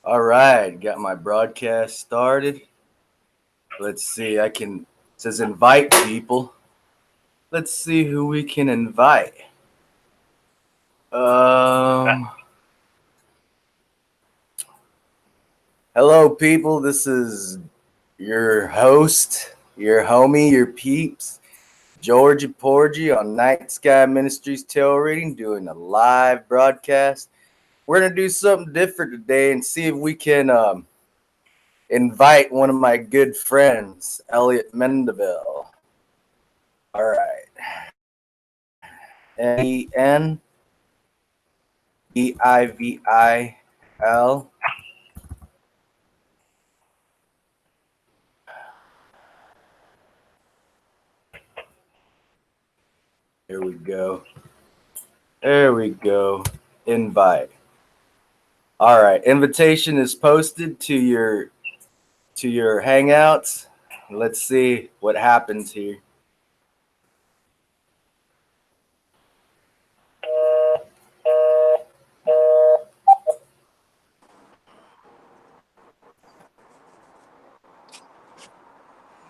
All right, got my broadcast started. Let's see, it says invite people. Let's see who we can invite. Um, Hello, people. This is your host, your homie, your peeps, Georgie Porgy on Night Sky Ministries Tarot Reading, doing a live broadcast. We're going to do something different today and see if we can invite one of my good friends, Elliot Mendeville. All right. Mendevil. Here we go. There we go. Invite. All right. Invitation is posted to your hangouts. Let's see what happens here.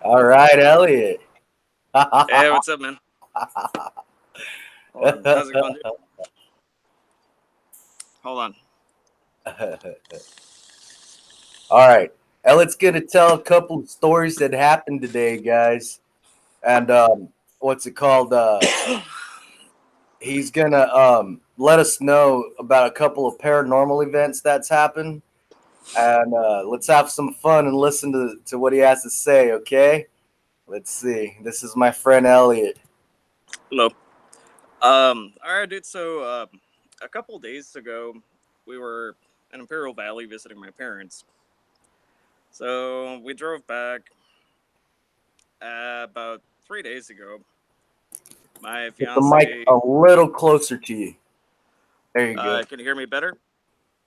All right, Elliot. Hey, what's up, man? Hold on. How's it going, dude? Hold on. All right. Elliot's going to tell a couple of stories that happened today, guys. And what's it called? He's going to let us know about a couple of paranormal events that's happened. And let's have some fun and listen to what he has to say, okay? Let's see. This is my friend Elliot. Hello. All right, dude. So, a couple days ago, we were in Imperial Valley visiting my parents. So we drove back about 3 days ago. My Get the mic fiance, a little closer to you. There you go. can you hear me better?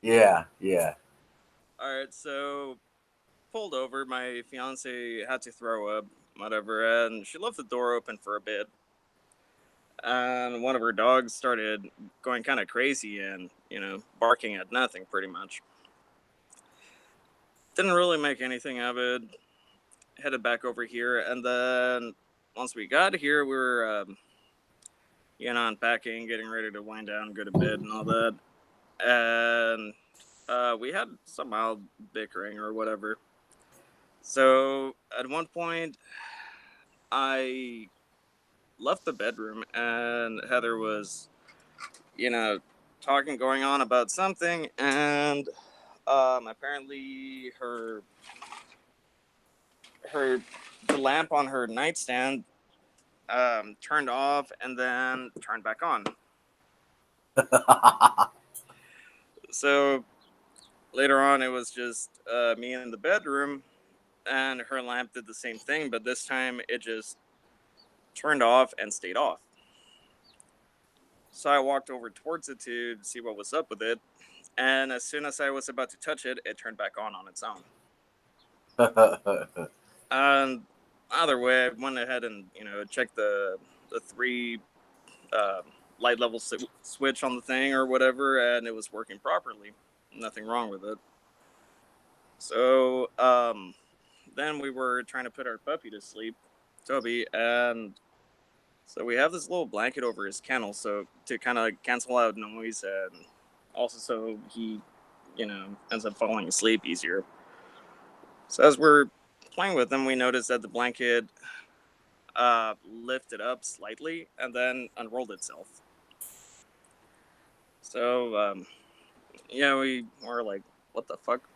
Yeah, yeah. All right. So pulled over. My fiance had to throw up, whatever, and she left the door open for a bit. And one of her dogs started going kind of crazy and barking at nothing pretty much. Didn't really make anything of it. Headed back over here, and then once we got here, we were unpacking, getting ready to wind down, go to bed, and all that. And we had some mild bickering or whatever. So at one point, I left the bedroom, and Heather was, you know, talking, going on about something, and apparently her the lamp on her nightstand turned off and then turned back on. So later on, it was just me in the bedroom, and her lamp did the same thing, but this time it just turned off and stayed off. So I walked over towards it to see what was up with it, and as soon as I was about to touch it, it turned back on its own. And either way, I went ahead and checked the three uh, light level switch on the thing or whatever, and it was working properly. Nothing wrong with it. So then we were trying to put our puppy to sleep, Toby, and so we have this little blanket over his kennel, so to kind of cancel out noise and also so he, ends up falling asleep easier. So as we're playing with him, we noticed that the blanket lifted up slightly and then unrolled itself. So we were like, "What the fuck?"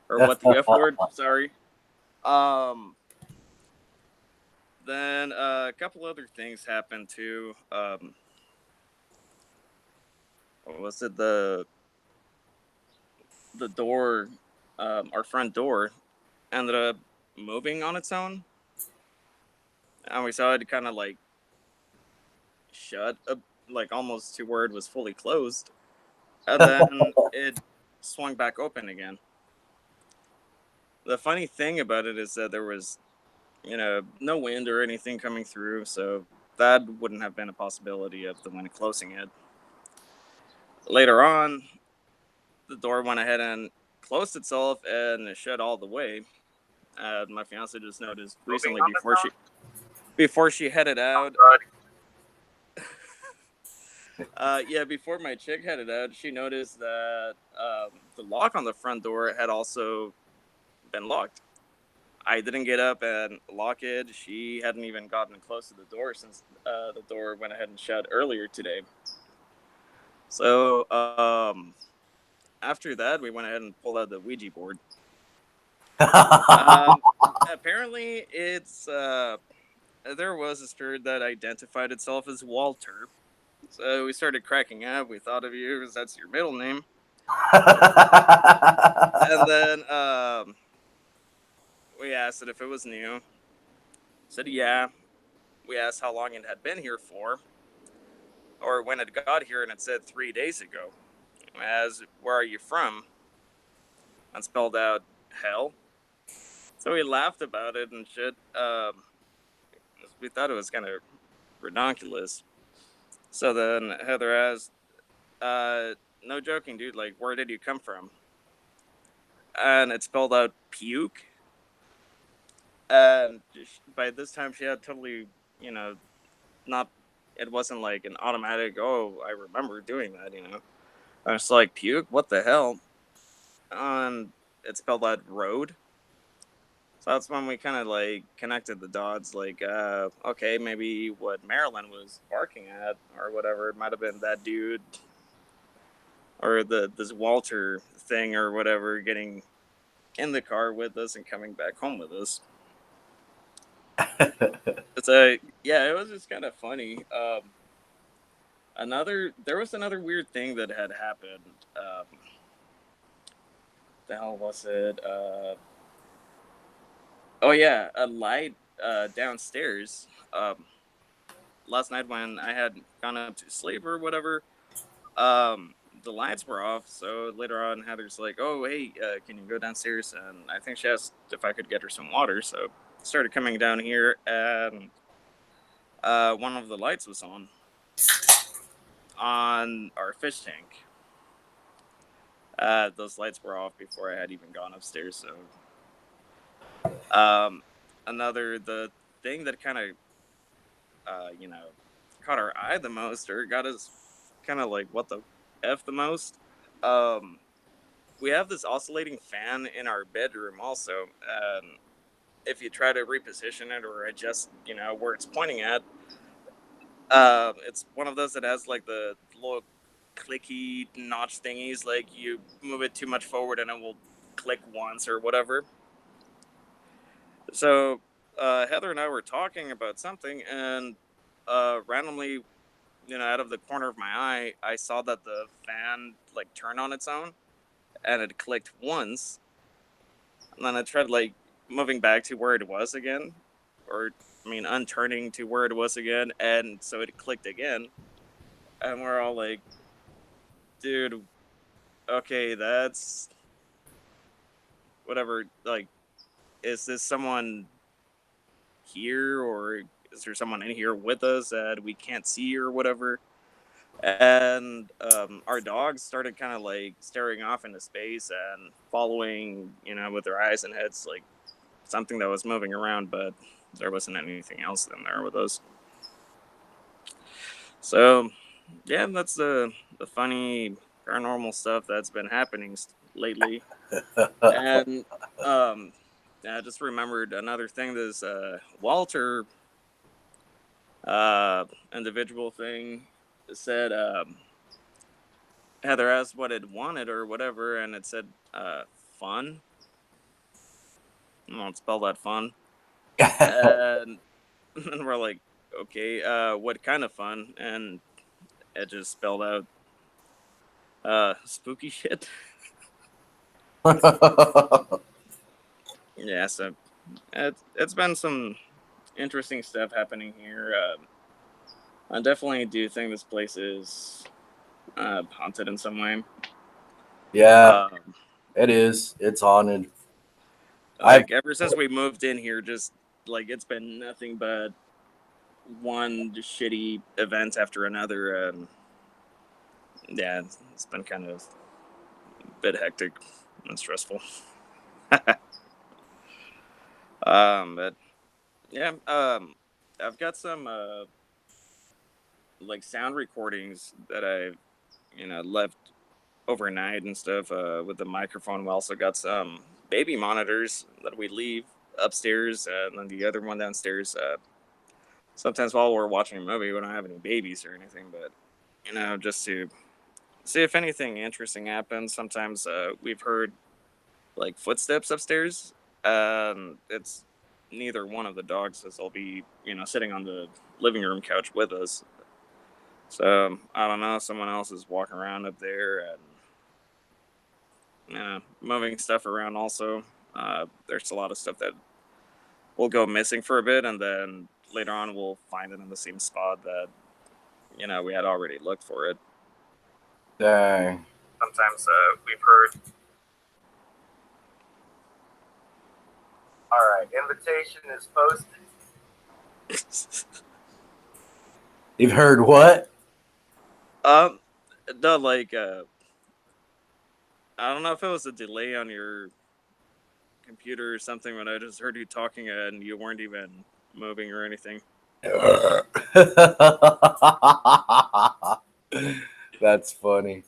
Or "What the f word?" Sorry. Um, then a couple other things happened too. What was it? The door, our front door, ended up moving on its own, and we saw it kind of like shut up, like almost to where it was fully closed, and then it swung back open again. The funny thing about it is that there was, no wind or anything coming through, so that wouldn't have been a possibility of the wind closing it. Later on, the door went ahead and closed itself and it shut all the way. My fiance just noticed recently before she headed out. Before my chick headed out, she noticed that the lock on the front door had also been locked. I didn't get up and lock it. She hadn't even gotten close to the door since the door went ahead and shut earlier today. So after that, we went ahead and pulled out the Ouija board. Um, Apparently, it's there was a spirit that identified itself as Walter. So we started cracking up. We thought of you because that's your middle name. And then we asked it if it was new. Said yeah. We asked how long it had been here for, or when it got here, and it said 3 days ago. As where are you from? And spelled out hell. So we laughed about it and shit. We thought it was kind of redonkulous. So then Heather asked, "No joking, dude. Like, where did you come from?" And it spelled out puke. And by this time, she had totally, you know, not. It wasn't like an automatic. Oh, I remember doing that. I was like, puke. What the hell? And it spelled out road. So that's when we kind of like connected the dots. Like, okay, maybe what Marilyn was barking at or whatever, it might have been that dude or this Walter thing or whatever getting in the car with us and coming back home with us. So yeah, it was just kind of funny. There was another weird thing that had happened. The hell was it? Oh yeah, a light downstairs. Last night when I had gone up to sleep or whatever, the lights were off. So later on, Heather's like, "Oh hey, can you go downstairs?" And I think she asked if I could get her some water. So I started coming down here, and one of the lights was on our fish tank. Those lights were off before I had even gone upstairs. So the thing that kind of you know caught our eye the most or got us kind of like what the f the most. Um, we have this oscillating fan in our bedroom also, and if you try to reposition it or adjust, where it's pointing at, it's one of those that has like the little clicky notch thingies. Like you move it too much forward and it will click once or whatever. So Heather and I were talking about something, and randomly, out of the corner of my eye, I saw that the fan like turned on its own, and it clicked once, and then I tried like moving back to where it was again, or unturning to where it was again, and so it clicked again, and we're all like, dude, okay, that's whatever. Like, is this someone here, or is there someone in here with us that we can't see or whatever? And our dogs started kind of like staring off into space and following, with their eyes and heads, like something that was moving around, but there wasn't anything else in there with us. So, yeah, that's the funny paranormal stuff that's been happening lately. And I just remembered another thing. This Walter individual thing said. Heather asked what it wanted or whatever, and it said fun. I won't spell that fun. And, and we're like, okay, what kind of fun? And it just spelled out spooky shit. Yeah, so it's been some interesting stuff happening here. I definitely do think this place is haunted in some way. Yeah, Um, it is. It's haunted. I've like ever since we moved in here, just like it's been nothing but one shitty event after another. Yeah, it's been kind of a bit hectic. That's stressful. But yeah, I've got some like sound recordings that I left overnight and stuff with the microphone. We also got some baby monitors that we leave upstairs, and then the other one downstairs. Sometimes while we're watching a movie, we don't have any babies or anything, but just to see if anything interesting happens. Sometimes we've heard like footsteps upstairs. It's neither one of the dogs, as they'll be sitting on the living room couch with us. So I don't know. Someone else is walking around up there and moving stuff around. Also, there's a lot of stuff that will go missing for a bit, and then later on we'll find it in the same spot that we had already looked for it. Dang. Sometimes we've heard. All right, invitation is posted. You've heard what? No, like I don't know if it was a delay on your computer or something, but I just heard you talking and you weren't even moving or anything. That's funny.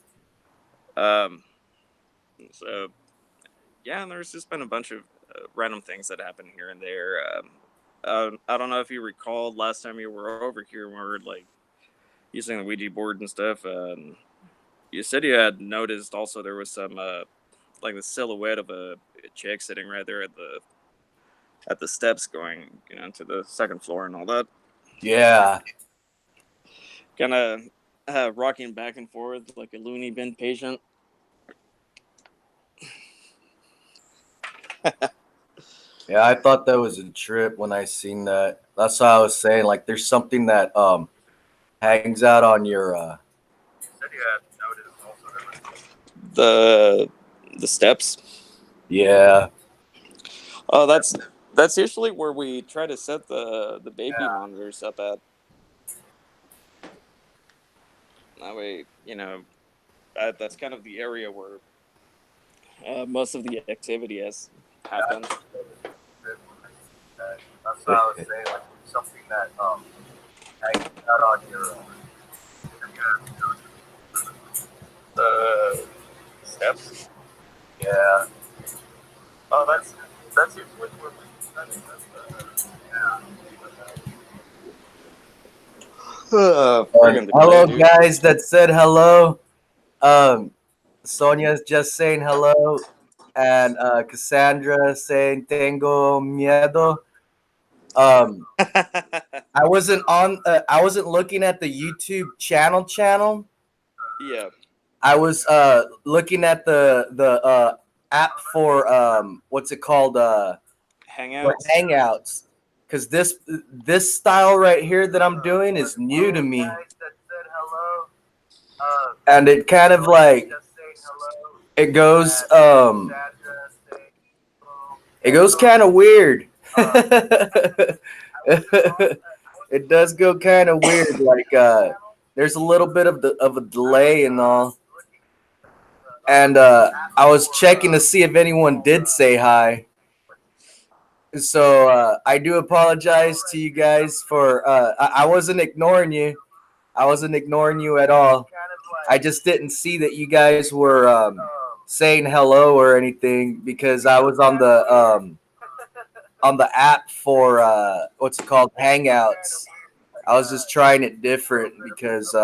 So yeah, and there's just been a bunch of random things that happen here and there. I don't know if you recalled last time you were over here, when we were like using the Ouija board and stuff. You said you had noticed also there was some like the silhouette of a chick sitting right there at the steps going to the second floor and all that. Yeah. Kind of rocking back and forth like a loony bin patient. Yeah, I thought that was a trip when I seen that. That's why I was saying, like, there's something that hangs out on your You said you had noticed also The steps. Yeah. Oh, that's usually where we try to set the baby monitors up at. That way, that's kind of the area where most of the activity has happened. That's what I was saying, like something that hangs out on your The steps. Yeah. Oh, that's usually where friggin' delay, hello, dude. guys that said hello. Sonia's just saying hello, and Cassandra saying tengo miedo. I wasn't on. I wasn't looking at the YouTube channel. Yeah. I was looking at the app for what's it called for Hangouts. Hangouts, because this style right here that I'm doing is new to me, and it kind of like it goes kind of weird. It does go kind of weird. Like there's a little bit of a delay and all. And I was checking to see if anyone did say hi. So I do apologize to you guys for I wasn't ignoring you. I wasn't ignoring you at all. I just didn't see that you guys were saying hello or anything, because I was on the app for what's it called, Hangouts. I was just trying it different because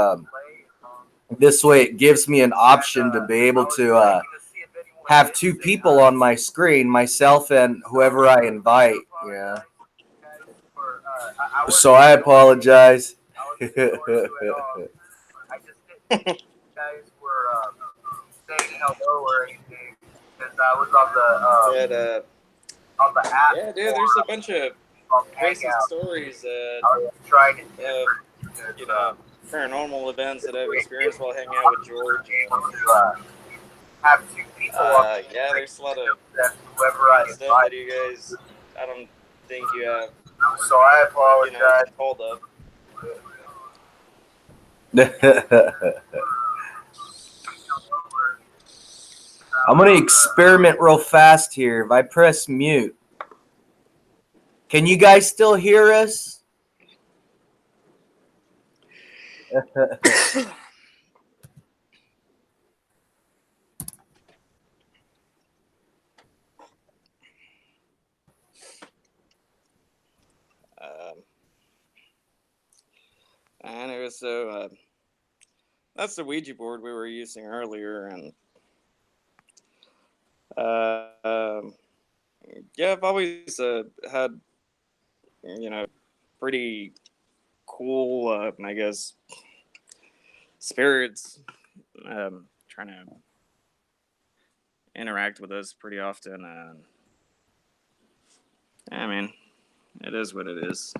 this way it gives me an option to be able to have two people on my screen, myself and whoever I invite. Yeah. So I apologize. But yeah, dude, there's a bunch of crazy stories that paranormal events that I've experienced while hanging out with George. Yeah, there's a lot of stuff that you guys, I don't think you have, So I apologize. hold up. I'm gonna experiment real fast here. If I press mute, can you guys still hear us? Um, anyway, so that's the Ouija board we were using earlier, and uh, um, yeah, I've always had pretty cool, I guess, spirits trying to interact with us pretty often, and I mean, it is what it is.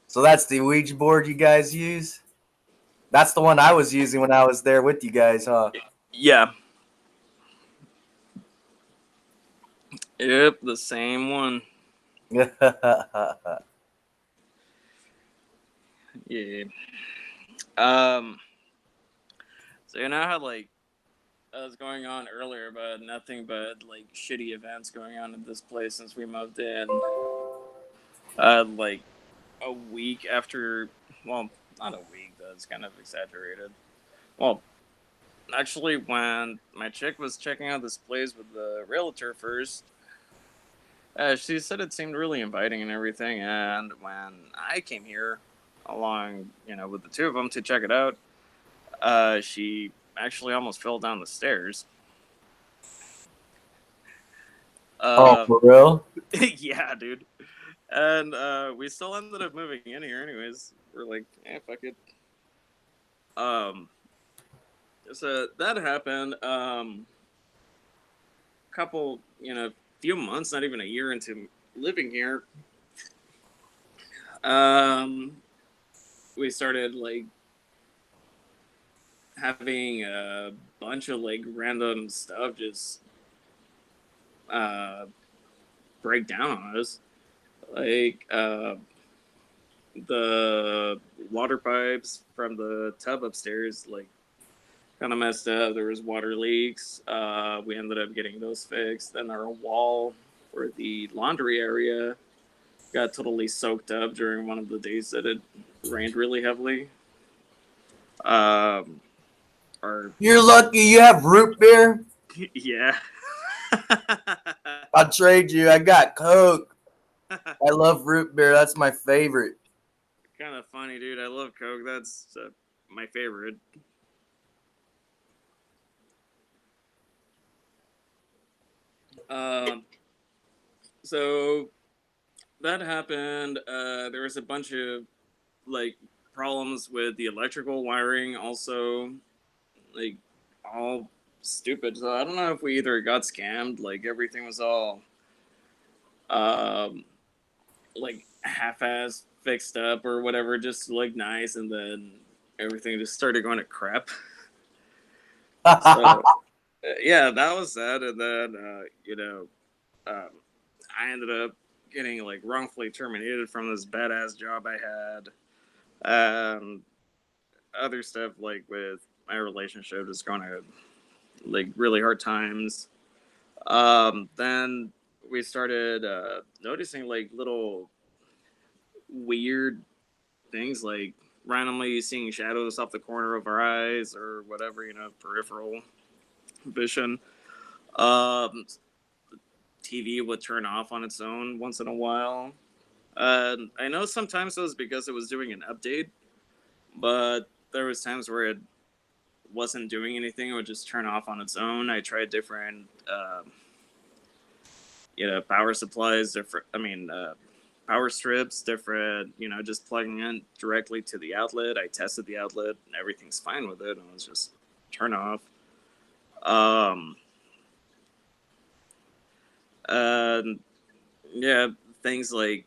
So that's the Ouija board you guys use? That's the one I was using when I was there with you guys, huh? Yeah. Yep, the same one. Yeah. Um. So you know how like was going on earlier about nothing but like shitty events going on in this place since we moved in. Like a week after, well, not a week. That's kind of exaggerated. Well, actually, when my chick was checking out this place with the realtor first, she said it seemed really inviting and everything. And when I came here, along, with the two of them to check it out, she actually almost fell down the stairs. Oh, Uh, for real? yeah, dude. And we still ended up moving in here, anyways. We're like, fuck it. Um, so that happened. Couple, few months, not even a year into living here. Um, we started like having a bunch of like random stuff just uh break down on us. Like the water pipes from the tub upstairs, like kind of messed up. There was water leaks. We ended up getting those fixed. Then our wall for the laundry area got totally soaked up during one of the days that it rained really heavily. Um, our You're lucky you have root beer. yeah. I'll trade you. I got Coke. I love root beer. That's my favorite. Kind of funny, dude. I love Coke. That's my favorite. Um, so that happened. There was a bunch of like problems with the electrical wiring, also like all stupid. So I don't know if we either got scammed, like everything was all um like half-ass fixed up or whatever, just to look nice, and then everything just started going to crap. So yeah, that was that, and then um, I ended up getting like wrongfully terminated from this badass job I had. Other stuff like with my relationship is going to like really hard times. Then we started noticing like little weird things, like randomly seeing shadows off the corner of our eyes or whatever, peripheral vision. Um, TV would turn off on its own once in a while. I know sometimes it was because it was doing an update, but there was times where it wasn't doing anything; it would just turn off on its own. I tried different, power supplies, different. Power strips, different. Just plugging in directly to the outlet. I tested the outlet, and everything's fine with it, and it was just turn off. Um, and yeah, things like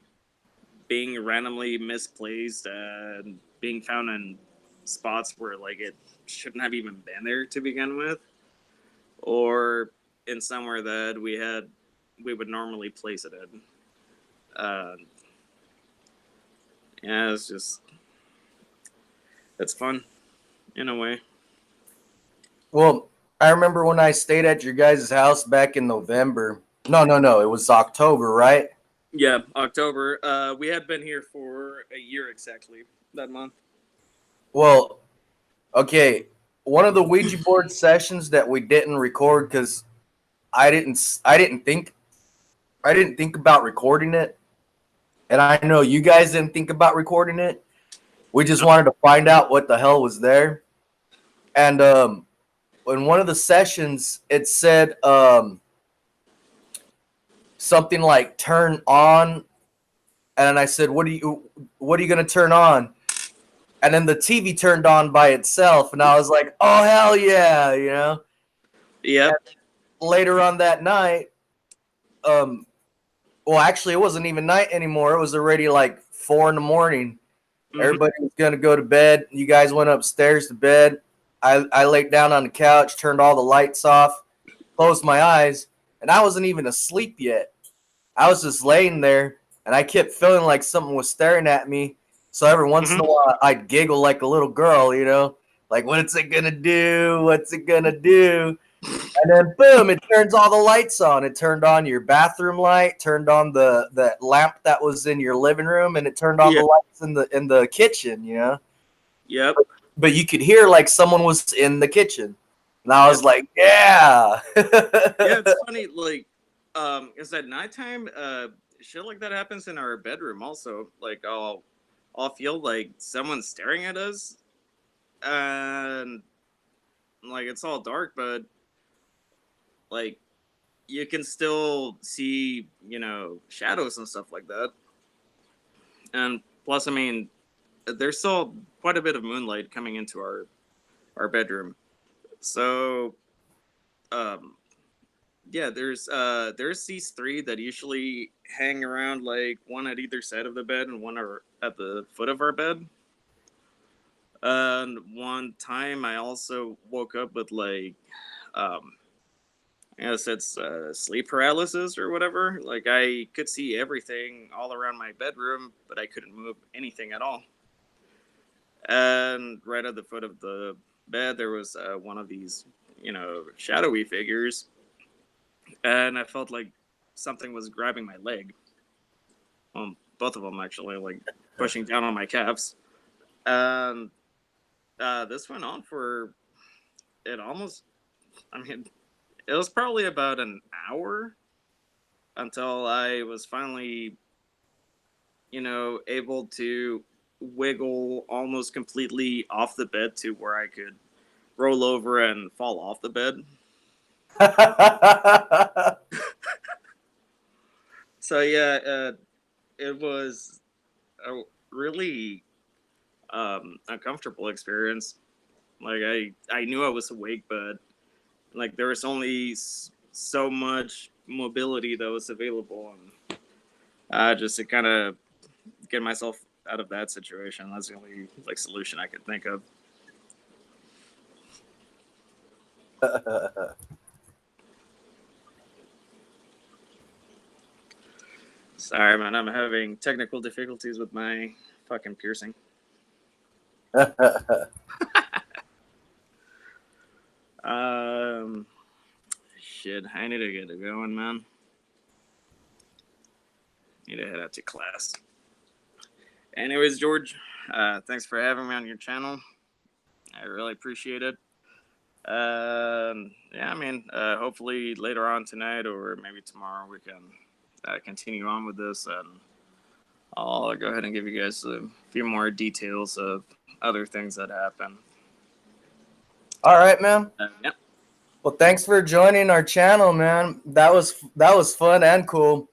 being randomly misplaced and being found in spots where like it shouldn't have even been there to begin with, or in somewhere that we would normally place it in. Uh, Yeah, it's fun in a way. Well, I remember when I stayed at your guys' house back in November. No, it was October, right? Yeah, October. We had been here for a year exactly that month. Well, okay. One of the Ouija board sessions that we didn't record because I didn't think about recording it, and I know you guys didn't think about recording it. We just No. wanted to find out what the hell was there. And in one of the sessions, it said something like "turn on," and I said, what are you gonna turn on?" And then the TV turned on by itself, and I was like, "Oh hell yeah!" You know. Yep. And later on that night, um, well, actually, it wasn't even night anymore. It was already like 4 in the morning. Mm-hmm. Everybody was gonna go to bed. You guys went upstairs to bed. I laid down on the couch, turned all the lights off, closed my eyes, and I wasn't even asleep yet. I was just laying there, and I kept feeling like something was staring at me. So every once in Mm-hmm. a while, I'd giggle like a little girl, you know, like, "What's it gonna do? What's it gonna do?" And then boom, it turns all the lights on. It turned on your bathroom light, turned on the lamp that was in your living room, and it turned on the Yeah. lights in the kitchen, you know. Yep. But you could hear like someone was in the kitchen. And I was Yep. like, yeah. Yeah, it's funny. Like, is at nighttime, shit like that happens in our bedroom also. Like, I'll feel like someone's staring at us, and like it's all dark, but like you can still see, shadows and stuff like that. And plus, I mean, there's still quite a bit of moonlight coming into our bedroom. So, um, yeah, there's these three that usually hang around, like one at either side of the bed and one at the foot of our bed. And one time, I also woke up with like, um, I guess it's sleep paralysis or whatever. Like I could see everything all around my bedroom, but I couldn't move anything at all. And right at the foot of the bed, there was one of these, shadowy figures, and I felt like something was grabbing my leg. Both of them actually, like pushing down on my calves. And this went on for it almost. I mean, it was probably about an hour until I was finally, able to wiggle almost completely off the bed to where I could roll over and fall off the bed. So yeah, it was a really uncomfortable experience. Like I knew I was awake, but like there was only so much mobility that was available, and just to kind of get myself out of that situation, that's the only like solution I could think of. Sorry, man, I'm having technical difficulties with my fucking piercing. Um, shit, I need to get it going, man. Need to head out to class. Anyways, George, thanks for having me on your channel. I really appreciate it. Yeah, I mean, hopefully later on tonight or maybe tomorrow we can continue on with this, and I'll go ahead and give you guys a few more details of other things that happen. All right, man. Yeah. Well, thanks for joining our channel, man. That was fun and cool.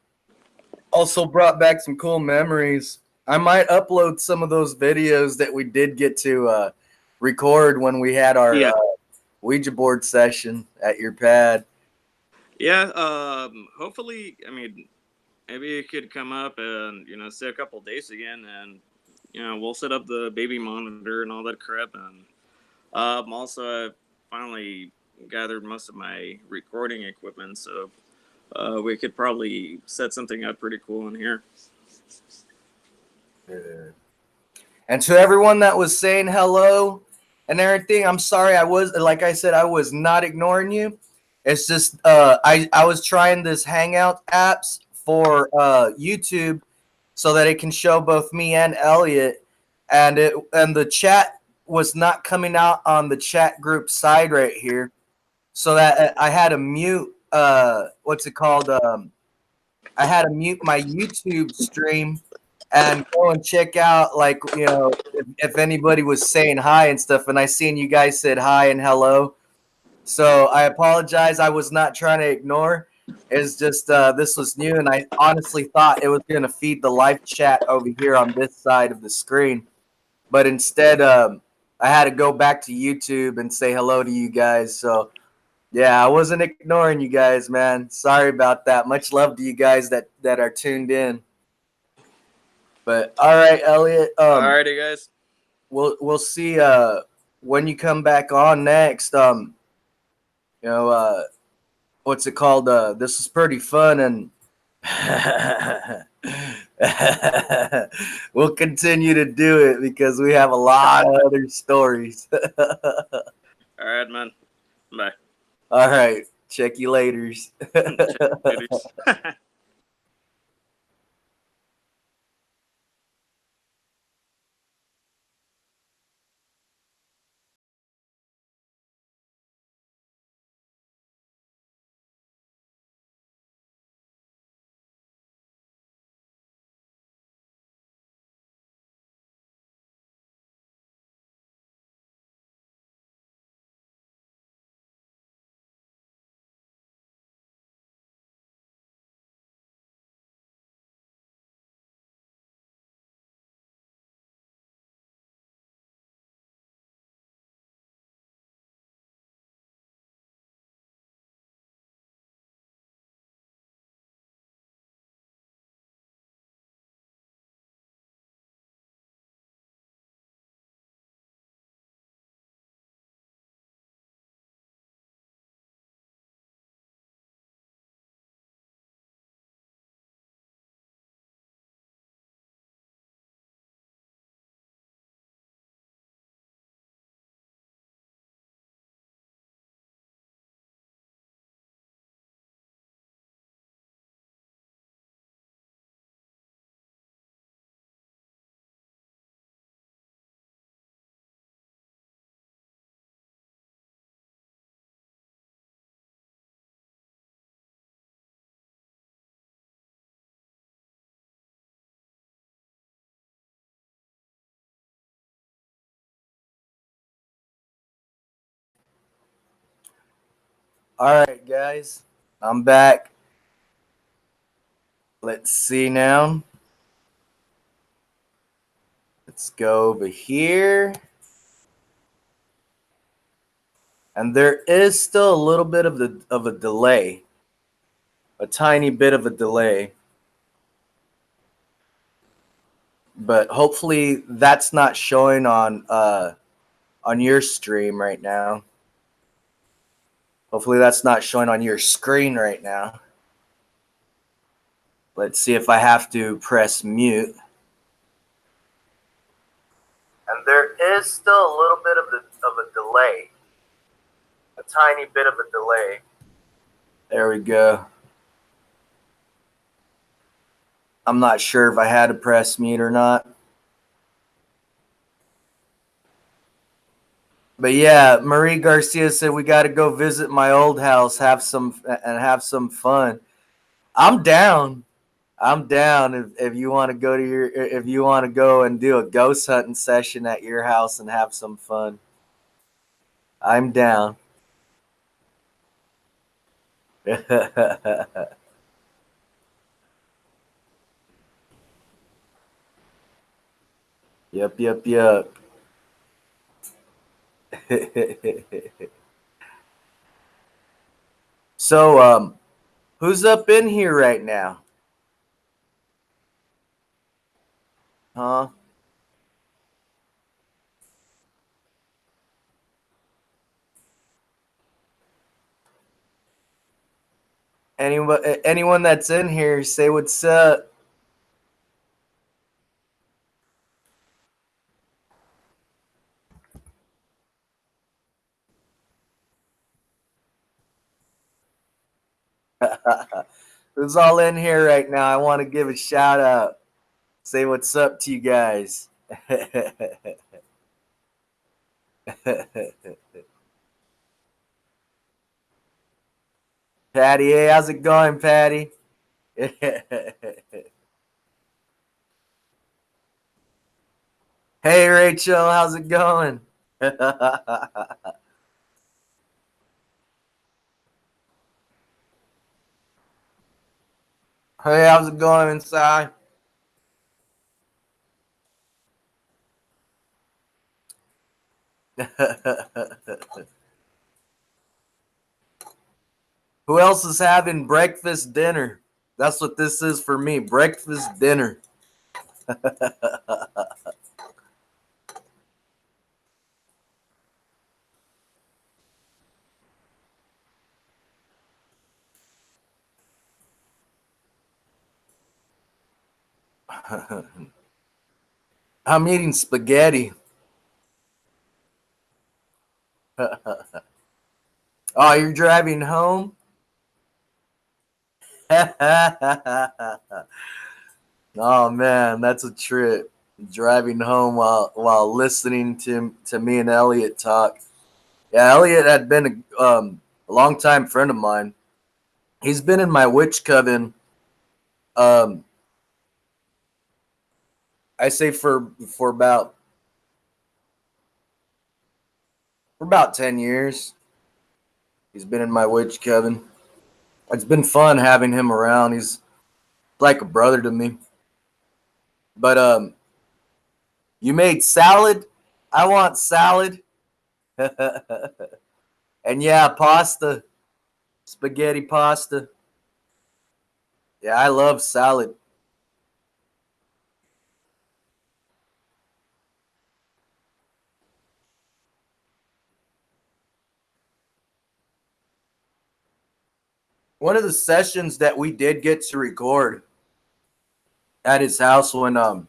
Also brought back some cool memories. I might upload some of those videos that we did get to record when we had our Yeah. Ouija board session at your pad. Yeah. Hopefully, I mean, maybe you could come up and stay a couple days again, and we'll set up the baby monitor and all that crap. And also, I finally gathered most of my recording equipment, so we could probably set something up pretty cool in here. Yeah. And to everyone that was saying hello and everything, I'm sorry. I was, like I said, I was not ignoring you. It's just I was trying this Hangout apps for YouTube so that it can show both me and Elliot, and the chat was not coming out on the chat group side right here, so that I had to mute what's it called I had to mute my YouTube stream and go and check out, like, if anybody was saying hi and stuff. And I seen you guys said hi and hello. So I apologize. I was not trying to ignore. It's just this was new, and I honestly thought it was going to feed the live chat over here on this side of the screen. But instead, I had to go back to YouTube and say hello to you guys. So yeah, I wasn't ignoring you guys, man. Sorry about that. Much love to you guys that are tuned in. But all right, Elliot. Alrighty, guys. We'll see when you come back on next. You know, what's it called? This is pretty fun, and we'll continue to do it because we have a lot of other stories. All right, man. Bye. All right, check you later. Laters. All right, guys, I'm back. Let's see now. Let's go over here. And there is still a little bit of a delay. A tiny bit of a delay. But hopefully that's not showing on your stream right now. Hopefully that's not showing on your screen right now. Let's see if I have to press mute. And there is still a little bit of a delay. A tiny bit of a delay. There we go. I'm not sure if I had to press mute or not. But yeah, Marie Garcia said we got to go visit my old house, have some fun. I'm down. I'm down if you want to go to if you want to go and do a ghost hunting session at your house and have some fun. I'm down. Yep, yep, yep. So, who's up in here right now? Huh? Anyone that's in here, say what's up. Who's all in here right now? I want to give a shout out. Say what's up to you guys. Patty, hey, how's it going, Patty? Hey, Rachel, how's it going? Hey, how's it going inside? Who else is having breakfast dinner? That's what this is for me. Breakfast dinner. I'm eating spaghetti. Oh, you're driving home? Oh man, that's a trip. Driving home while listening to me and Elliot talk. Yeah, Elliot had been a long time friend of mine. He's been in my witch coven. Um, I say for about 10 years. He's been in my witch coven. It's been fun having him around. He's like a brother to me. But you made salad. I want salad. And yeah, pasta, spaghetti pasta. Yeah, I love salad. One of the sessions that we did get to record at his house when we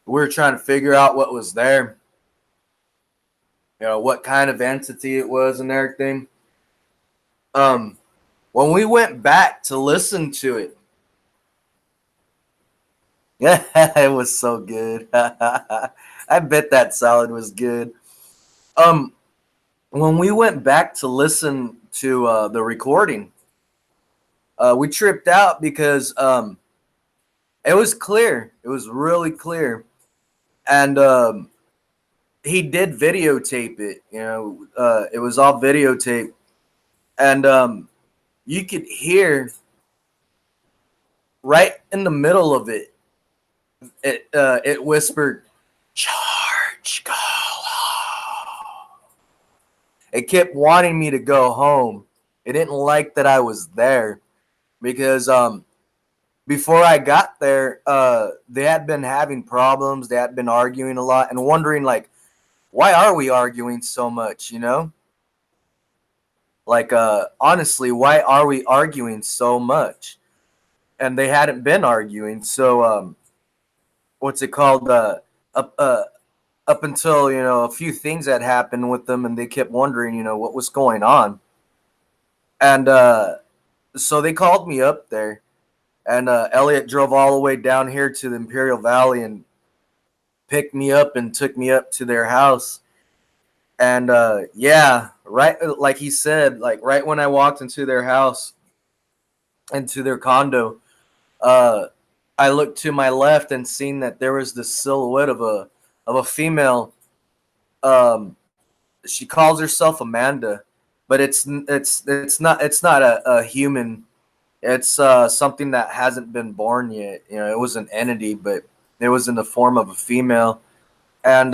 were trying to figure out what was there, what kind of entity it was and everything. Um, when we went back to listen to it, yeah, it was so good. I bet that salad was good. Um, when we went back to listen to the recording, we tripped out because it was clear. It was really clear, and he did videotape it. It was all videotape, and you could hear right in the middle of it. It whispered, "Charge, go home." It kept wanting me to go home. It didn't like that I was there because before I got there, they had been having problems. They had been arguing a lot and wondering like, why are we arguing so much? Like honestly, why are we arguing so much? And they hadn't been arguing. So what's it called? Up up until a few things had happened with them, and they kept wondering, what was going on. And so they called me up there, and Elliot drove all the way down here to the Imperial Valley and picked me up and took me up to their house. And yeah, right, like he said, like right when I walked into their house, into their condo, uh, I looked to my left and seen that there was the silhouette of a female. Um, she calls herself Amanda, but it's not a human. It's something that hasn't been born yet. It was an entity, but it was in the form of a female, and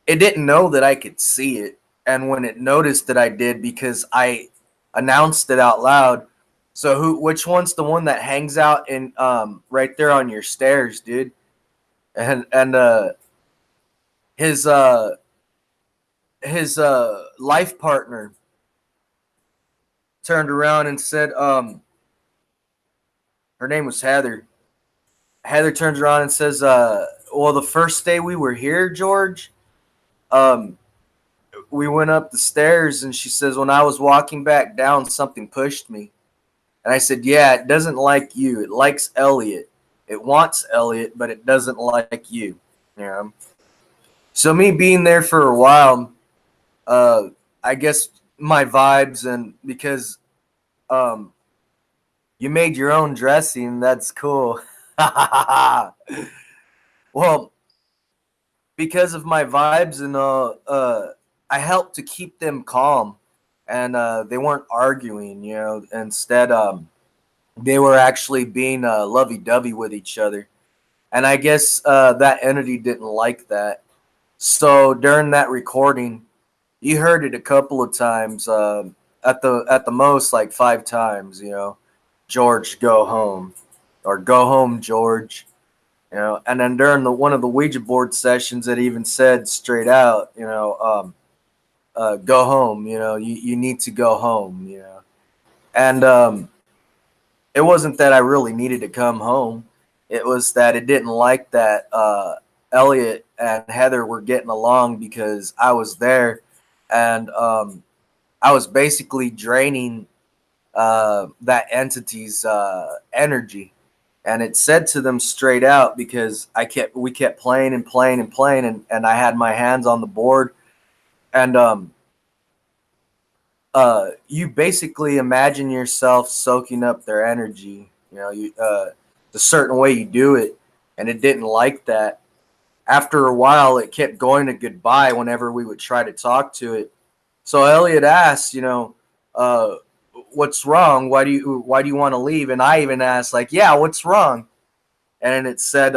it didn't know that I could see it. And when it noticed that I did, because I announced it out loud. So which one's the one that hangs out in right there on your stairs, dude? And his uh his life partner turned around and said, her name was Heather. Heather turns around and says, well, the first day we were here, George, um we went up the stairs, and she says, when I was walking back down, something pushed me. And I said, yeah, it doesn't like you. It likes Elliot. It wants Elliot, but it doesn't like you. Yeah. So me being there for a while, uh, I guess my vibes, and because um, you made your own dressing, that's cool. Well, because of my vibes and I helped to keep them calm, and they weren't arguing. You know, instead, they were actually being lovey-dovey with each other. And I guess that entity didn't like that. So during that recording, you heard it a couple of times. At the most, like 5 times. You know, George, go home, or go home, George. You know, and then during the one of the Ouija board sessions, it even said straight out, go home. You know, you need to go home. You know, and it wasn't that I really needed to come home. It was that it didn't like that Elliot and Heather were getting along because I was there, and I was basically draining that entity's energy. And it said to them straight out, because we kept playing and playing and playing, and I had my hands on the board, and you basically imagine yourself soaking up their energy. You know, the certain way you do it, and it didn't like that. After a while, it kept going to goodbye whenever we would try to talk to it. So Elliot asked, uh, "What's wrong? Why do you want to leave?" And I even asked, like, "Yeah, what's wrong?" And it said,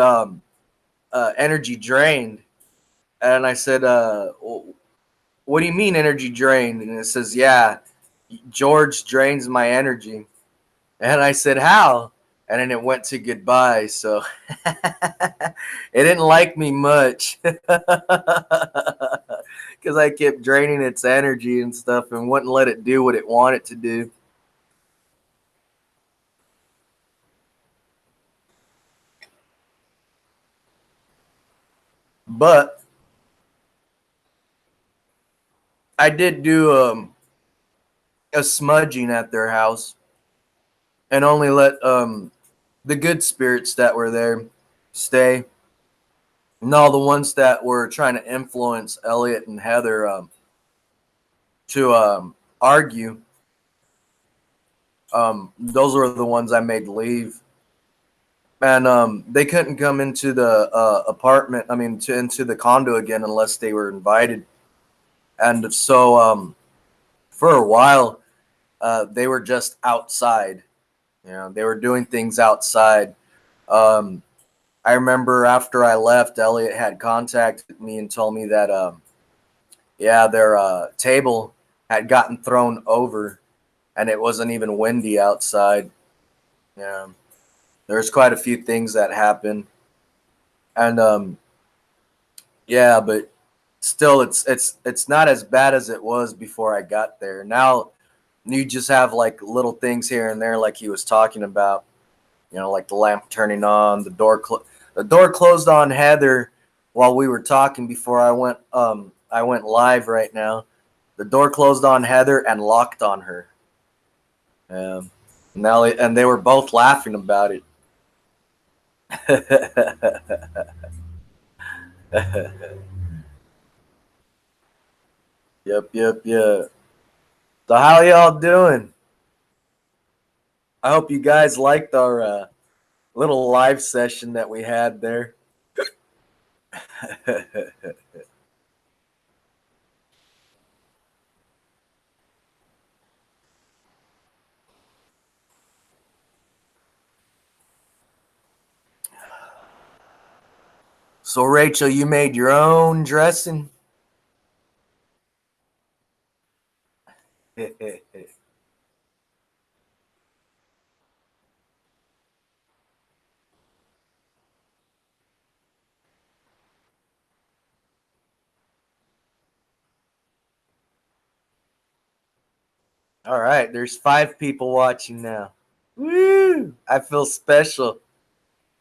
"Energy drained." And I said, "What do you mean energy drained?" And it says, "Yeah, George drains my energy." And I said, "How?" And then it went to goodbye. So it didn't like me much because I kept draining its energy and stuff and wouldn't let it do what it wanted to do. But I did do a smudging at their house, and only let the good spirits that were there stay. And all the ones that were trying to influence Elliot and Heather to argue, those were the ones I made leave. And they couldn't come into the apartment. I mean, into the condo again unless they were invited. And so for a while, they were just outside. You know, they were doing things outside. Um, I remember after I left, Elliot had contacted me and told me that, yeah, their table had gotten thrown over, and it wasn't even windy outside. Yeah, there's quite a few things that happened, and yeah, but still, it's not as bad as it was before I got there. Now you just have like little things here and there, like he was talking about. You know, like the lamp turning on, the door closed on Heather while we were talking before I went live right now. The door closed on Heather and locked on her. Um, and they were both laughing about it. Yep, yep, yep. So how y'all doing? I hope you guys liked our little live session that we had there. So Rachel, you made your own dressing? All right, there's 5 people watching now. Woo! I feel special.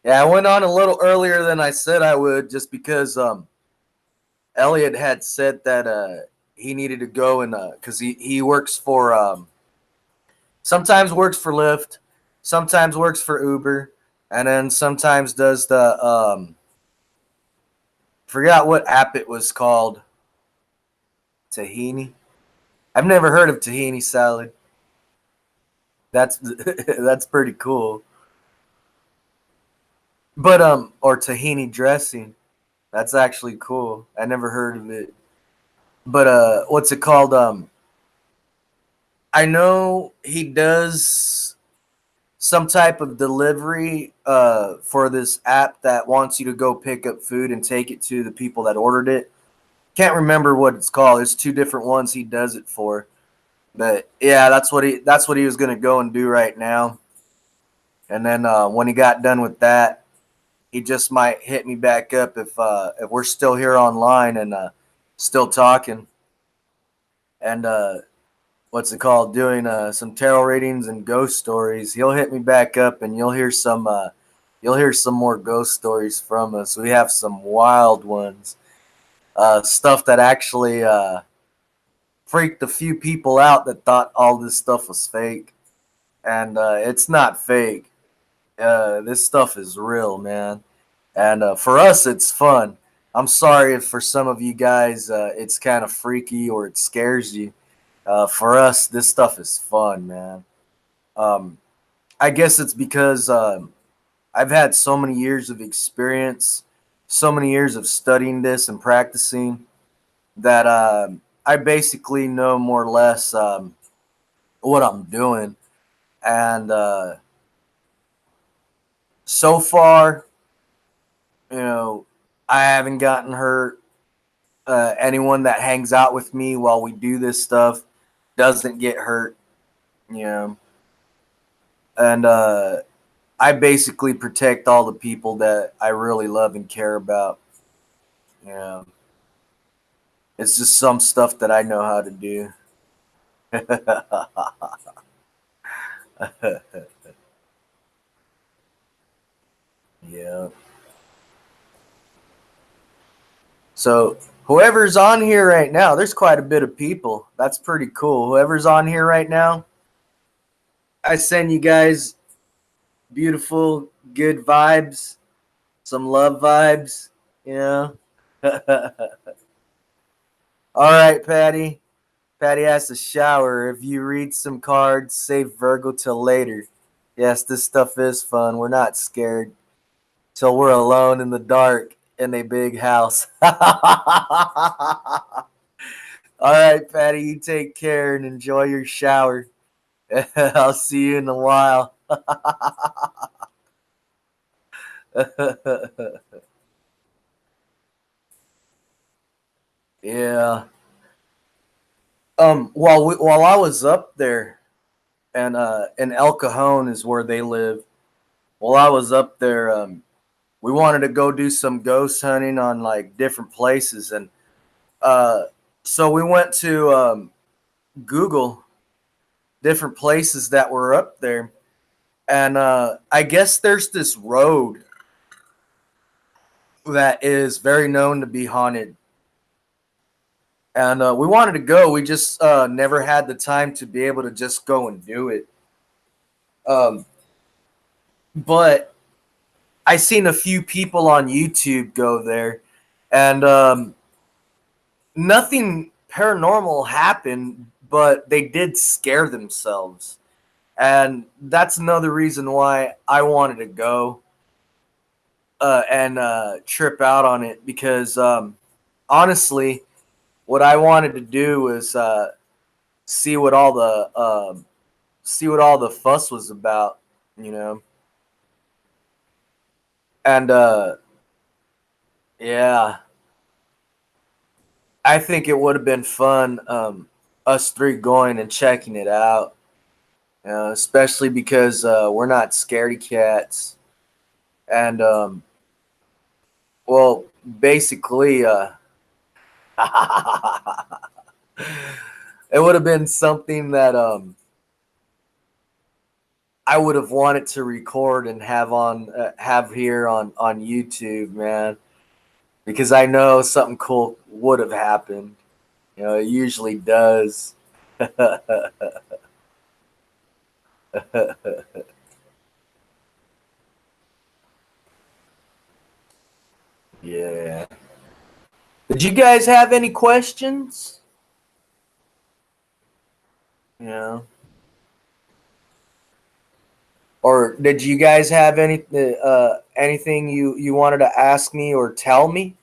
Yeah, I went on a little earlier than I said I would, just because Elliot had said that he needed to go and because he works for sometimes works for Lyft, sometimes works for Uber, and then sometimes does the forgot what app it was called. Tahini. I've never heard of tahini salad. That's that's pretty cool. But or tahini dressing. That's actually cool. I never heard of it. But what's it called? I know he does some type of delivery for this app that wants you to go pick up food and take it to the people that ordered it. Can't remember what it's called. There's two different ones he does it for. But yeah, that's what he was gonna go and do right now. And then when he got done with that, he just might hit me back up if we're still here online and still talking. And what's it called? Doing some tarot readings and ghost stories. He'll hit me back up, and you'll hear some more ghost stories from us. We have some wild ones, stuff that actually freaked a few people out that thought all this stuff was fake, and it's not fake. This stuff is real, man. And for us, it's fun. I'm sorry if for some of you guys it's kind of freaky or it scares you. For us, this stuff is fun, man. Um, I guess it's because I've had so many years of experience, so many years of studying this and practicing that I basically know more or less what I'm doing. And so far, you know, I haven't gotten hurt. Anyone that hangs out with me while we do this stuff doesn't get hurt, you know. And I basically protect all the people that I really love and care about. You know, it's just some stuff that I know how to do. Yeah. So whoever's on here right now, there's quite a bit of people. That's pretty cool. Whoever's on here right now, I send you guys beautiful, good vibes, some love vibes. You know. All right, Patty. Patty has to shower. If you read some cards, save Virgo till later. Yes, this stuff is fun. We're not scared till we're alone in the dark in a big house. All right, Patty, you take care and enjoy your shower. I'll see you in a while. Yeah. While I was up there, and in El Cajon is where they live. While I was up there, we wanted to go do some ghost hunting on like different places, and uh, so we went to Google different places that were up there, and I guess there's this road that is very known to be haunted, and we wanted to go. We just never had the time to be able to just go and do it. Um, but I seen a few people on YouTube go there, and nothing paranormal happened, but they did scare themselves. And that's another reason why I wanted to go and trip out on it because honestly, what I wanted to do was see what all the see what all the fuss was about, you know. And yeah, I think it would have been fun us three going and checking it out. Especially because we're not scaredy cats, and well, basically, it would have been something that I would have wanted to record and have here on YouTube, man, because I know something cool would have happened. It usually does. Yeah. Did you guys have any questions? Yeah. Or did you guys have anything you wanted to ask me or tell me?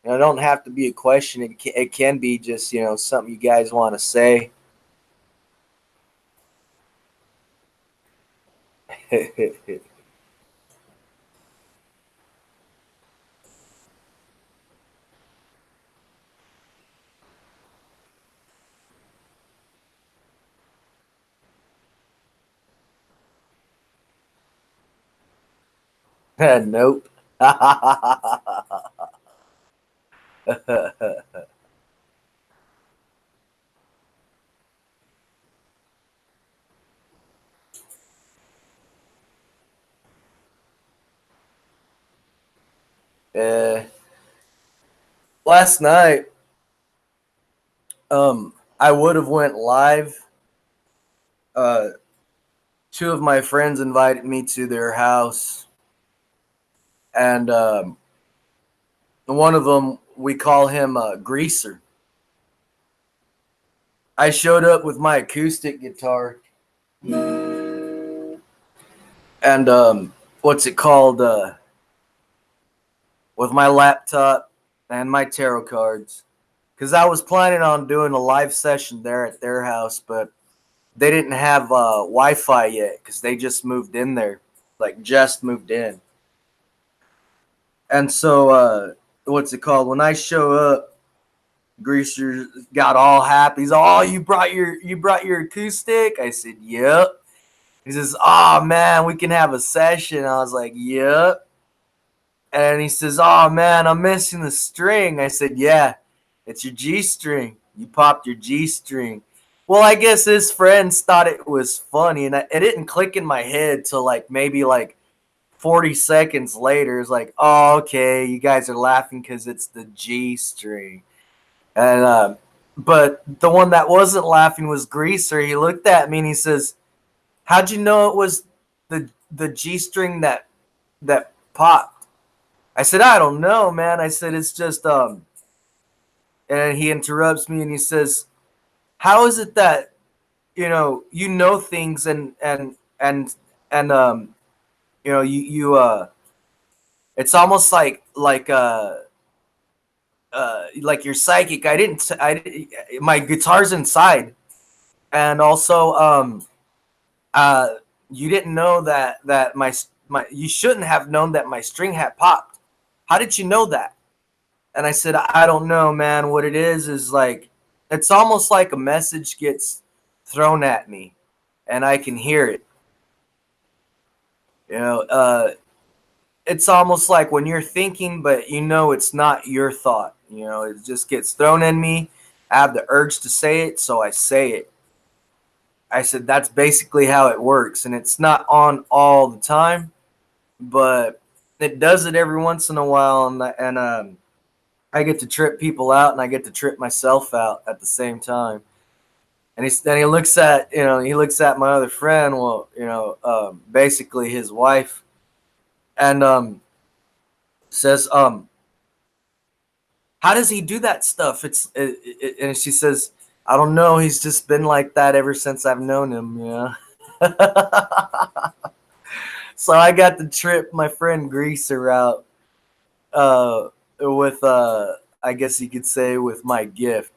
It don't have to be a question. It can be just something you guys want to say. Nope. uh, Last night, I would have went live. Uh, Two of my friends invited me to their house, and one of them, we call him Greaser. I showed up with my acoustic guitar and what's it called? With my laptop and my tarot cards, because I was planning on doing a live session there at their house, but they didn't have Wi-Fi yet because they just moved in there, like just moved in. And so, what's it called? When I show up, Greaser got all happy. He's all, "Oh, you brought your acoustic?" I said, "Yep." He says, "Oh man, we can have a session." I was like, "Yep." And he says, "Oh man, I'm missing the string." I said, "Yeah, it's your G string. You popped your G string." Well, I guess his friends thought it was funny, and it didn't click in my head till like maybe like 40 seconds later. It's like, "Oh, okay, you guys are laughing because it's the G string." And but the one that wasn't laughing was Greaser. He looked at me and he says, "How'd you know it was the G string that popped?" I said, "I don't know, man." I said, "It's just And he interrupts me and he says, "How is it that you know things and you it's almost like you're psychic." My guitar's inside, and also uh you didn't know that my you shouldn't have known that my string had popped. How did you know that?" And I said, "I don't know, man. What it is like it's almost like a message gets thrown at me and I can hear it. You know, it's almost like when you're thinking, but it's not your thought. It just gets thrown in me. I have the urge to say it, so I say it." I said, "That's basically how it works. And it's not on all the time, but it does it every once in a while. And I get to trip people out and I get to trip myself out at the same time." And then he looks at my other friend, well, basically his wife, and says, "How does he do that stuff?" And she says, "I don't know. He's just been like that ever since I've known him." So I got to trip my friend Greaser out with I guess you could say with my gift.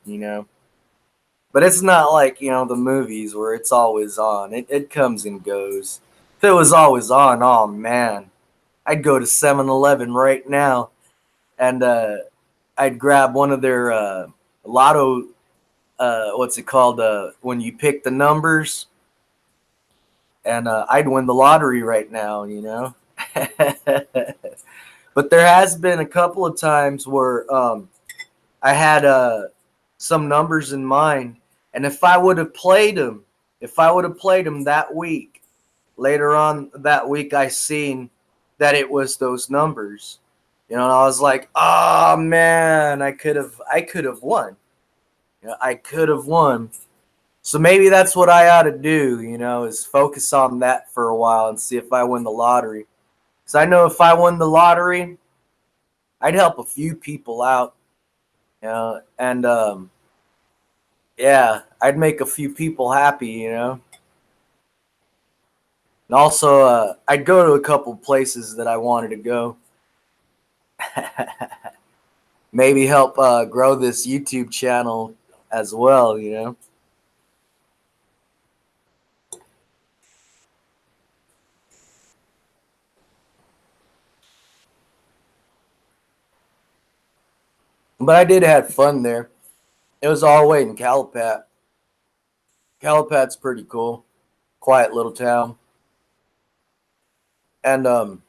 But it's not like, the movies where it's always on. It comes and goes. If it was always on, oh man, I'd go to 7-Eleven right now and I'd grab one of their lotto, what's it called, when you pick the numbers, and I'd win the lottery right now. But there has been a couple of times where I had some numbers in mind, and if I would have played them that week, later on that week, I seen that it was those numbers. And I was like, "Oh man, I could have won." I could have won. So maybe that's what I ought to do, is focus on that for a while and see if I win the lottery. So I know if I won the lottery, I'd help a few people out, and yeah, I'd make a few people happy. And also, I'd go to a couple places that I wanted to go. Maybe help grow this YouTube channel as well. But I did have fun there. It was all the way in Calipat. Calipat's pretty cool. Quiet little town. And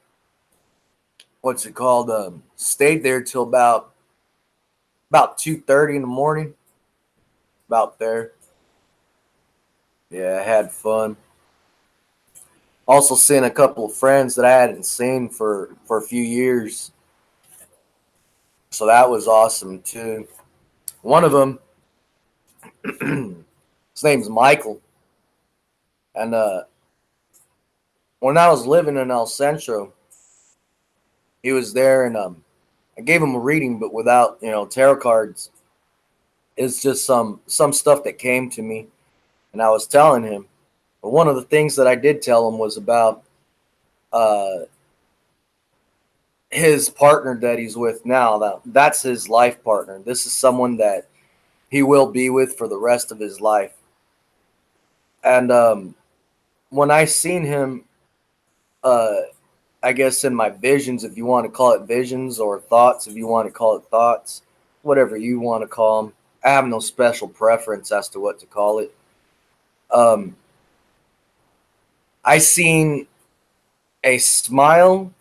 what's it called? Stayed there till about 2:30 in the morning. About there. Yeah, I had fun. Also seeing a couple of friends that I hadn't seen for a few years. So that was awesome too. One of them, his name's Michael. And when I was living in El Centro, he was there, and I gave him a reading, but without tarot cards. It's just some stuff that came to me, and I was telling him. But one of the things that I did tell him was about uh, his partner that he's with now. That's his life partner. This is someone that he will be with for the rest of his life. And when I seen him, uh, I guess in my visions, if you want to call it visions, or thoughts, if you want to call it thoughts, whatever you want to call them. I have no special preference as to what to call it. Um, I seen a smile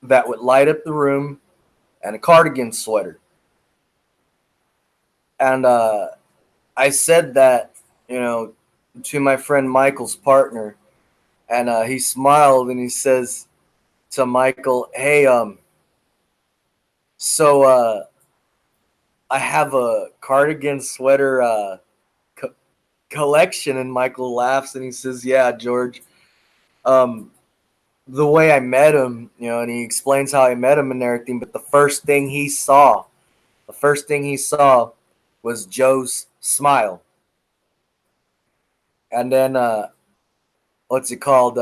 that would light up the room and a cardigan sweater. And I said that, you know, to my friend Michael's partner, and he smiled and he says to Michael, "Hey, so I have a cardigan sweater co- collection." And Michael laughs and he says, "Yeah, George. Um, the way I met him, and he explains how I met him and everything. But the first thing he saw was Joe's smile, and then what's it called?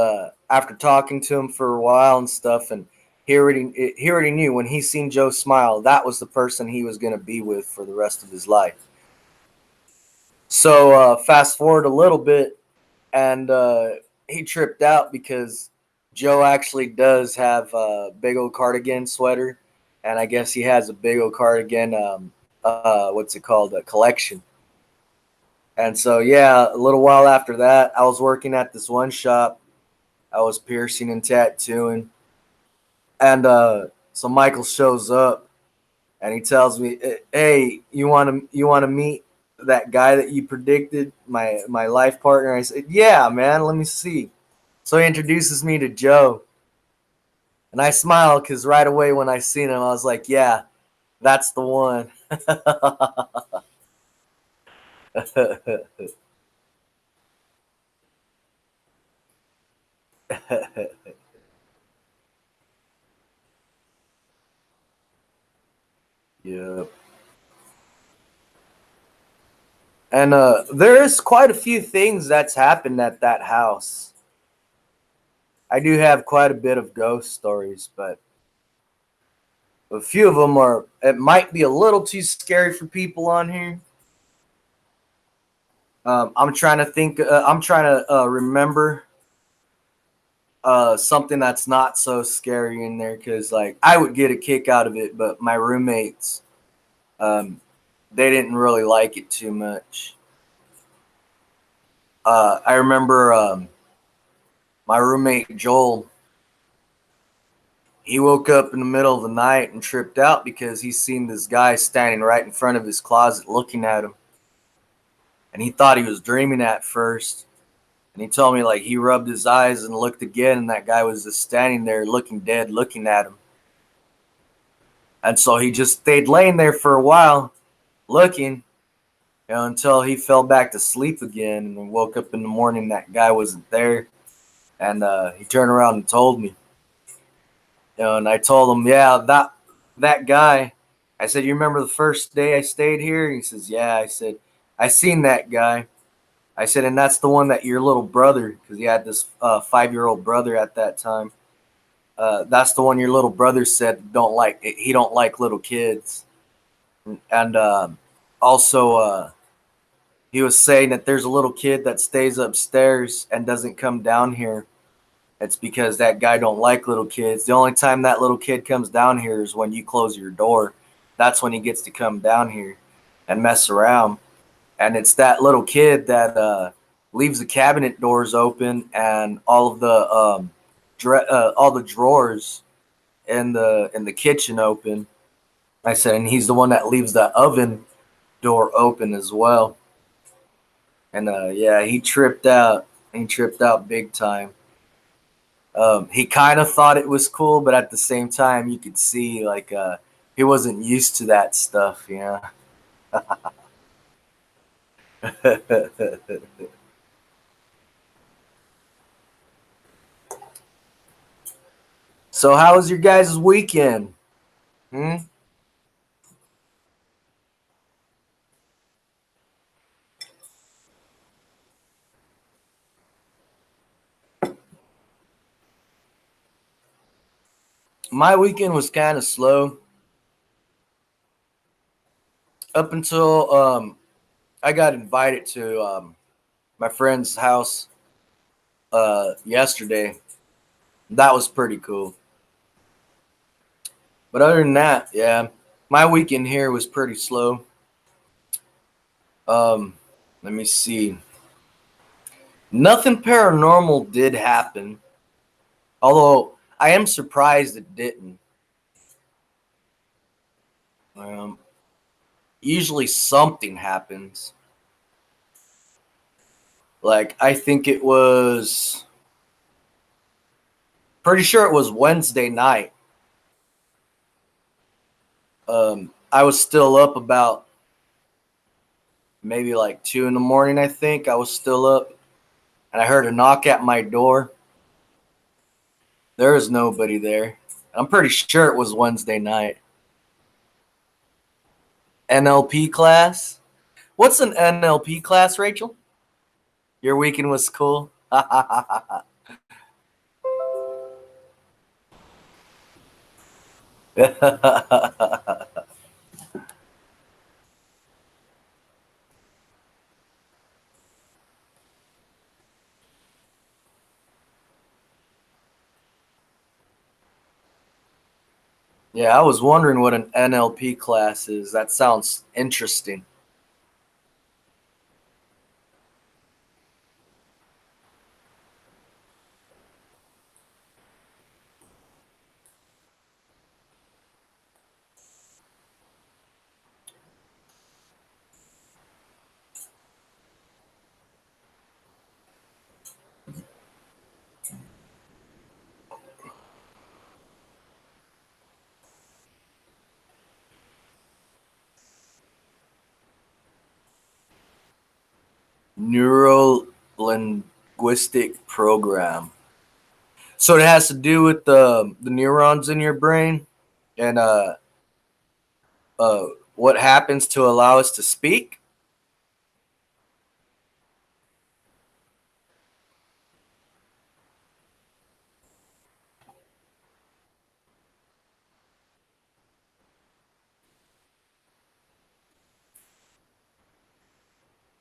After talking to him for a while and stuff, and he already knew when he seen Joe smile, that was the person he was gonna be with for the rest of his life. So fast forward a little bit, and he tripped out because Joe actually does have a big old cardigan sweater, and I guess he has a big old cardigan. What's it called? A collection. And so yeah, a little while after that, I was working at this one shop. I was piercing and tattooing, and so Michael shows up and he tells me, "Hey, you want to meet that guy that you predicted, my life partner?" I said, "Yeah, man. Let me see." So he introduces me to Joe, and I smile because right away when I seen him, I was like, "Yeah, that's the one." Yeah. And there is quite a few things that's happened at that house. I do have quite a bit of ghost stories, but a few of them are. It might be a little too scary for people on here. I'm trying to think. I'm trying to remember something that's not so scary in there because, like, I would get a kick out of it, but my roommates, um, they didn't really like it too much. I remember my roommate Joel. He woke up in the middle of the night and tripped out because he seen this guy standing right in front of his closet looking at him. And he thought he was dreaming at first. And he told me, like, he rubbed his eyes and looked again, and that guy was just standing there looking dead, looking at him. And so he just stayed laying there for a while, looking. until he fell back to sleep again and woke up in the morning. That guy wasn't there, and he turned around and told me. And I told him, yeah, that guy. I said, you remember the first day I stayed here? And he says, yeah. I said, I seen that guy. I said, and that's the one that your little brother, because he had this 5-year-old brother at that time. That's the one your little brother said don't like. He don't like little kids, and also he was saying that there's a little kid that stays upstairs and doesn't come down here. It's because that guy don't like little kids. The only time that little kid comes down here is when you close your door. That's when he gets to come down here and mess around. And it's that little kid that leaves the cabinet doors open and all the drawers in the kitchen open. I said, and he's the one that leaves the oven door open as well. And yeah, he tripped out. He tripped out big time. He kind of thought it was cool, but at the same time, you could see like he wasn't used to that stuff, you know. So, how was your guys' weekend? Hmm? My weekend was kind of slow up until I got invited to my friend's house yesterday. That was pretty cool. But other than that, yeah, my weekend here was pretty slow. Um, Let me see. Nothing paranormal did happen, although I am surprised it didn't. Um, Usually something happens. Like I think it was pretty sure it was Wednesday night. I was still up about maybe like 2 in the morning. I think I was still up, and I heard a knock at my door. There was nobody there. I'm pretty sure it was Wednesday night. NLP class. What's an NLP class, Rachel? Your weekend was cool. Yeah, I was wondering what an NLP class is. That sounds interesting. Neuro linguistic program. So it has to do with the neurons in your brain and uh what happens to allow us to speak.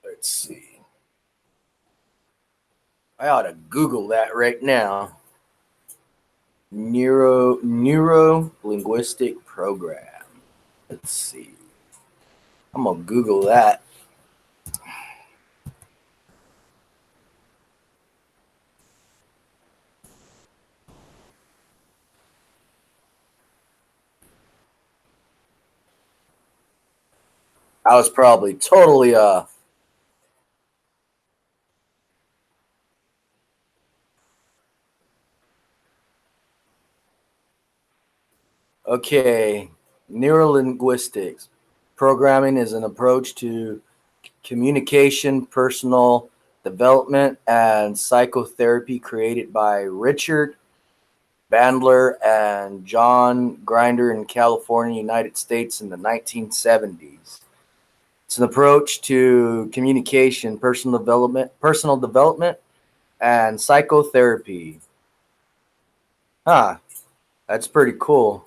Let's see. I ought to Google that right now. Neuro linguistic program. Let's see. I'm gonna Google that. I was probably totally off. Okay, neurolinguistics. Programming is an approach to communication, personal development, and psychotherapy, created by Richard Bandler and John Grinder in California, United States in the 1970s. It's an approach to communication, personal development, and psychotherapy. Huh, that's pretty cool.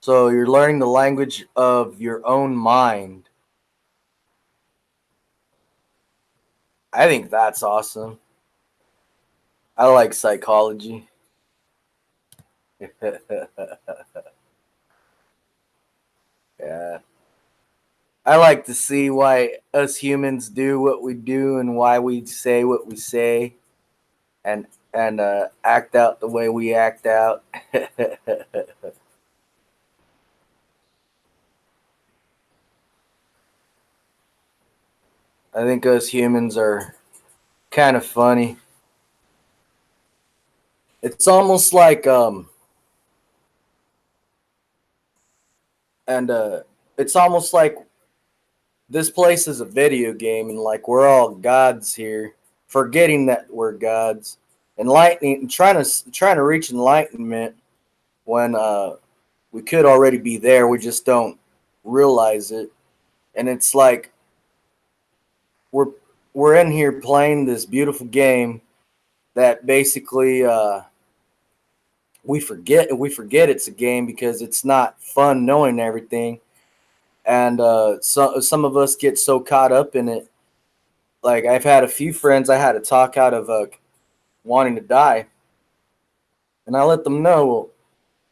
So you're learning the language of your own mind. I think that's awesome. I like psychology. Yeah. I like to see why us humans do what we do and why we say what we say and act out the way we act out. I think us humans are kind of funny. It's almost like and it's almost like this place is a video game and like we're all gods here, forgetting that we're gods, enlightening, trying to reach enlightenment when we could already be there. We just don't realize it, and it's like we're we're in here playing this beautiful game that basically we forget it's a game because it's not fun knowing everything, and some of us get so caught up in it. Like I've had a few friends I had to talk out of wanting to die, and I let them know, well,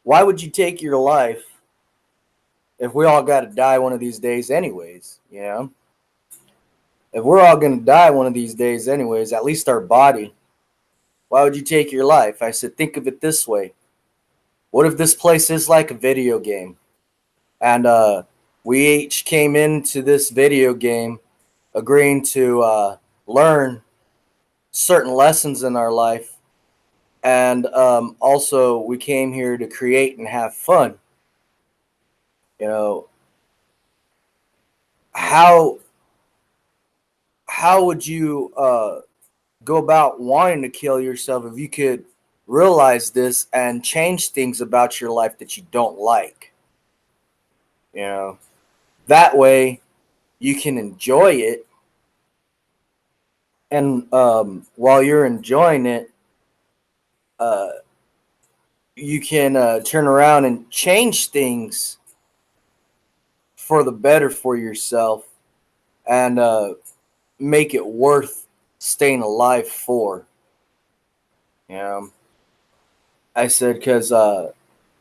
why would you take your life if we all got to die one of these days anyways? You know, if we're all gonna die one of these days anyways, at least our body. Why would you take your life? I said, think of it this way: what if this place is like a video game, and we each came into this video game agreeing to learn certain lessons in our life, and also we came here to create and have fun. You know, how how would you go about wanting to kill yourself if you could realize this and change things about your life that you don't like? You know, that way you can enjoy it, and while you're enjoying it, uh, you can turn around and change things for the better for yourself, and make it worth staying alive for. You know, I said because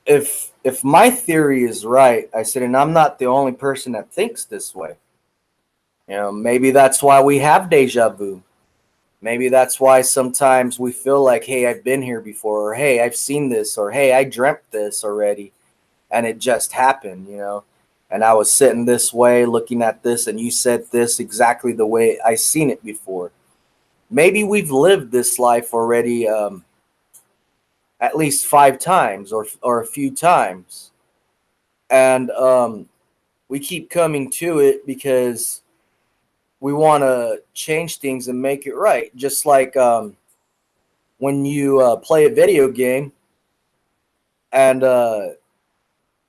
if my theory is right, I said, and I'm not the only person that thinks this way. You know, maybe that's why we have deja vu. Maybe that's why sometimes we feel like, hey, I've been here before, or hey, I've seen this, or hey, I dreamt this already, and it just happened, you know. And I was sitting this way looking at this, and you said this exactly the way I seen it before. Maybe we've lived this life already at least 5 times or a few times. And we keep coming to it because we want to change things and make it right. Just like when you play a video game and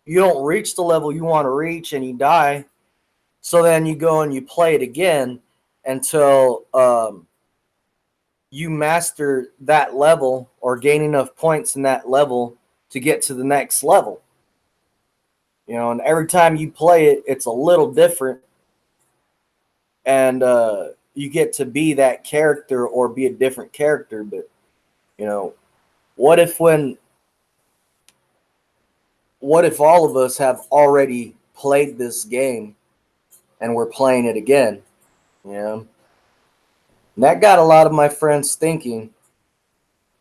you don't reach the level you want to reach and you die. So then you go and you play it again until you master that level or gain enough points in that level to get to the next level. You know, and every time you play it, it's a little different, and you get to be that character or be a different character. But you know, what if when what if all of us have already played this game and we're playing it again? You know, and that got a lot of my friends thinking,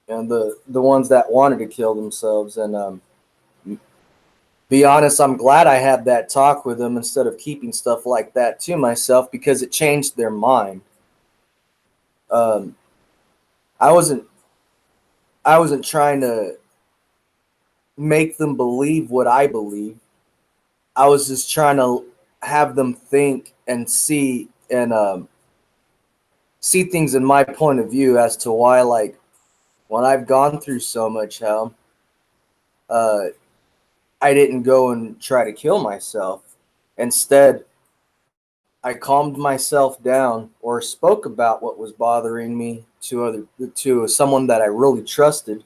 and the ones that wanted to kill themselves. And be honest, I'm glad I had that talk with them instead of keeping stuff like that to myself because it changed their mind. Um, I wasn't I wasn't trying to make them believe what I believe. I was just trying to have them think and see and see things in my point of view as to why, like, when I've gone through so much hell, uh, I didn't go and try to kill myself. Instead, I calmed myself down or spoke about what was bothering me to someone that I really trusted,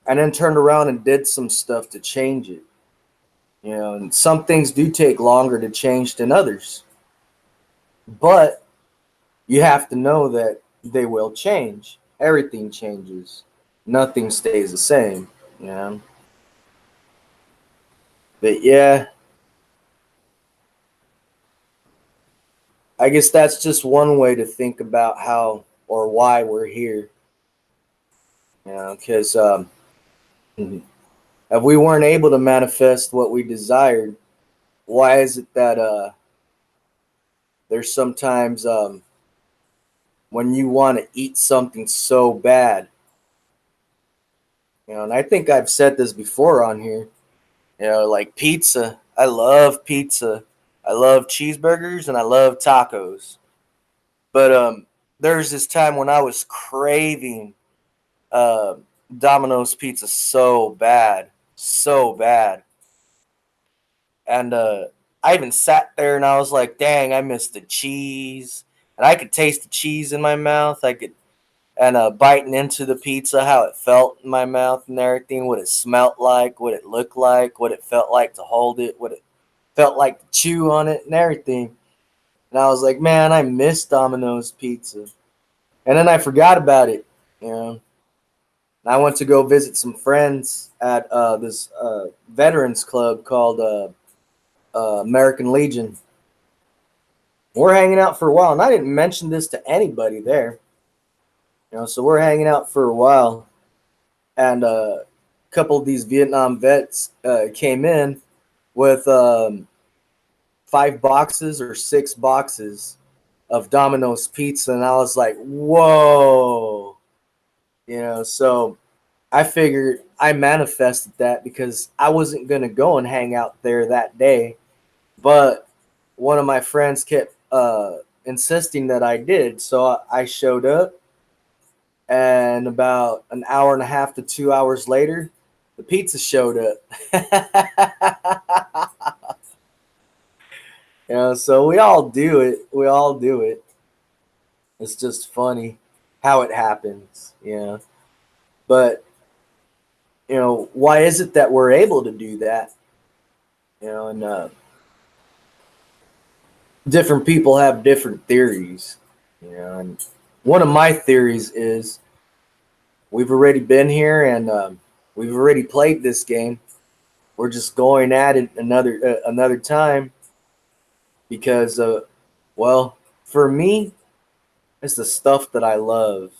and then turned around and did some stuff to change it. You know, and some things do take longer to change than others, but you have to know that they will change. Everything changes. Nothing stays the same. You know, but yeah, I guess that's just one way to think about how or why we're here. You know, because if we weren't able to manifest what we desired, why is it that there's sometimes when you want to eat something so bad, you know, and I think I've said this before on here, you know, like pizza. I love pizza. I love cheeseburgers and I love tacos. But there's this time when I was craving uh, Domino's pizza so bad, and I even sat there and I was like, "Dang, I missed the cheese." And I could taste the cheese in my mouth. I could and biting into the pizza, how it felt in my mouth and everything, what it smelt like, what it looked like, what it felt like to hold it, what it felt like to chew on it and everything. And I was like, man, I miss Domino's pizza. And then I forgot about it, you know. And I went to go visit some friends at this veterans club called American Legion. We're hanging out for a while, and I didn't mention this to anybody there, you know. So we're hanging out for a while, and a couple of these Vietnam vets came in with 5 boxes or 6 boxes of Domino's pizza, and I was like, "Whoa!" You know. So I figured I manifested that because I wasn't gonna go and hang out there that day, but one of my friends kept insisting that I did, so I showed up, and about an hour and a half to 2 hours later, the pizza showed up. You know, so we all do it. We all do it. It's just funny how it happens, you know. But you know, why is it that we're able to do that? You know, and different people have different theories. You know, and one of my theories is we've already been here and we've already played this game. We're just going at it another time because, well, for me, it's the stuff that I love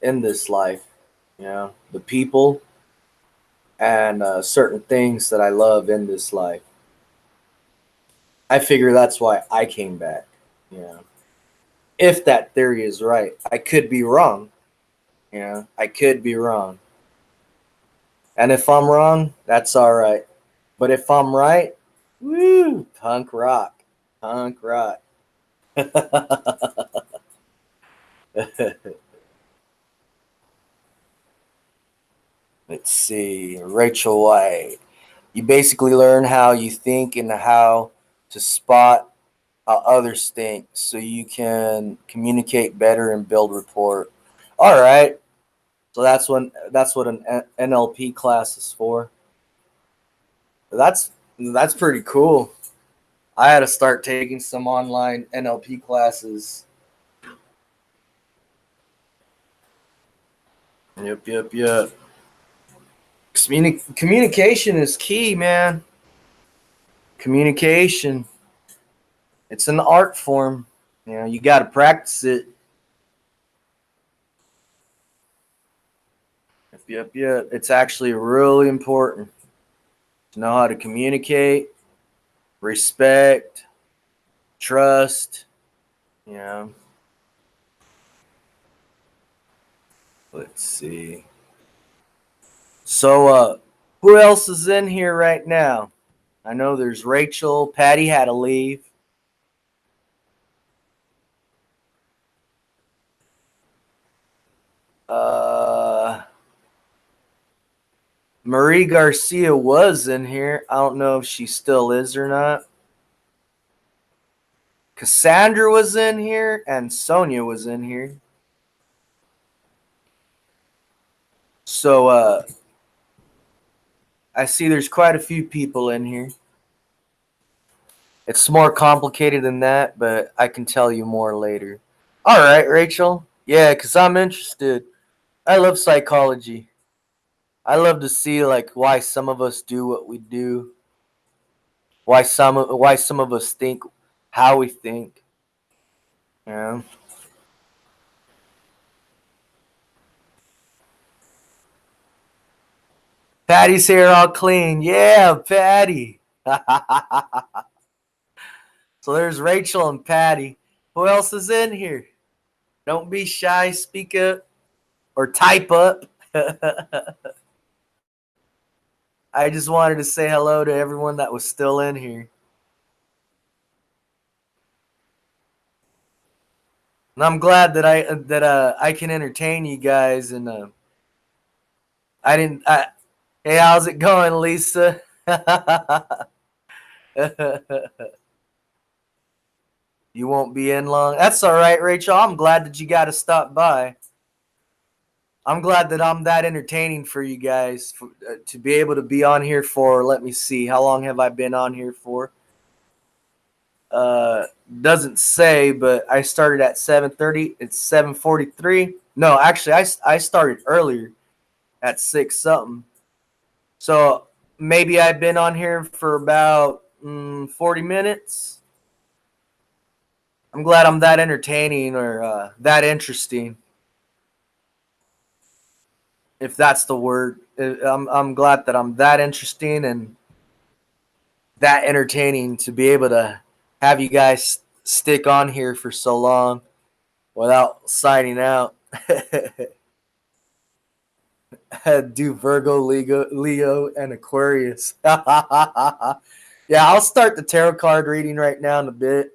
in this life. You know, the people and certain things that I love in this life. I figure that's why I came back. You know, if that theory is right, I could be wrong. You know, I could be wrong. And if I'm wrong, that's all right. But if I'm right, woo, punk rock, punk rock. Let's see, Rachel White. You basically learn how you think and how to spot how others think, so you can communicate better and build rapport. All right, so that's what an NLP class is for. That's pretty cool. I had to start taking some online NLP classes. Yep, yep, yep. Communication is key, man. Communication. It's an art form. You know, you got to practice it. Yep, yep, yep. It's actually really important to know how to communicate, respect, trust. You know, let's see. So, who else is in here right now? I know there's Rachel. Patty had to leave. Marie Garcia was in here. I don't know if she still is or not. Cassandra was in here, and Sonia was in here. So, I see there's quite a few people in here. It's more complicated than that, but I can tell you more later. All right, Rachel. Yeah, because I'm interested. I love psychology. I love to see like why some of us do what we do, why some of us think how we think. Yeah. Patty's hair all clean. Yeah, Patty. So there's Rachel and Patty. Who else is in here? Don't be shy. Speak up or type up. I just wanted to say hello to everyone that was still in here. And I'm glad that I can entertain you guys and I didn't I, hey, how's it going, Lisa? You won't be in long. That's all right, Rachel. I'm glad that you got to stop by. I'm glad that I'm that entertaining for you guys to be able to be on here for. Let me see. How long have I been on here for? Uh, doesn't say, but I started at 7:30. It's 7:43. No, actually, I started earlier at 6 something. So maybe I've been on here for about 40 minutes. I'm glad I'm that entertaining or that interesting, if that's the word. I'm glad that I'm that interesting and that entertaining to be able to have you guys stick on here for so long without signing out. Do Virgo, Leo, and Aquarius. Yeah, I'll start the tarot card reading right now in a bit.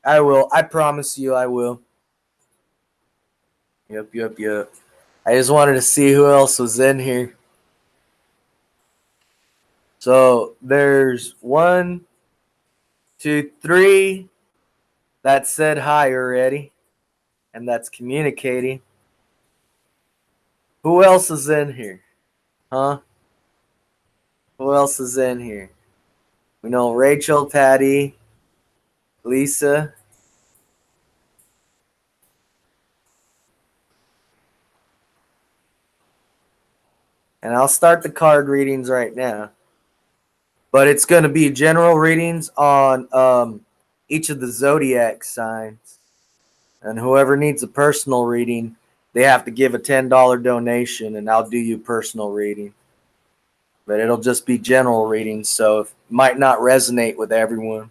I will. I promise you I will. Yep. I just wanted to see who else was in here. So there's 1, 2, 3 that said hi already, and that's communicating. Who else is in here? Huh? Who else is in here? We know Rachel, Patty, Lisa. And I'll start the card readings right now. But it's going to be general readings on each of the zodiac signs. And whoever needs a personal reading, they have to give a $10 donation, and I'll do you a personal reading. But it'll just be general readings, so it might not resonate with everyone.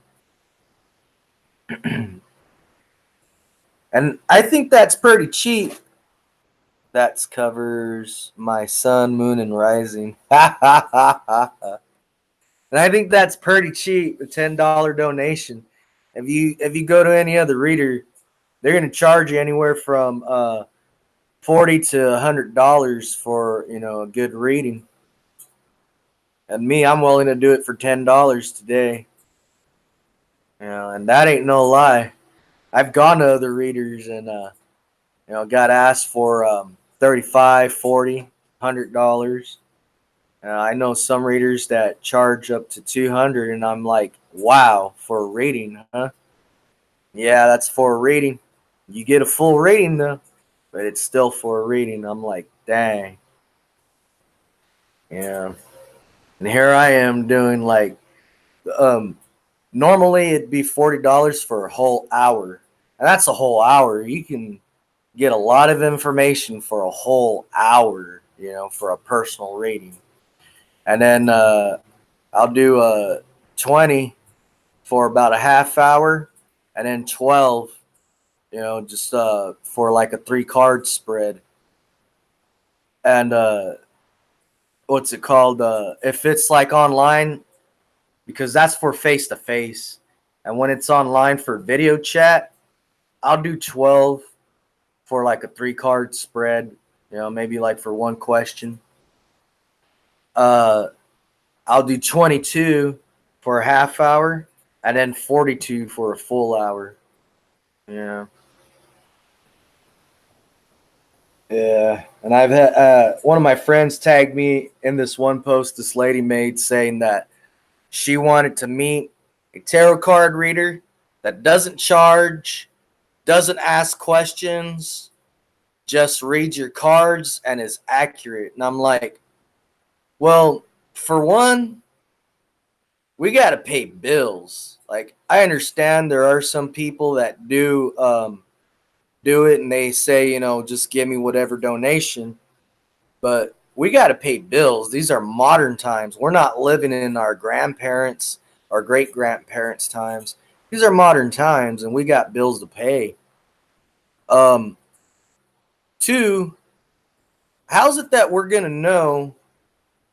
And I think that's pretty cheap. That covers my sun, moon, and rising. And I think that's pretty cheap, a $10 donation. If you go to any other reader, they're gonna charge you anywhere from $40 to $100 for a good reading. And me, I'm willing to do it for $10 today. And that ain't no lie. I've gone to other readers and got asked for 35, 40, $100. I know some readers that charge up to 200, and I'm like, wow, for a reading, huh? Yeah, that's for a reading. You get a full reading though, but it's still for a reading. I'm like, dang. Yeah. And here I am doing like, normally it'd be $40 for a whole hour. And that's a whole hour. You can get a lot of information for a whole hour, for a personal reading. And then I'll do 20 for about a half hour, and then 12, just for like a 3 card spread. And what's it called? If it's like online, because that's for face to face, and when it's online for video chat, I'll do 12 for like a 3 card spread, maybe like for one question. Uh, I'll do 22 for a half hour, and then 42 for a full hour. Yeah. Yeah, and I've had one of my friends tagged me in this one post this lady made saying that she wanted to meet a tarot card reader that doesn't charge, doesn't ask questions, just reads your cards and is accurate. And I'm like, well, for one, we got to pay bills. Like, I understand there are some people that do it and they say, just give me whatever donation. But we got to pay bills. These are modern times. We're not living in our grandparents' or great grandparents' times. These are modern times, and we got bills to pay. Um, Two, how's it that we're gonna know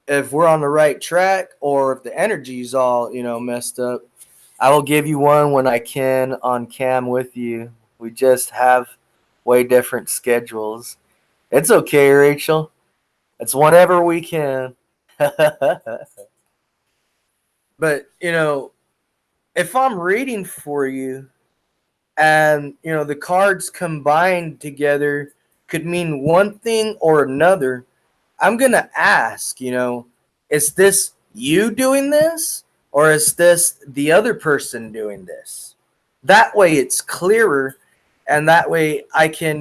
if we're on the right track or if the energy's all messed up? I will give you one when I can on cam with you. We just have way different schedules. It's okay, Rachel. It's whenever we can. But, if I'm reading for you and, the cards combined together could mean one thing or another, I'm going to ask, is this you doing this or is this the other person doing this? That way it's clearer, and that way I can,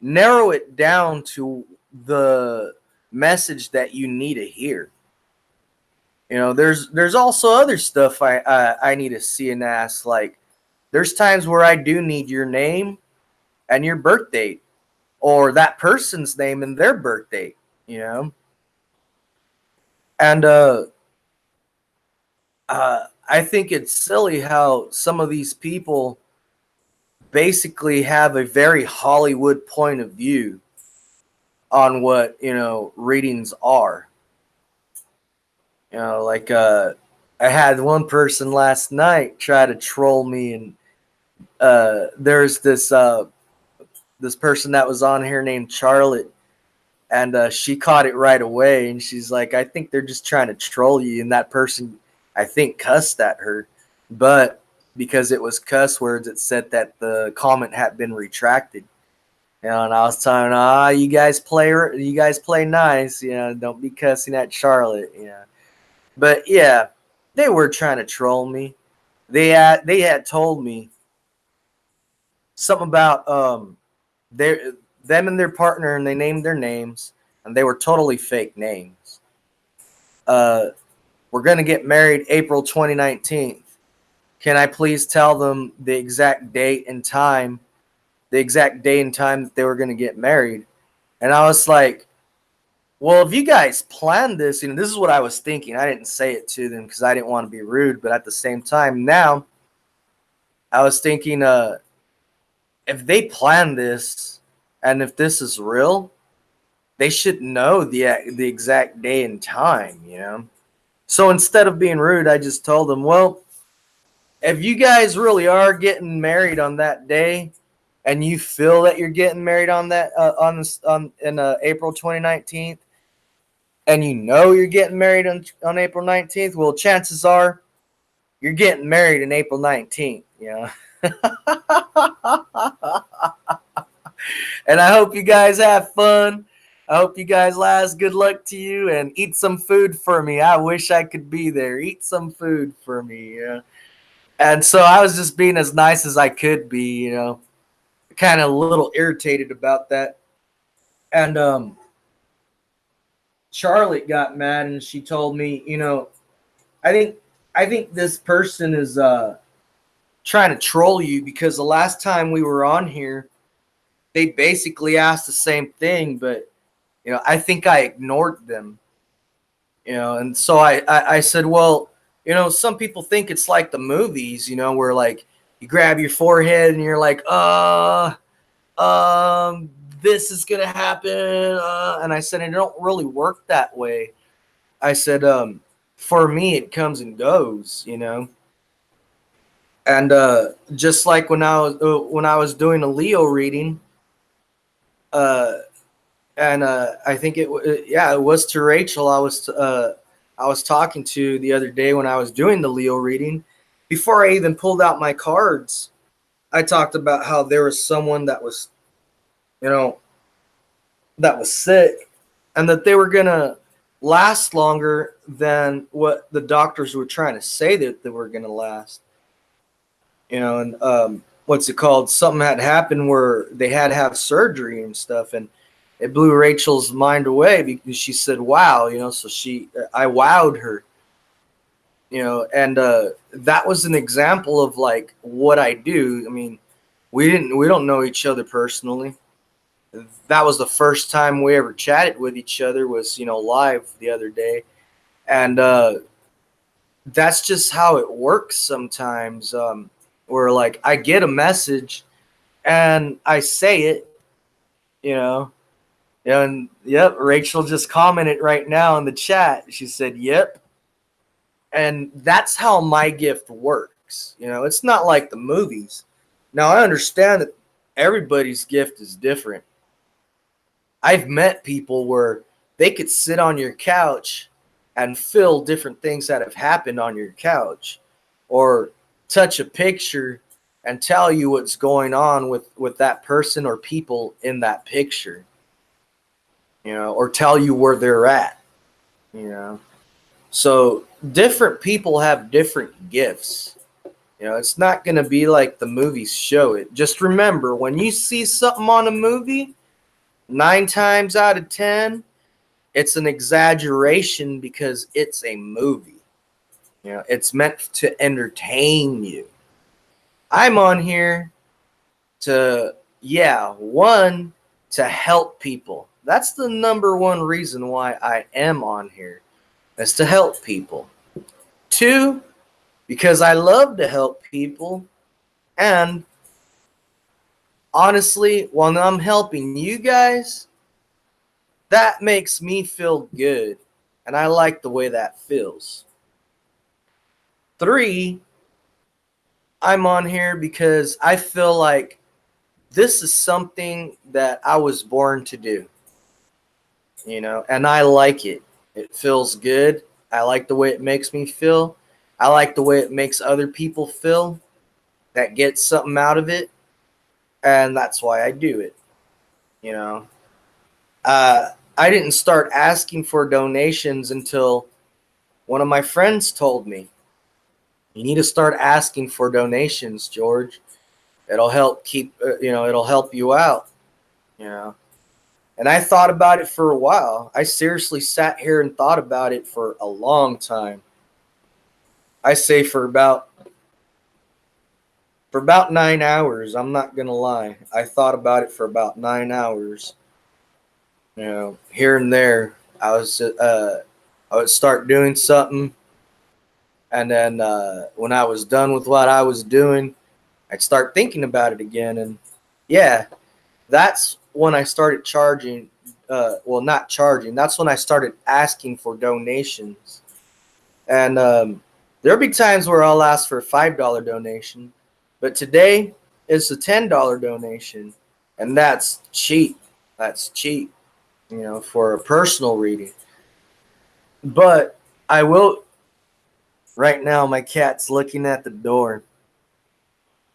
narrow it down to the message that you need to hear. There's also other stuff I need to see and ask. Like, there's times where I do need your name and your birth date, or that person's name and their birth date. You know, and I think it's silly how some of these people basically have a very Hollywood point of view on what readings are. Like I had one person last night try to troll me, and there's this person that was on here named Charlotte, and she caught it right away, and she's like, I think they're just trying to troll you. And that person, I think, cussed at her, but because it was cuss words, it said that the comment had been retracted. And I was telling her, you guys play nice, don't be cussing at Charlotte, But yeah, they were trying to troll me. They had told me something about their them and their partner, and they named their names, and they were totally fake names. Uh, we're gonna get married April 2019. Can I please tell them the exact date and time, that they were gonna get married? And I was like, well, if you guys planned this, this is what I was thinking. I didn't say it to them because I didn't want to be rude, but at the same time, now I was thinking, if they planned this and if this is real, they should know the exact day and time. So instead of being rude, I just told them, well, if you guys really are getting married on that day, and you feel that you're getting married on that in April 2019, and you're getting married on April 19th, well, chances are you're getting married in April 19th. And I hope you guys have fun. I hope you guys last. Good luck to you, and eat some food for me. I wish I could be there. Eat some food for me. And so I was just being as nice as I could be, kind of a little irritated about that. And Charlotte got mad, and she told me, I think this person is trying to troll you, because the last time we were on here, they basically asked the same thing, but I think I ignored them. And so I said, well, some people think it's like the movies, where like you grab your forehead and you're like, this is gonna happen, and I said, it don't really work that way. I said, for me, it comes and goes. And just like when I was doing a Leo reading, And I think it was to Rachel I was talking to the other day when I was doing the Leo reading. Before I even pulled out my cards, I talked about how there was someone that was, you know, that was sick, and that they were gonna last longer than what the doctors were trying to say that they were gonna last. And what's it called? Something had happened where they had to have surgery and stuff, and it blew Rachel's mind away because she said, "Wow," So I wowed her, and that was an example of like what I do. I mean, we don't know each other personally. That was the first time we ever chatted with each other, was live the other day, and that's just how it works sometimes. Where like I get a message and I say it, you know, and yep, Rachel just commented right now in the chat. She said, "Yep," and that's how my gift works. It's not like the movies. Now I understand that everybody's gift is different. I've met people where they could sit on your couch and feel different things that have happened on your couch, or touch a picture and tell you what's going on with that person or people in that picture, or tell you where they're at, you know. So different people have different gifts. It's not going to be like the movies show it. Just remember, when you see something on a movie, 9 times out of 10, it's an exaggeration because it's a movie. It's meant to entertain you. I'm on here to, one, to help people. That's the number one reason why I am on here, is to help people. 2, because I love to help people. And honestly, while I'm helping you guys, that makes me feel good. And I like the way that feels. 3, I'm on here because I feel like this is something that I was born to do, and I like it. It feels good. I like the way it makes me feel. I like the way it makes other people feel that get something out of it. And that's why I do it, you know. I didn't start asking for donations until one of my friends told me, "You need to start asking for donations, George. It'll help it'll help you out, you know." And I thought about it for a while. I seriously sat here and thought about it for a long time. I say for about 9 hours. I'm not gonna lie. I thought about it for about 9 hours. Here and there. I would start doing something, and then when I was done with what I was doing, I'd start thinking about it again. And yeah, that's when I started charging. Well, not charging. That's when I started asking for donations. And there'll be times where I'll ask for a $5 donation, but today it's a $10 donation, and that's cheap. That's cheap, for a personal reading. But I will. Right now, my cat's looking at the door.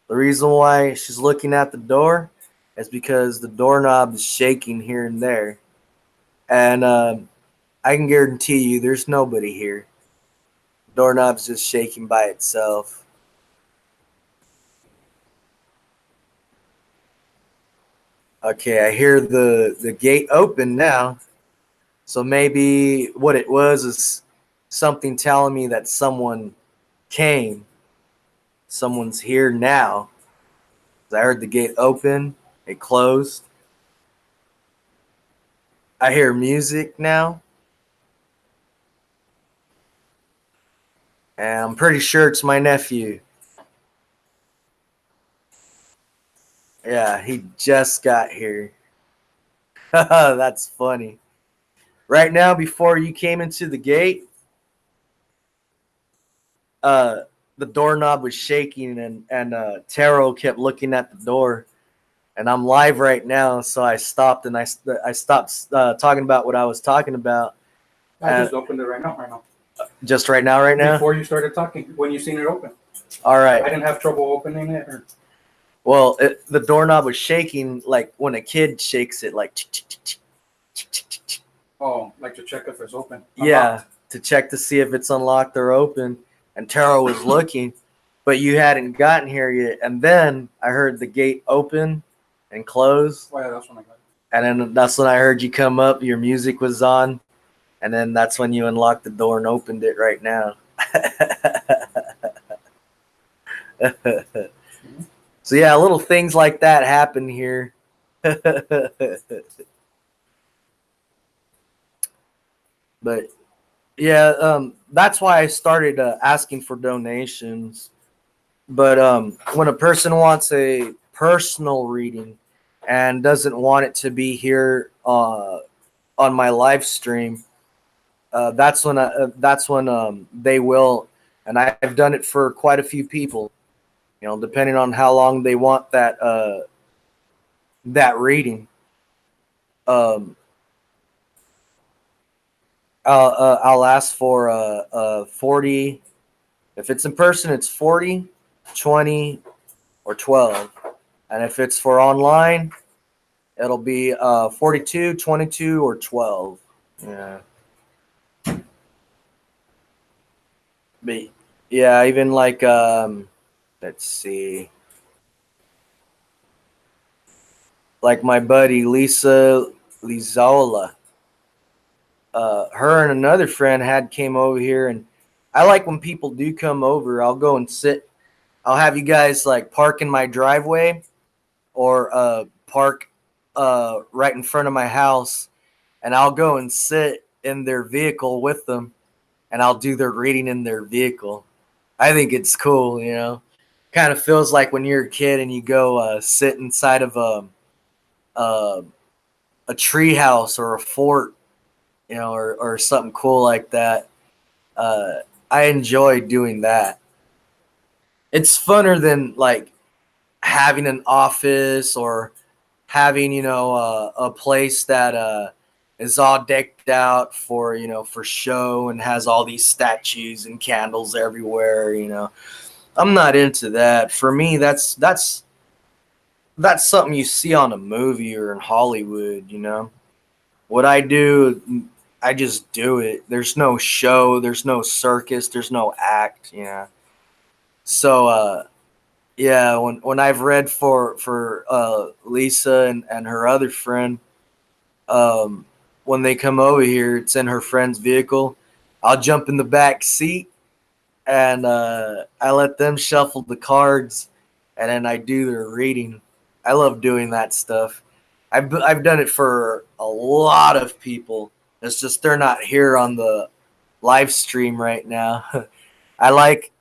The reason why she's looking at the door is because the doorknob is shaking here and there. And I can guarantee you there's nobody here. The doorknob's just shaking by itself. Okay, I hear the gate open now. So maybe what it was is something telling me that someone came. Someone's here now. I heard the gate open. It closed. I hear music now. And I'm pretty sure it's my nephew. Yeah, he just got here. That's funny. Right now, before you came into the gate, uh, the doorknob was shaking, and Taro kept looking at the door. and I'm live right now. So I stopped and I stopped talking about what I was talking about. I just opened it right now. Just right now. Before you started talking, when you seen it open. All right. I didn't have trouble opening it. Well, the doorknob was shaking like when a kid shakes it, like. Oh, like to check if it's open. Yeah, to check to see if it's unlocked or open. And Tara was looking, but you hadn't gotten here yet. And then I heard the gate open and close. Oh, yeah, that's when I got it. And then that's when I heard you come up. Your music was on. And then that's when you unlocked the door and opened it right now. So yeah, little things like that happen here. But yeah, that's why I started asking for donations. But when a person wants a personal reading and doesn't want it to be here on my live stream, that's when they will. And I've done it for quite a few people. You know, depending on how long they want that reading. Um, I'll ask for 40. If it's in person, it's 40, 20, or 12. And if it's for online, it'll be 42, 22, or 12. Yeah. But yeah, even like let's see. Like my buddy Lisa Lizola. Her and another friend had came over here, and I like when people do come over, I'll go and sit. I'll have you guys like park in my driveway or park right in front of my house, and I'll go and sit in their vehicle with them, and I'll do their reading in their vehicle. I think it's cool, you know. Kind of feels like when you're a kid and you go sit inside of a a tree house or a fort, you know, or something cool like that. Uh, I enjoy doing that. It's funner than like having an office or having, you know, a place that is all decked out for, you know, for show and has all these statues and candles everywhere. You know, I'm not into that. For me, that's something you see on a movie or in Hollywood. You know, what I do, I just do it. There's no show, there's no circus, there's no act. You know, so yeah, when I've read for Lisa and her other friend, um, when they come over here, it's in her friend's vehicle. I'll jump in the back seat and I let them shuffle the cards, and then I do their reading. I love doing that stuff. I've done it for a lot of people. It's just they're not here on the live stream right now. I like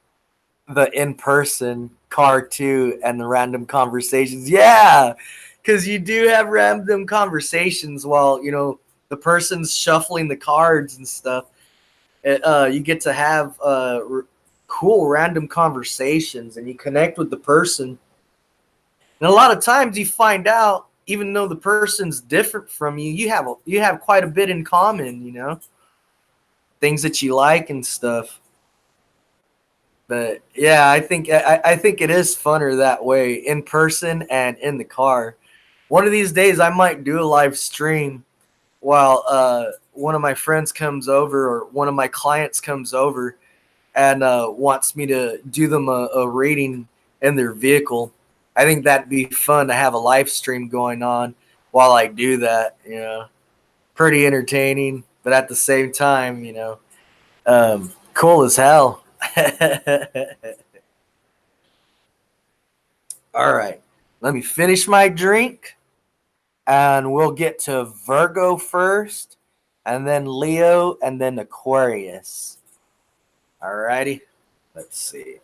the in-person card too and the random conversations. Yeah, because you do have random conversations while, you know, the person's shuffling the cards and stuff. You get to have cool random conversations and you connect with the person. And a lot of times you find out, even though the person's different from you, you have quite a bit in common, you know, things that you like and stuff. But yeah, I think it is funner that way, in person and in the car. One of these days, I might do a live stream while one of my friends comes over or one of my clients comes over and wants me to do them a reading in their vehicle. I think that'd be fun to have a live stream going on while I do that. You know, pretty entertaining, but at the same time, you know, cool as hell. All right, let me finish my drink, and we'll get to Virgo first, and then Leo, and then Aquarius. All righty, let's see.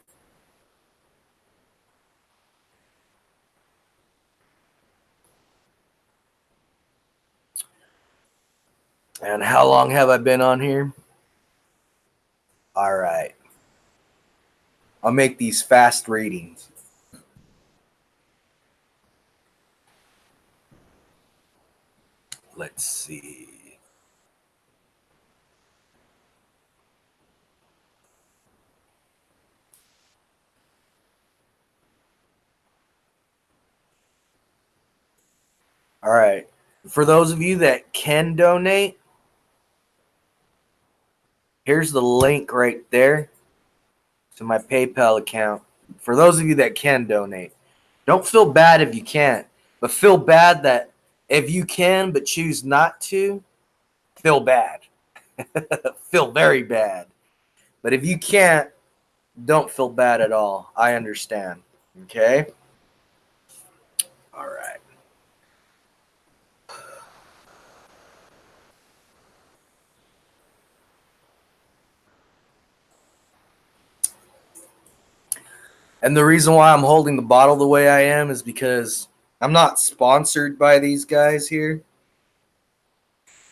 And how long have I been on here? All right, I'll make these fast readings. Let's see. All right. For those of you that can donate, here's the link right there to my PayPal account. For those of you that can donate, don't feel bad if you can't, but feel bad that if you can but choose not to, feel bad. Feel very bad. But if you can't, don't feel bad at all. I understand. Okay? All right. And the reason why I'm holding the bottle the way I am is because I'm not sponsored by these guys here.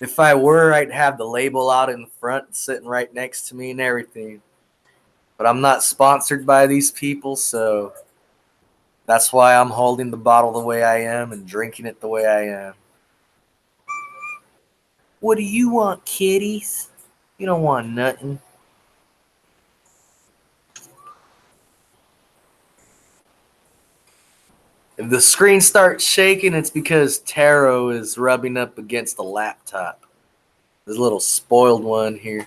If I were, I'd have the label out in front, sitting right next to me and everything. But I'm not sponsored by these people, so that's why I'm holding the bottle the way I am and drinking it the way I am. What do you want, kitties? You don't want nothing. If the screen starts shaking, it's because Tarot is rubbing up against the laptop. There's a little spoiled one here.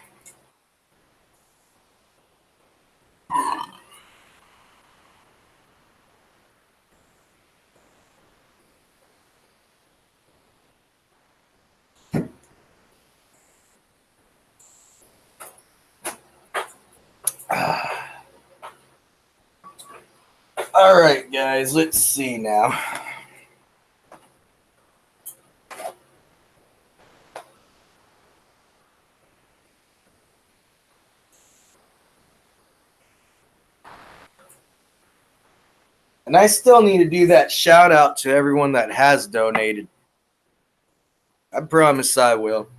All right, guys, let's see now. And I still need to do that shout out to everyone that has donated. I promise I will.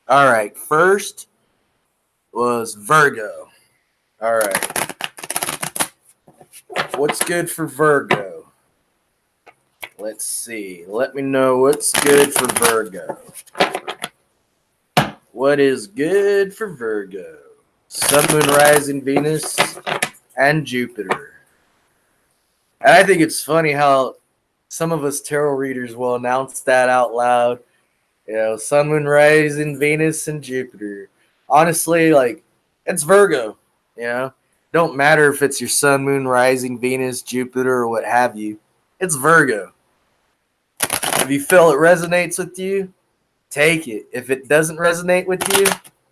All right, first was Virgo. All right. What's good for Virgo? Let's see. Let me know what's good for Virgo. What is good for Virgo? Sun, Moon, Rising, Venus, and Jupiter. And I think it's funny how some of us tarot readers will announce that out loud. You know, Sun, Moon, Rising, Venus, and Jupiter. Honestly, like, it's Virgo. You know, don't matter if it's your Sun, Moon, Rising, Venus, Jupiter, or what have you. It's Virgo. If you feel it resonates with you, take it. If it doesn't resonate with you,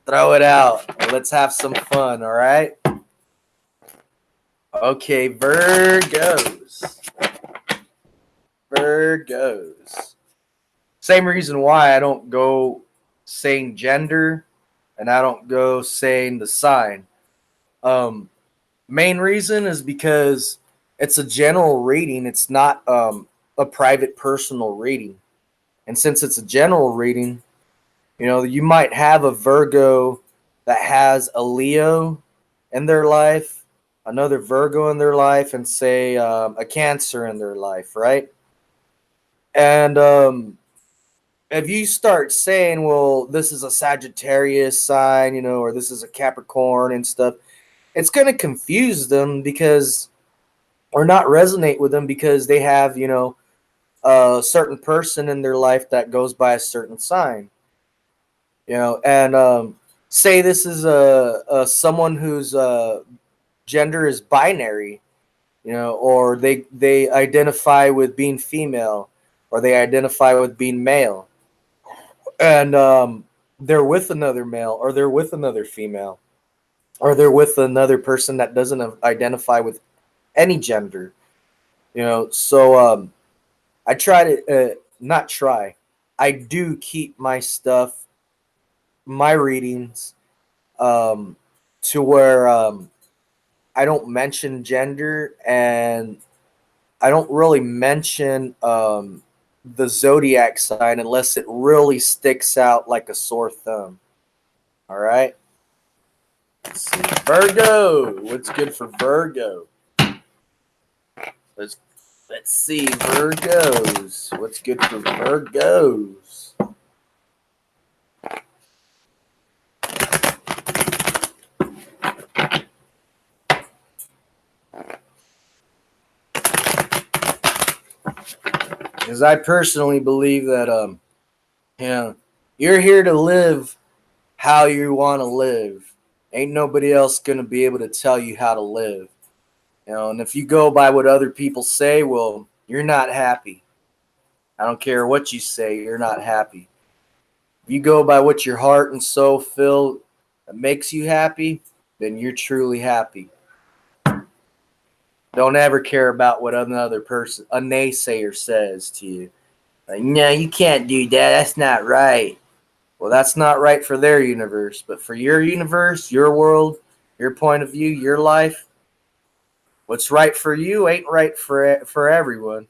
throw it out. Let's have some fun, all right? Okay, Virgos. Virgos. Same reason why I don't go saying gender and I don't go saying the sign. Main reason is because it's a general reading. It's not a private personal reading. And since it's a general reading, you know, you might have a Virgo that has a Leo in their life, another Virgo in their life, and say a Cancer in their life, right? And if you start saying, well, this is a Sagittarius sign, you know, or this is a Capricorn and stuff, it's going to confuse them because, or not resonate with them because they have, you know, a certain person in their life that goes by a certain sign, you know, and say this is a someone whose gender is binary, you know, or they identify with being female, or they identify with being male, and they're with another male, or they're with another female, or they're with another person that doesn't identify with any gender, you know. So I try to not try. I do keep my stuff, my readings, um, to where I don't mention gender, and I don't really mention the zodiac sign unless it really sticks out like a sore thumb. All right. Let's see. Virgo. What's good for Virgo? Let's Let's see, Virgos. What's good for Virgos? Because I personally believe that you're here to live how you want to live. Ain't nobody else gonna be able to tell you how to live. And if you go by what other people say, well, you're not happy. I don't care what you say, you're not happy. If you go by what your heart and soul feel that makes you happy, then you're truly happy. Don't ever care about what another person, a naysayer, says to you. Like, no, you can't do that. That's not right. Well, that's not right for their universe, but for your universe, your world, your point of view, your life, what's right for you ain't right for everyone.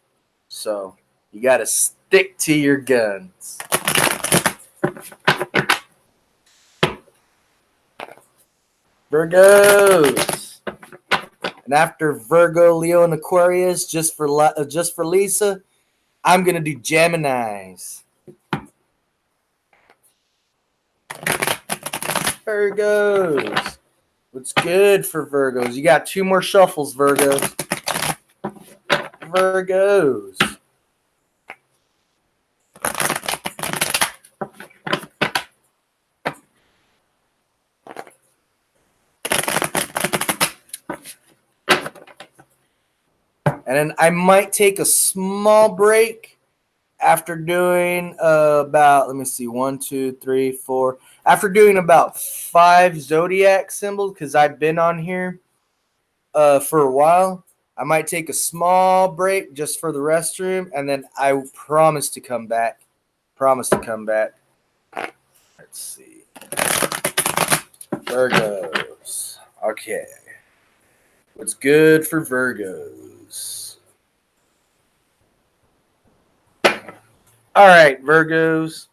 So you got to stick to your guns. Virgos. And after Virgo, Leo, and Aquarius, just for Lisa, I'm gonna do Geminis. Virgos. What's good for Virgos? You got 2 more shuffles, Virgos. Virgos. And then I might take a small break after doing about, let me see, 1, 2, 3, 4. After doing about 5 zodiac symbols, because I've been on here for a while. I might take a small break just for the restroom, and then I promise to come back. Promise to come back. Let's see. Virgos. Okay. What's good for Virgos? All right, Virgos.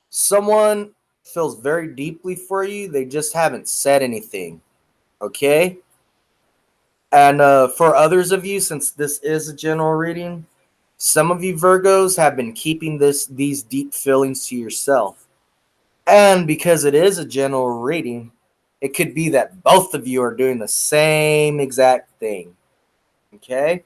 Someone feels very deeply for you. They just haven't said anything. Okay? And for others of you, since this is a general reading, some of you Virgos have been keeping these deep feelings to yourself. And because it is a general reading, it could be that both of you are doing the same exact thing. Okay?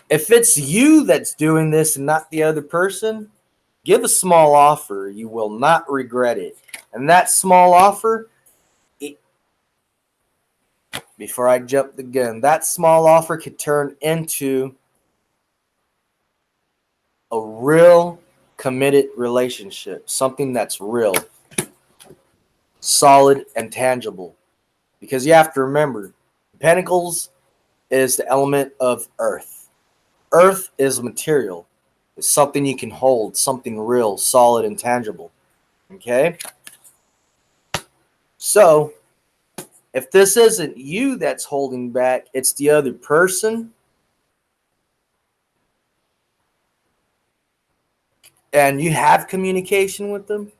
If it's you that's doing this and not the other person, give a small offer. You will not regret it. And that small offer, before I jump the gun, that small offer could turn into a real committed relationship, something that's real, solid, and tangible. Because you have to remember, Pentacles is the element of earth. Earth is material. It's something you can hold, something real, solid, and tangible. Okay? So, if this isn't you that's holding back, it's the other person, and you have communication with them,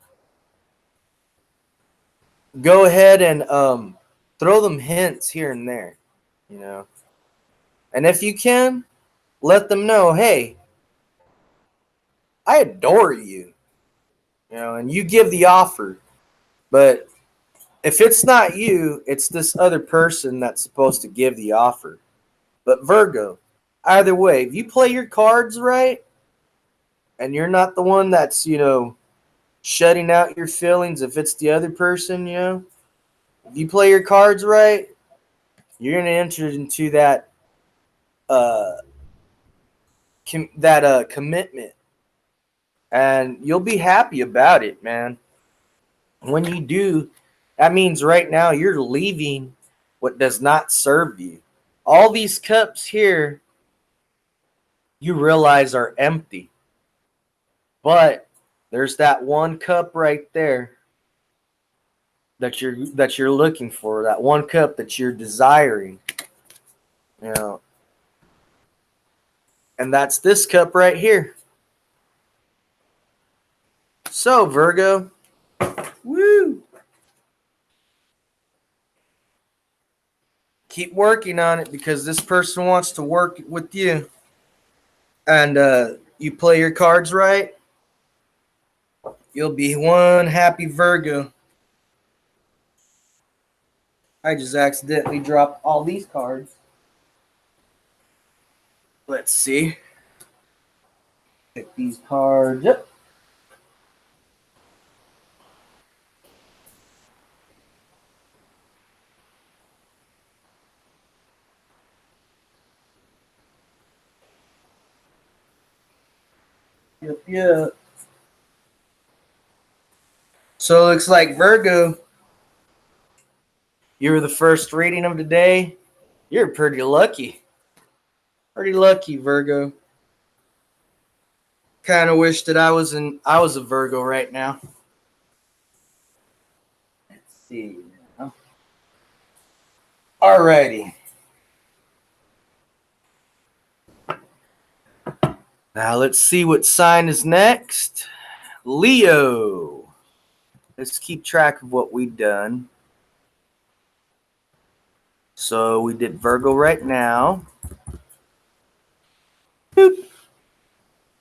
go ahead and throw them hints here and there, you know. And if you can, let them know, hey, I adore you, and you give the offer. But if it's not you, it's this other person that's supposed to give the offer. But Virgo, either way, if you play your cards right, and you're not the one that's, shutting out your feelings, if it's the other person, if you play your cards right, you're going to enter into that commitment, and you'll be happy about it, man. When you do, that means right now you're leaving what does not serve you. All these cups here, you realize, are empty, but there's that one cup right there that you're looking for, that one cup that you're desiring, you know and that's this cup right here. So Virgo, woo, keep working on it because this person wants to work with you. And you play your cards right, you'll be one happy Virgo. I just accidentally dropped all these cards. Let's see. Pick these cards up. Yep. So it looks like Virgo, you were the first reading of the day. You're pretty lucky. Pretty lucky, Virgo. Kind of wish that I was a Virgo right now. Let's see now. Alrighty. Now let's see what sign is next. Leo. Let's keep track of what we've done. So we did Virgo right now. Boop.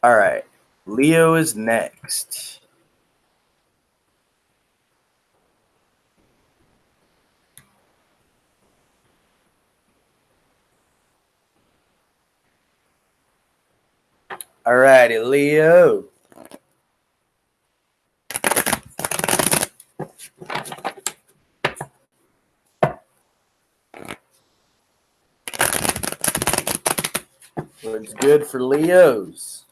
All right. Leo is next. All righty, Leo. Looks good for Leos.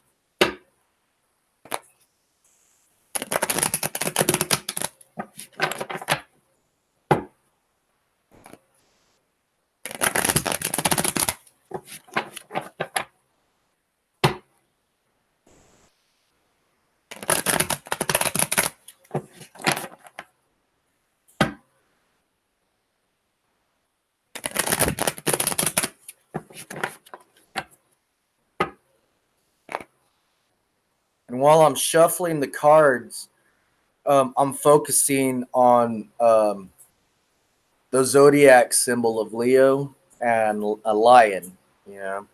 And while I'm shuffling the cards, I'm focusing on the zodiac symbol of Leo and a lion. You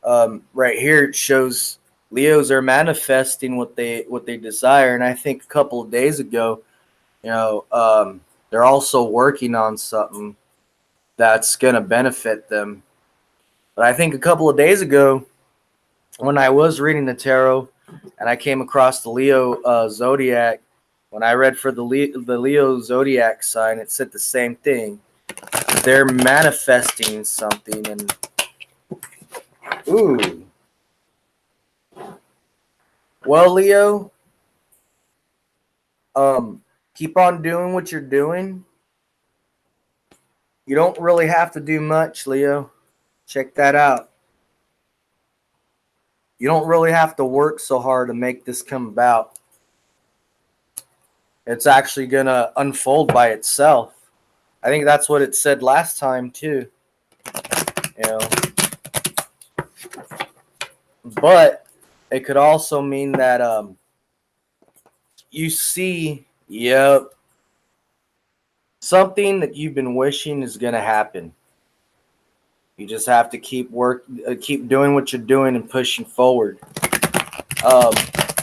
know, right here it shows Leos are manifesting what they desire, and I think a couple of days ago, you know, they're also working on something that's gonna benefit them. But I think a couple of days ago, when I was reading the tarot and I came across the Leo zodiac, when I read for the Leo zodiac sign, it said the same thing. They're manifesting something, and ooh, well, Leo, keep on doing what you're doing. You don't really have to do much, Leo. Check that out. You don't really have to work so hard to make this come about. It's actually going to unfold by itself. I think that's what it said last time too. You know, but it could also mean that you see, yep, something that you've been wishing is going to happen. You just have to keep doing what you're doing and pushing forward.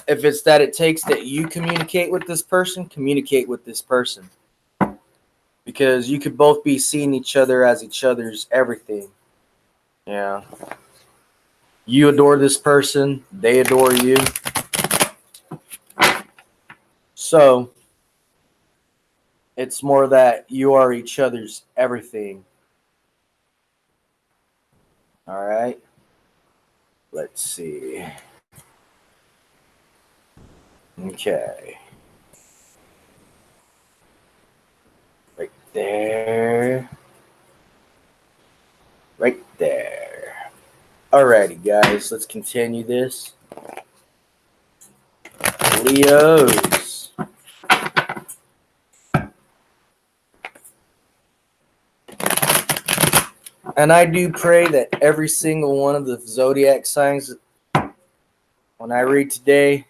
If it's that it takes that you communicate with this person, communicate with this person. Because you could both be seeing each other as each other's everything. Yeah. You adore this person, they adore you. So, it's more that you are each other's everything. All right. Let's see. Okay. Right there. Right there. Alrighty, guys. Let's continue this. Leos. And I do pray that every single one of the zodiac signs, when I read today,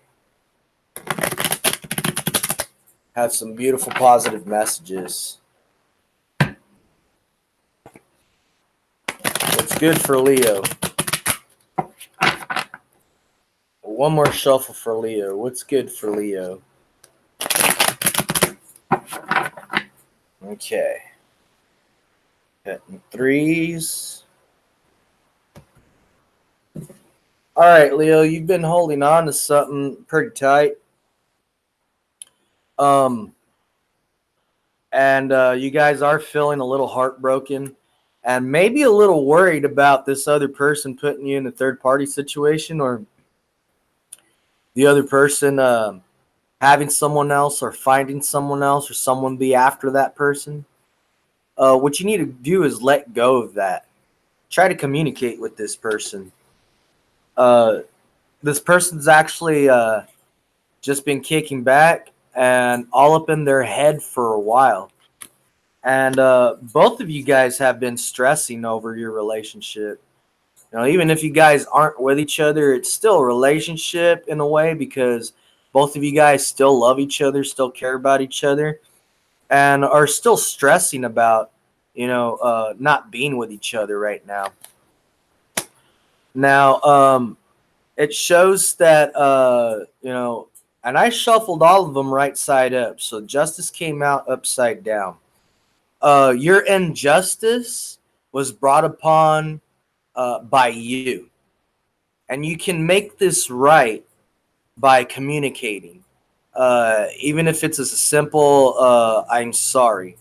have some beautiful positive messages. good for Leo? One more shuffle for Leo. What's good for Leo? Okay. Hitting threes. All right, Leo, you've been holding on to something pretty tight. And you guys are feeling a little heartbroken and maybe a little worried about this other person putting you in a third party situation, or the other person having someone else or finding someone else, or someone be after that person. What you need to do is let go of that. Try to communicate with this person. This person's actually just been kicking back and all up in their head for a while. And both of you guys have been stressing over your relationship. You know, even if you guys aren't with each other, it's still a relationship in a way, because both of you guys still love each other, still care about each other, and are still stressing about, not being with each other right now. Now, it shows that, and I shuffled all of them right side up. So justice came out upside down. Your injustice was brought upon by you. And you can make this right by communicating. Even if it's as simple, I'm sorry.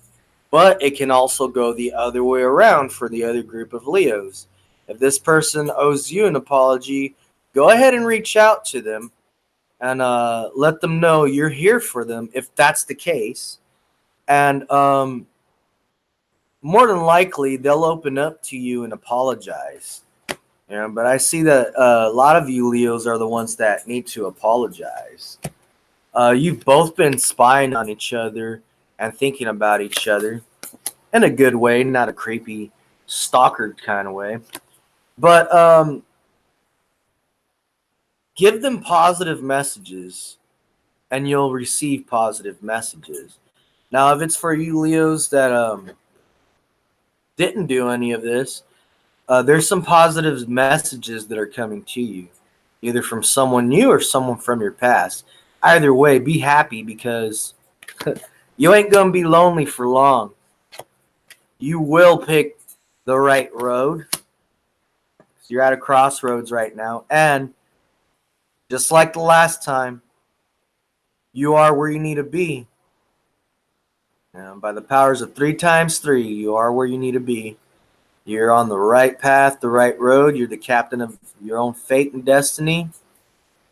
But it can also go the other way around for the other group of Leos. If this person owes you an apology, go ahead and reach out to them and let them know you're here for them if that's the case. And more than likely, they'll open up to you and apologize. But I see that a lot of you Leos are the ones that need to apologize. You've both been spying on each other and thinking about each other in a good way, not a creepy stalker kind of way. But give them positive messages and you'll receive positive messages. Now, if it's for you Leos that didn't do any of this, there's some positive messages that are coming to you, either from someone new or someone from your past. Either way, be happy, because you ain't going to be lonely for long. You will pick the right road. So you're at a crossroads right now. And just like the last time, you are where you need to be. By the powers of 3 times 3, you are where you need to be. You're on the right path, the right road. You're the captain of your own fate and destiny.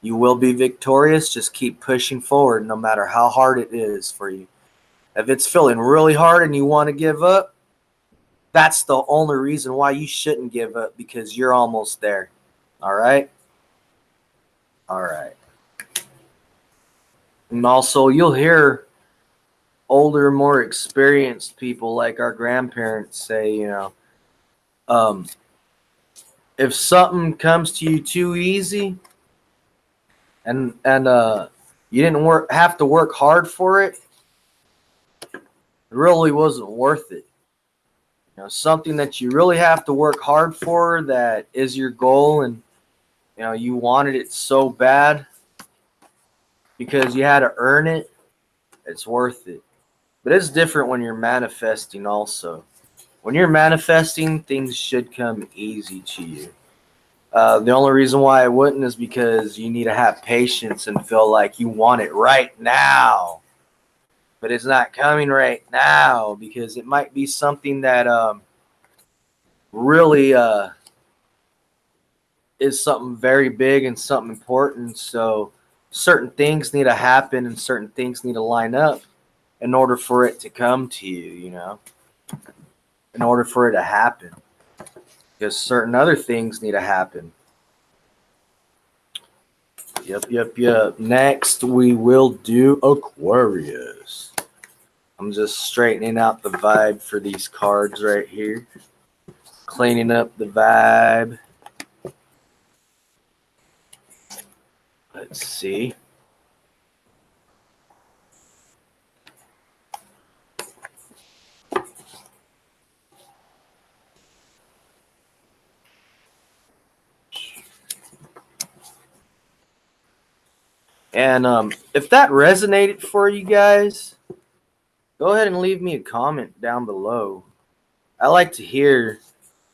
You will be victorious. Just keep pushing forward no matter how hard it is for you. If it's feeling really hard and you want to give up, that's the only reason why you shouldn't give up, because you're almost there. All right? All right. And also, you'll hear older, more experienced people like our grandparents say, if something comes to you too easy and you didn't have to work hard for it, it really wasn't worth it. Something that you really have to work hard for, that is your goal, and you wanted it so bad because you had to earn it, it's worth it. But it's different when you're manifesting also. When you're manifesting, things should come easy to you. The only reason why I wouldn't is because you need to have patience and feel like you want it right now. But it's not coming right now, because it might be something that really is something very big and something important. So certain things need to happen and certain things need to line up in order for it to come to you, in order for it to happen. Because certain other things need to happen. Yep. Next, we will do Aquarius. I'm just straightening out the vibe for these cards right here. Cleaning up the vibe. Let's see. And if that resonated for you guys, go ahead and leave me a comment down below. I like to hear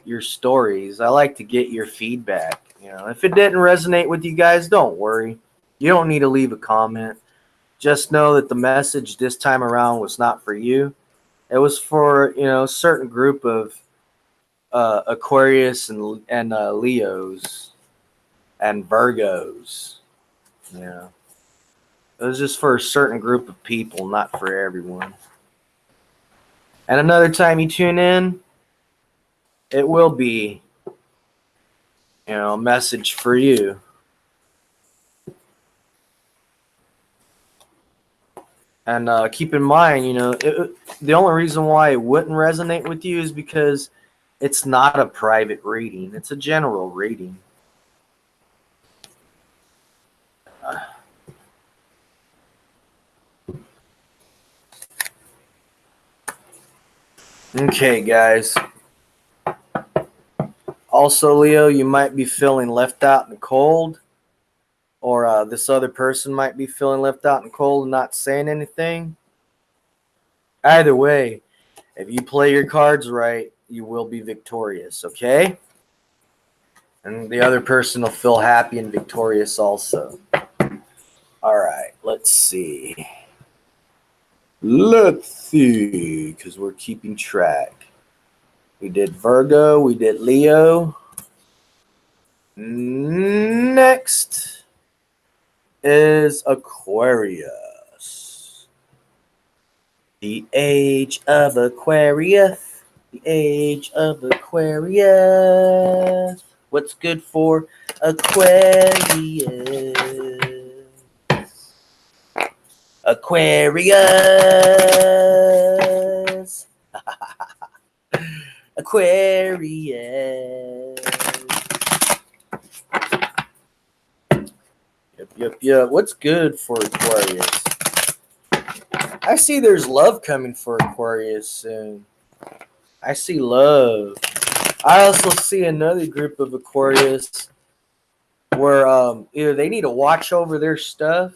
your stories. I like to get your feedback. You know, if it didn't resonate with you guys, don't worry. You don't need to leave a comment. Just know that the message this time around was not for you. It was for, you know, a certain group of Aquarius and Leos and Virgos. You know, it was just for a certain group of people, not for everyone. And another time you tune in, it will be, you know, a message for you. And keep in mind, you know, the only reason why it wouldn't resonate with you is because it's not a private reading. It's a general reading. Okay, guys. Also, Leo, you might be feeling left out in the cold, or this other person might be feeling left out in the cold and not saying anything. Either way, if you play your cards right, you will be victorious, okay? And the other person will feel happy and victorious also. All right, let's see. Let's see, because we're keeping track. We did Virgo, we did Leo. Next is Aquarius. The age of Aquarius. The age of Aquarius. What's good for Aquarius? Aquarius. Aquarius. Yep. What's good for Aquarius? I see there's love coming for Aquarius soon. I see love. I also see another group of Aquarius where either they need to watch over their stuff,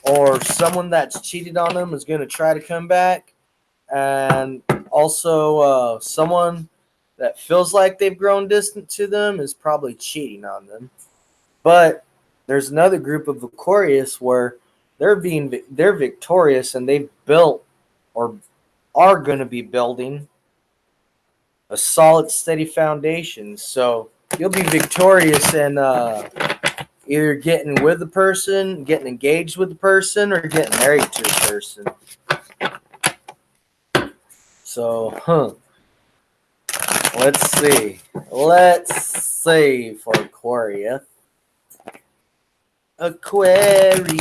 or someone that's cheated on them is going to try to come back, and also someone that feels like they've grown distant to them is probably cheating on them. But there's another group of Aquarius where they're victorious, and they've built or are going to be building a solid, steady foundation. So you'll be victorious in either getting with the person, getting engaged with the person, or getting married to a person. So, let's see. Let's see for Aquarius. Aquarius.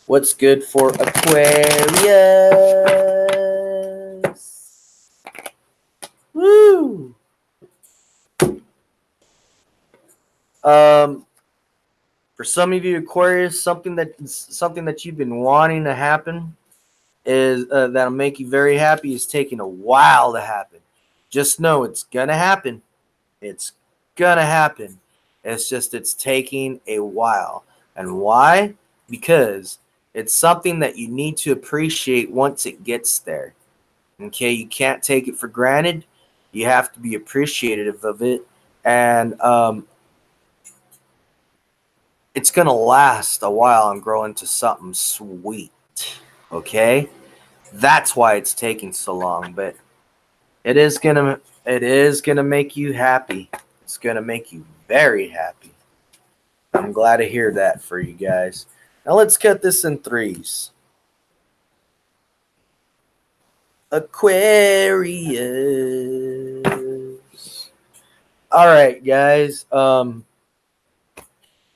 What's good for Aquarius? Woo! For some of you Aquarius, something that you've been wanting to happen is that'll make you very happy is taking a while to happen. Just know it's gonna happen. It's gonna happen. It's taking a while. And why? Because it's something that you need to appreciate once it gets there. Okay, you can't take it for granted. You have to be appreciative of it, and it's gonna last a while and grow into something sweet. Okay, that's why it's taking so long, but it is gonna make you happy. It's gonna make you very happy. I'm glad to hear that for you guys. Now let's cut this in threes. Aquarius. All right, guys.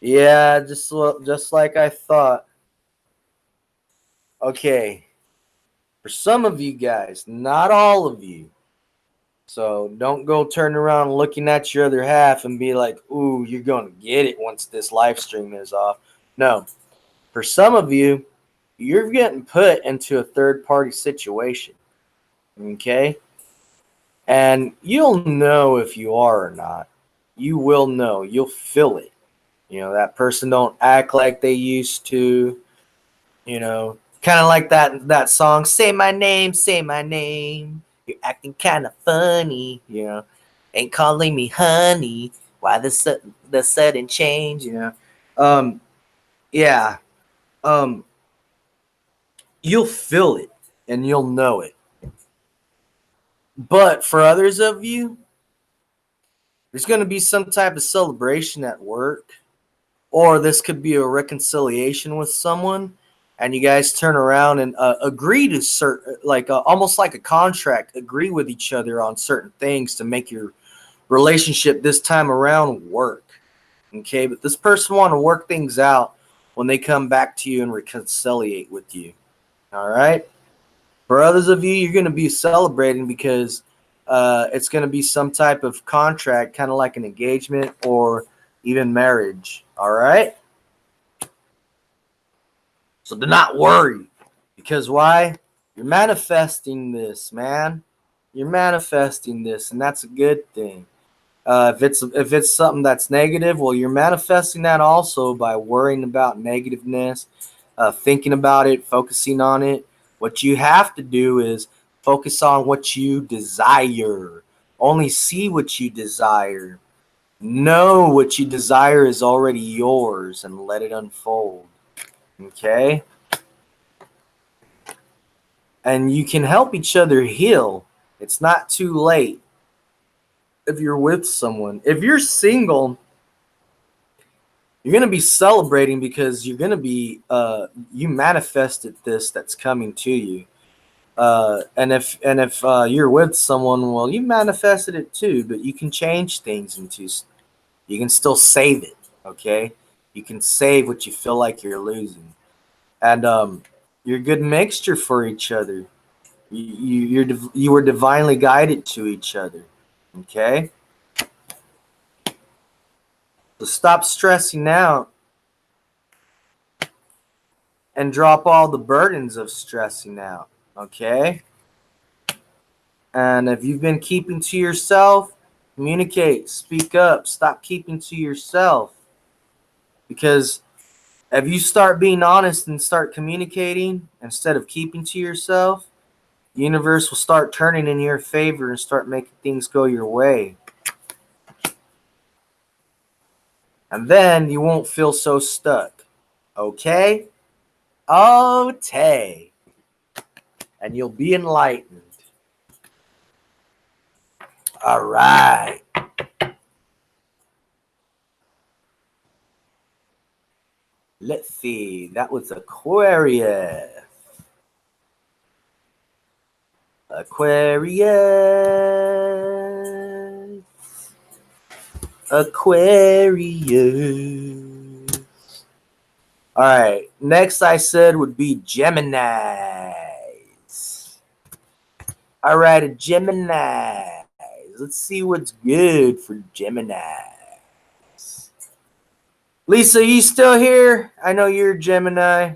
Yeah, just like I thought. Okay. For some of you guys, not all of you. So don't go turn around looking at your other half and be like, ooh, you're going to get it once this live stream is off. No. For some of you, you're getting put into a third-party situation. Okay? And you'll know if you are or not. you will know. You'll feel it. That person don't act like they used to. Kind of like that song, say my name, say my name. You're acting kind of funny. Ain't calling me honey. Why the sudden change? Um, yeah. Um, you'll feel it and you'll know it. But for others of you, there's going to be some type of celebration at work, or this could be a reconciliation with someone, and you guys turn around and agree to certain, like almost like a contract, agree with each other on certain things to make your relationship this time around work. Okay, but this person want to work things out when they come back to you and reconciliate with you. All right. For others of you, you're going to be celebrating because it's going to be some type of contract, kind of like an engagement or even marriage. All right. So do not worry, because why? You're manifesting this, man. You're manifesting this, and that's a good thing. If it's something that's negative, well, you're manifesting that also by worrying about negativeness, thinking about it, focusing on it. What you have to do is focus on what you desire. Only see what you desire. Know what you desire is already yours and let it unfold. Okay? And you can help each other heal. It's not too late if you're with someone. If you're single, you're going to be celebrating because you're going to be, you manifested this that's coming to you. And if you're with someone, well, you manifested it too, but you can change things you can still save it. Okay. You can save what you feel like you're losing. And, you're a good mixture for each other. You were divinely guided to each other. Okay. So stop stressing out and drop all the burdens of stressing out. Okay. And if you've been keeping to yourself, communicate, speak up, stop keeping to yourself. Because if you start being honest and start communicating instead of keeping to yourself, the universe will start turning in your favor and start making things go your way. And then you won't feel so stuck. Okay? Okay. And you'll be enlightened. All right. Let's see. That was Aquarius. Aquarius. Aquarius. All right. Next, I said would be Geminis. All right, a Gemini. Let's see what's good for Geminis. Lisa, you still here? I know you're a Gemini.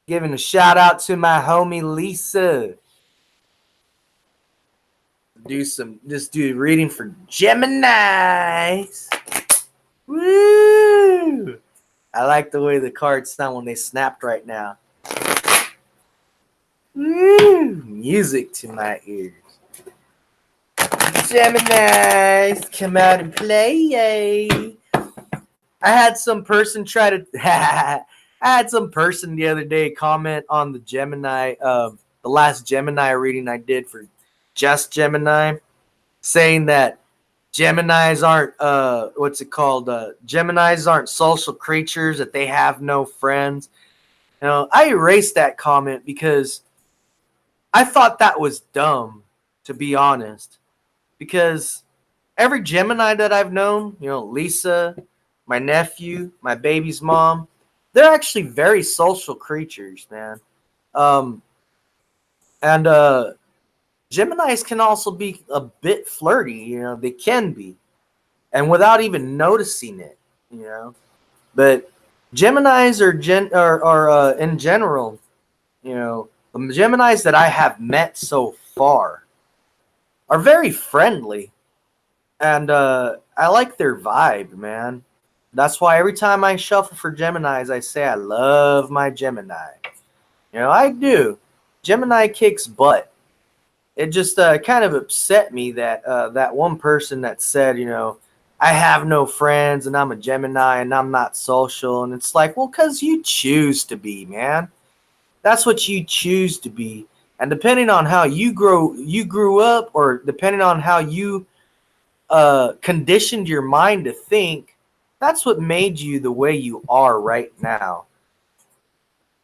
Giving a shout out to my homie Lisa. Just do reading for Geminis. Woo! I like the way the cards sound when they snapped right now. Woo! Music to my ears. Geminis, come out and play. I had some person try to. I had some person the other day comment on the Gemini, the last Gemini reading I did for Just Gemini, saying that Geminis aren't what's it called? Geminis aren't social creatures, that they have no friends. I erased that comment because I thought that was dumb, to be honest. Because every Gemini that I've known, Lisa, my nephew, my baby's mom, they're actually very social creatures, man. And Geminis can also be a bit flirty, they can be. And without even noticing it. But Geminis are in general, the Geminis that I have met so far, are very friendly. And I like their vibe, man. That's why every time I shuffle for Geminis, I say I love my Gemini. You know, I do. Gemini kicks butt. It just kind of upset me that that one person that said, you know, I have no friends and I'm a Gemini and I'm not social. And it's like, well, because you choose to be, man. That's what you choose to be. And depending on how you grew up, or depending on how you conditioned your mind to think, that's what made you the way you are right now.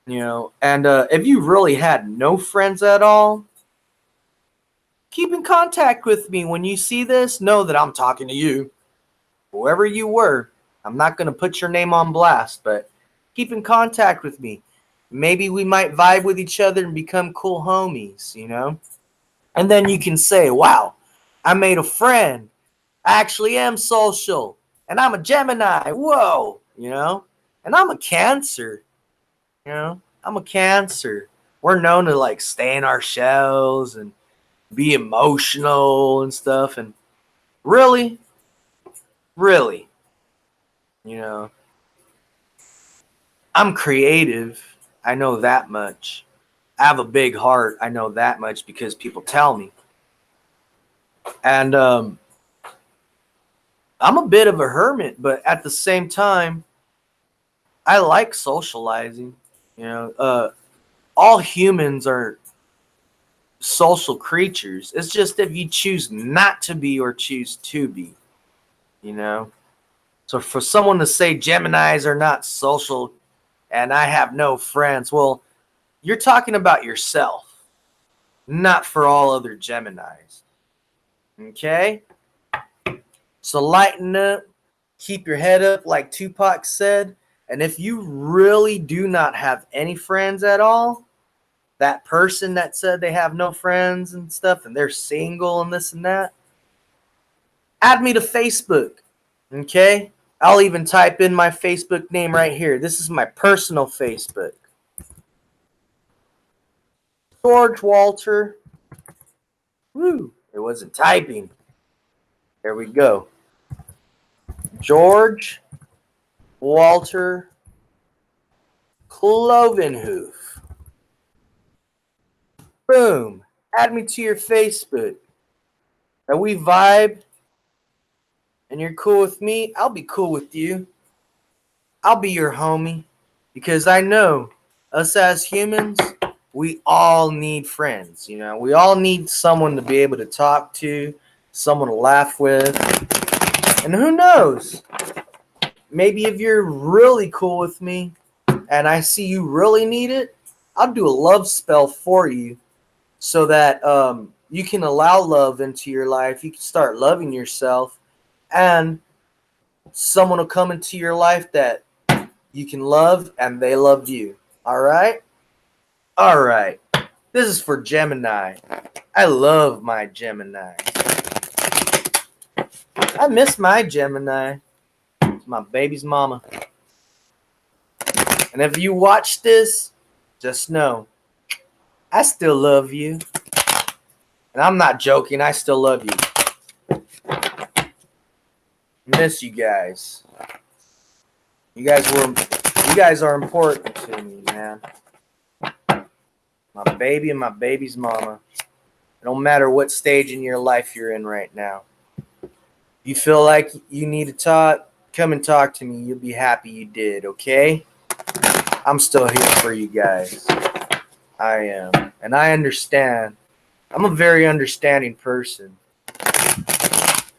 You know, and if you really had no friends at all, keep in contact with me. When you see this, know that I'm talking to you, whoever you were. I'm not going to put your name on blast, but keep in contact with me. Maybe we might vibe with each other and become cool homies, you know? And then you can say, wow, I made a friend. I actually am social. And I'm a Gemini. Whoa, you know? And I'm a Cancer, you know? I'm a Cancer. We're known to like stay in our shells and be emotional and stuff. And really, really, you know, I'm creative. I know that much. I have a big heart. I know that much because people tell me. And I'm a bit of a hermit, but at the same time, I like socializing. You know, all humans are social creatures. It's just if you choose not to be or choose to be, you know. So for someone to say Geminis are not social and I have no friends, well, you're talking about yourself, not for all other Geminis. Okay? So lighten up, keep your head up, like Tupac said. And if you really do not have any friends at all, that person that said they have no friends and stuff and they're single and this and that, add me to Facebook. Okay? I'll even type in my Facebook name right here. This is my personal Facebook. George Walter. Woo, it wasn't typing. There we go. George Walter Clovenhoof. Boom. Add me to your Facebook. And we vibe and you're cool with me, I'll be cool with you. I'll be your homie. Because I know us as humans, we all need friends. You know, we all need someone to be able to talk to, someone to laugh with. And who knows? Maybe if you're really cool with me and I see you really need it, I'll do a love spell for you so that you can allow love into your life. You can start loving yourself, and someone will come into your life that you can love and they love you. All right? All right. This is for Gemini. I love my Gemini. I miss my Gemini. It's my baby's mama. And if you watch this, just know I still love you. And I'm not joking. I still love you. Miss you guys. You guys are important to me, man. My baby and my baby's mama. It don't matter what stage in your life you're in right now. You feel like you need to talk, come and talk to me. You'll be happy you did, okay? I'm still here for you guys. I am. And I understand. I'm a very understanding person.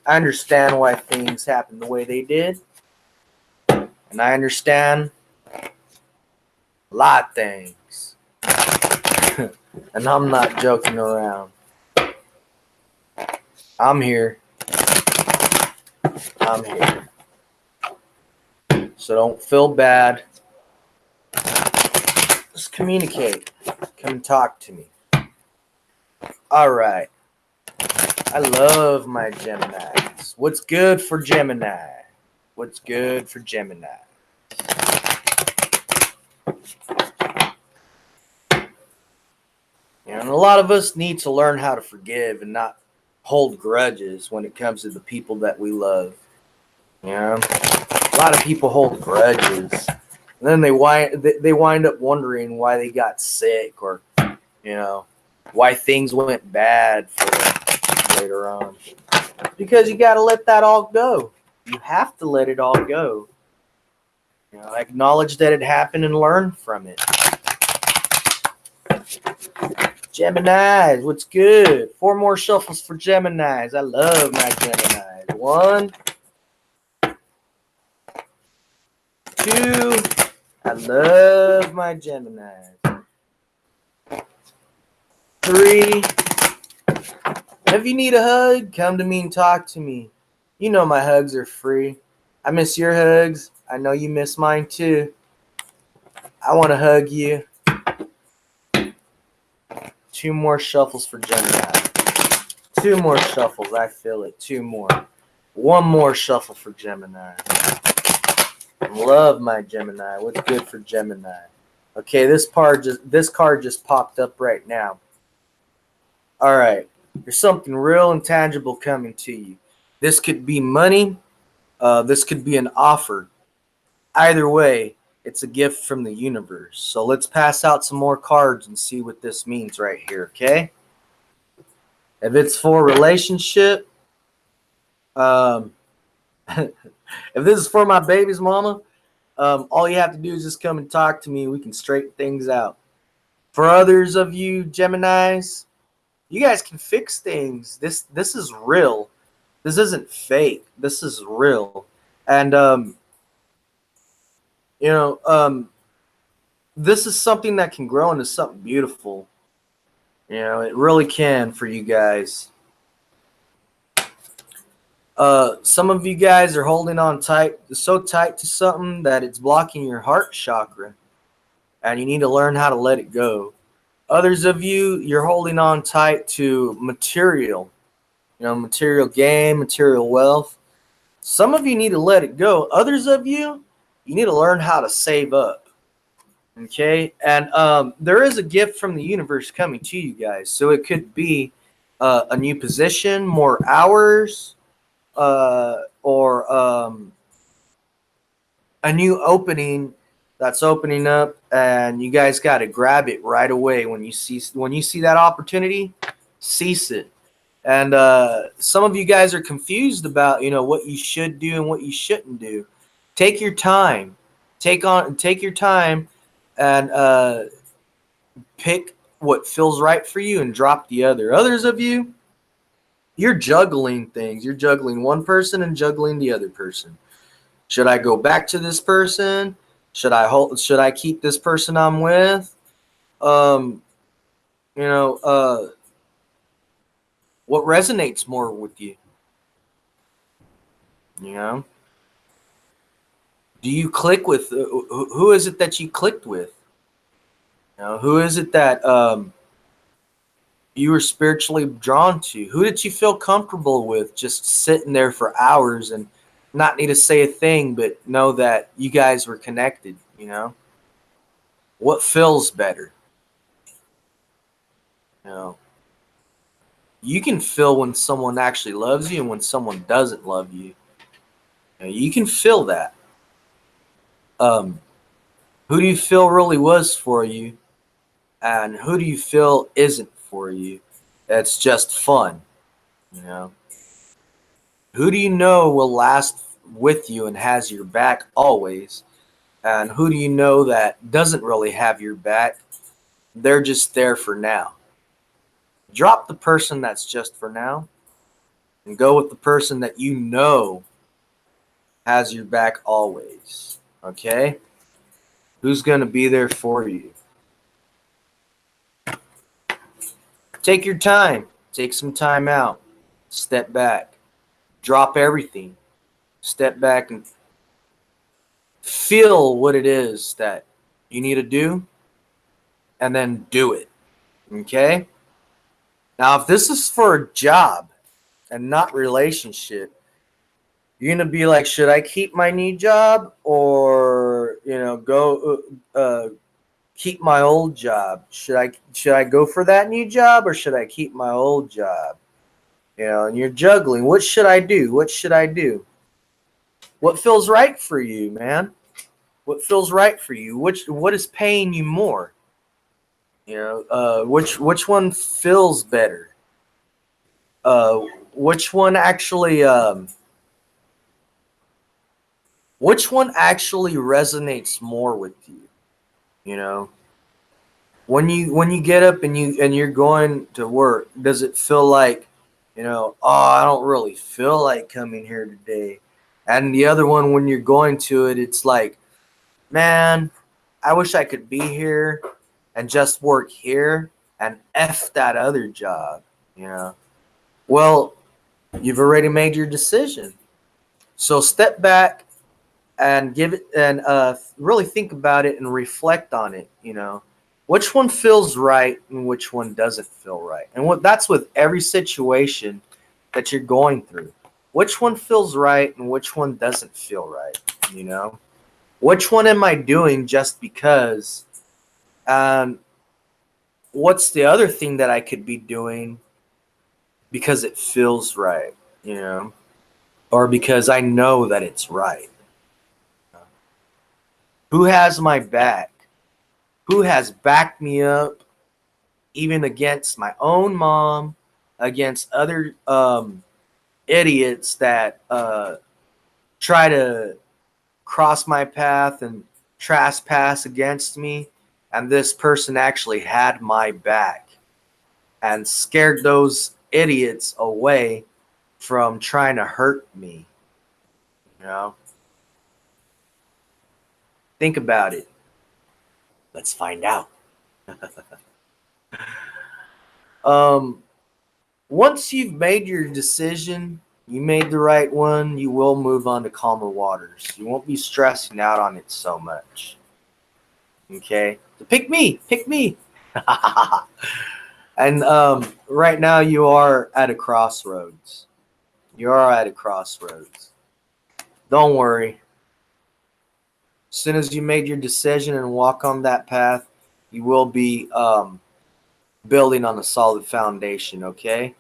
I understand why things happened the way they did. And I understand a lot of things. And I'm not joking around. I'm here. I'm here. So don't feel bad. Just communicate. Come and talk to me. All right. I love my Geminis. What's good for Gemini? What's good for Gemini? You know, and a lot of us need to learn how to forgive and not hold grudges when it comes to the people that we love. You know, a lot of people hold grudges, and then they wind up wondering why they got sick, or why things went bad for them later on. Because you got to let that all go. You have to let it all go. Acknowledge that it happened and learn from it. Geminis, what's good? 4 more shuffles for Geminis. I love my Geminis. 1, 2. I love my Geminis. 3. If you need a hug, come to me and talk to me. You know my hugs are free. I miss your hugs. I know you miss mine too. I want to hug you. 2 more shuffles for Gemini. 2 more shuffles. I feel it. 2 more. 1 more shuffle for Gemini. Love my Gemini. What's good for Gemini? Okay, this card just popped up right now. All right. There's something real and tangible coming to you. This could be money. This could be an offer. Either way, it's a gift from the universe. So let's pass out some more cards and see what this means right here, okay? If it's for a relationship, if this is for my baby's mama, all you have to do is just come and talk to me. We can straighten things out. For others of you Geminis, you guys can fix things. This is real. This isn't fake. This is real. And this is something that can grow into something beautiful. It really can for you guys. Some of you guys are holding on so tight to something that it's blocking your heart chakra, and you need to learn how to let it go. Others of you, you're holding on tight to material, material gain, material wealth. Some of you need to let it go. Others of you, you need to learn how to save up. Okay, and there is a gift from the universe coming to you guys. So it could be a new position, more hours, or a new opening that's opening up, and you guys got to grab it right away when you see that opportunity. Seize it. And some of you guys are confused about what you should do and what you shouldn't do. Take your time. Take your time and pick what feels right for you and drop the other. Others of you, you're juggling things. You're juggling one person and juggling the other person. Should I go back to this person? Should I keep this person I'm with? What resonates more with you? Do you click with who is it that you clicked with? Who is it that you were spiritually drawn to? Who did you feel comfortable with just sitting there for hours and not need to say a thing, but know that you guys were connected? What feels better? You can feel when someone actually loves you and when someone doesn't love you. You can feel that. Who do you feel really was for you, and who do you feel isn't for you? It's just fun. Who do you know will last with you and has your back always, and who do you know that doesn't really have your back? They're just there for now. Drop the person that's just for now and go with the person that you know has your back always. Okay? Who's going to be there for you? Take your time. Take some time out. Step back. Drop everything. Step back and feel what it is that you need to do, and then do it. Okay? Now, if this is for a job and not relationship, you're going to be like, should I keep my new job or, go keep my old job? Should I go for that new job or should I keep my old job? You know, and you're juggling. What should I do? What should I do? What feels right for you, man? What feels right for you? What is paying you more? You know, which one feels better? Uh, which one actually which one actually resonates more with you? You know, when you get up and you're going to work, does it feel like, you know, oh, I don't really feel like coming here today? And the other one, when you're going to it, it's like, man, I wish I could be here and just work here and F that other job, you know. Well, you've already made your decision. So step back and give it and really think about it and reflect on it, you know. Which one feels right and which one doesn't feel right? And what that's with every situation that you're going through. Which one feels right and which one doesn't feel right, you know? Which one am I doing just because? Um, what's the other thing that I could be doing because it feels right, you know, or because I know that it's right? Who has my back? Who has backed me up, even against my own mom, against other idiots that try to cross my path and trespass against me? And this person actually had my back and scared those idiots away from trying to hurt me. You know, think about it. Let's find out. um, Once you've made your decision, you made the right one, you will move on to calmer waters. You won't be stressing out on it so much. Okay? So pick me, pick me. And right now you are at a crossroads. You are at a crossroads. Don't worry. As soon as you made your decision and walk on that path, you will be building on a solid foundation, okay?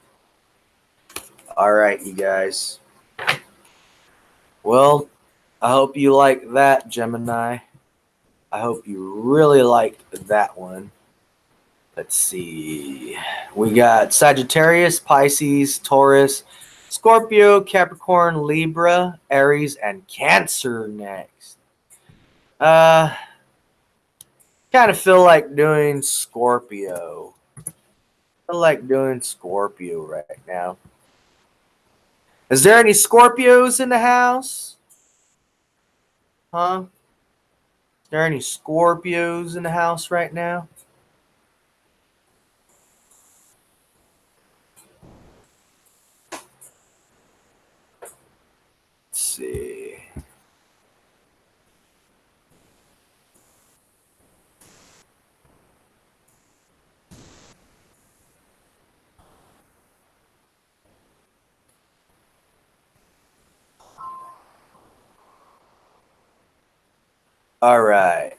All right, you guys. Well, I hope you like that, Gemini. I hope you really liked that one. Let's see. We got Sagittarius, Pisces, Taurus, Scorpio, Capricorn, Libra, Aries, and Cancer next. Uh, kind of feel like doing Scorpio. I like doing Scorpio right now. Is there any Scorpios in the house? Huh? Is there any Scorpios in the house right now? Let's see. All right.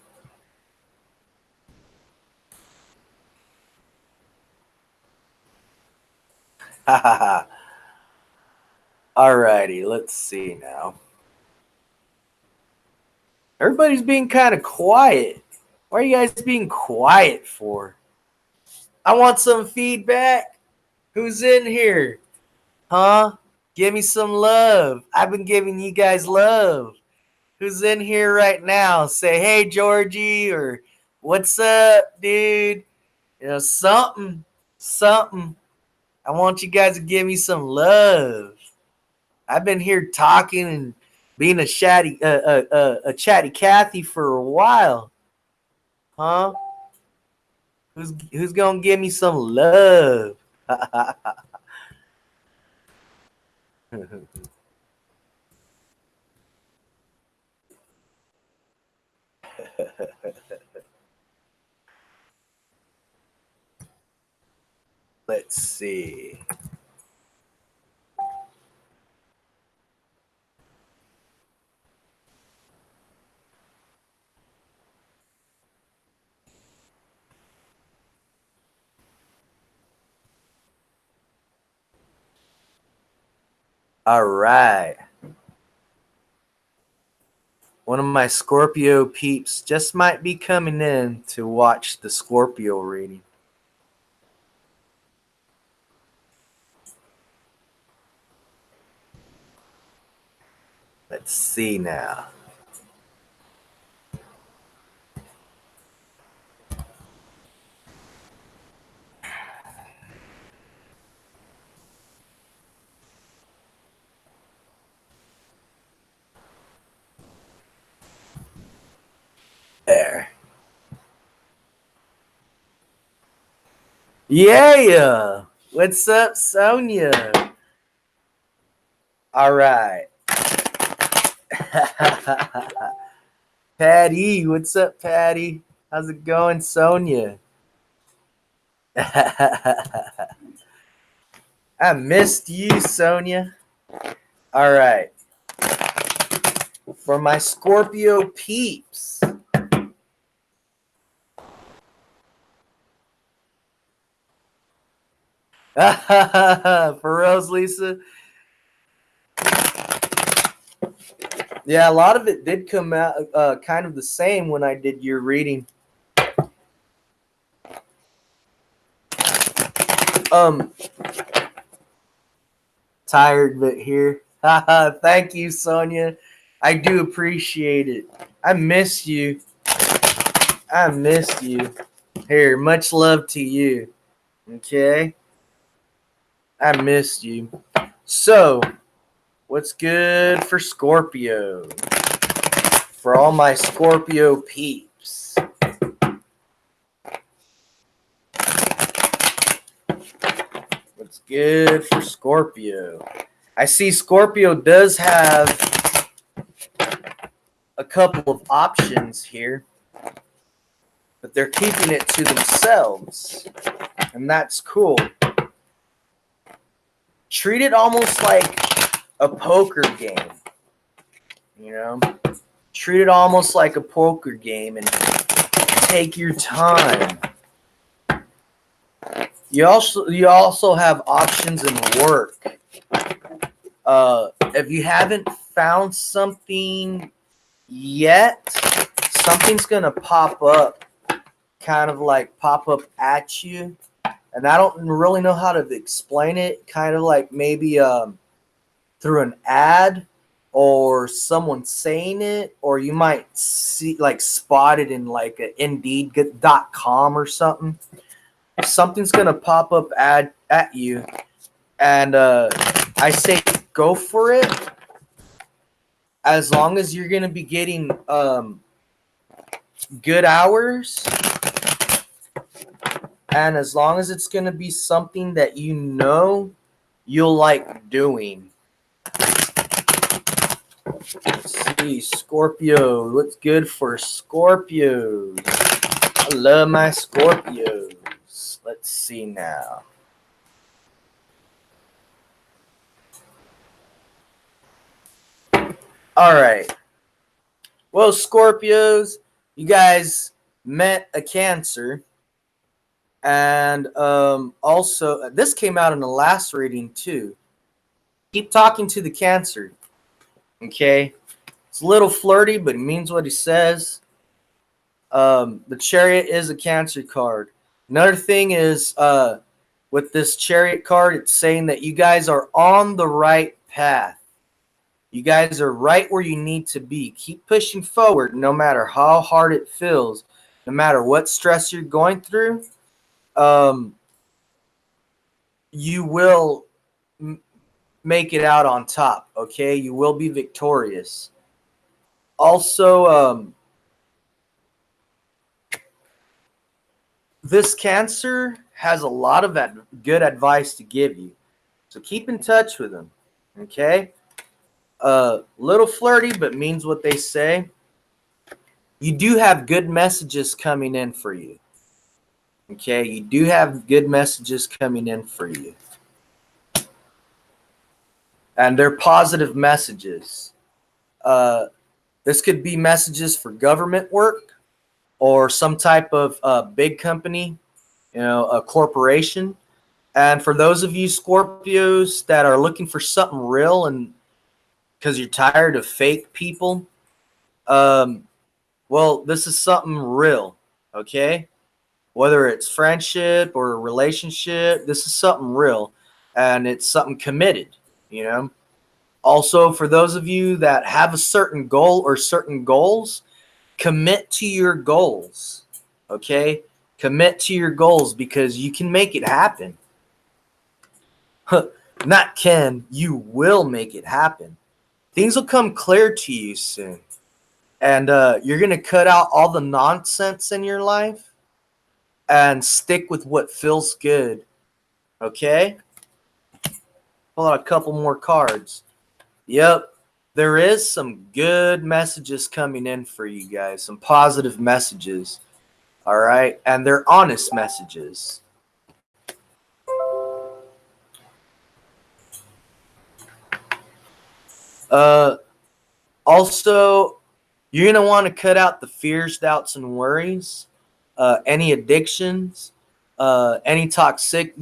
All righty. Let's see now. Everybody's being kind of quiet. Why are you guys being quiet for? I want some feedback. Who's in here? Huh? Give me some love. I've been giving you guys love. Who's in here right now? Say, hey, Georgie, or what's up, dude? You know, something, something. I want you guys to give me some love. I've been here talking and being a chatty Cathy for a while. Huh? Who's gonna give me some love? Let's see. All right. One of my Scorpio peeps just might be coming in to watch the Scorpio reading. Let's see now. There. Yeah. What's up, Sonia? All right. Patty, what's up, Patty? How's it going, Sonia? I missed you, Sonia. All right. For my Scorpio peeps. For Rose, Lisa. Yeah, a lot of it did come out kind of the same when I did your reading. Tired but here. Thank you, Sonia. I do appreciate it. I miss you. I missed you. Here, much love to you. Okay? I missed you. So, what's good for Scorpio? For all my Scorpio peeps. What's good for Scorpio? I see Scorpio does have a couple of options here, but they're keeping it to themselves, and that's cool. Treat it almost like a poker game, you know? Treat it almost like a poker game and take your time. You also have options in work. If you haven't found something yet, something's gonna pop up, kind of like pop up at you, and I don't really know how to explain it. Kind of like maybe through an ad or someone saying it, or you might see like spot it in like a Indeed.com or something. Something's gonna pop up at you, and I say go for it. As long as you're gonna be getting good hours, and as long as it's gonna be something that you know you'll like doing. Let's see, Scorpio. What's good for Scorpios? I love my Scorpios. Let's see now. All right. Well, Scorpios, you guys met a Cancer. And also, this came out in the last reading too. Keep talking to the Cancer. Okay? It's a little flirty, but it means what he says. The Chariot is a Cancer card. Another thing is, with this Chariot card, it's saying that you guys are on the right path. You guys are right where you need to be. Keep pushing forward no matter how hard it feels, no matter what stress you're going through. You will make it out on top, okay? You will be victorious. Also, this Cancer has a lot of good advice to give you. So keep in touch with them, okay? Little flirty, but means what they say. You do have good messages coming in for you. Okay, you do have good messages coming in for you. And they're positive messages. This could be messages for government work or some type of big company, you know, a corporation. And for those of you Scorpios that are looking for something real and because you're tired of fake people, well, this is something real, okay? Whether it's friendship or a relationship, this is something real, and it's something committed, you know? Also, for those of you that have a certain goal or certain goals, commit to your goals, okay? Commit to your goals because you can make it happen. Not can, you will make it happen. Things will come clear to you soon. And you're going to cut out all the nonsense in your life and stick with what feels good. Okay? Pull out a couple more cards. Yep. There is some good messages coming in for you guys. Some positive messages. All right? And they're honest messages. Also, you're going to want to cut out the fears, doubts, and worries. Any addictions, any toxic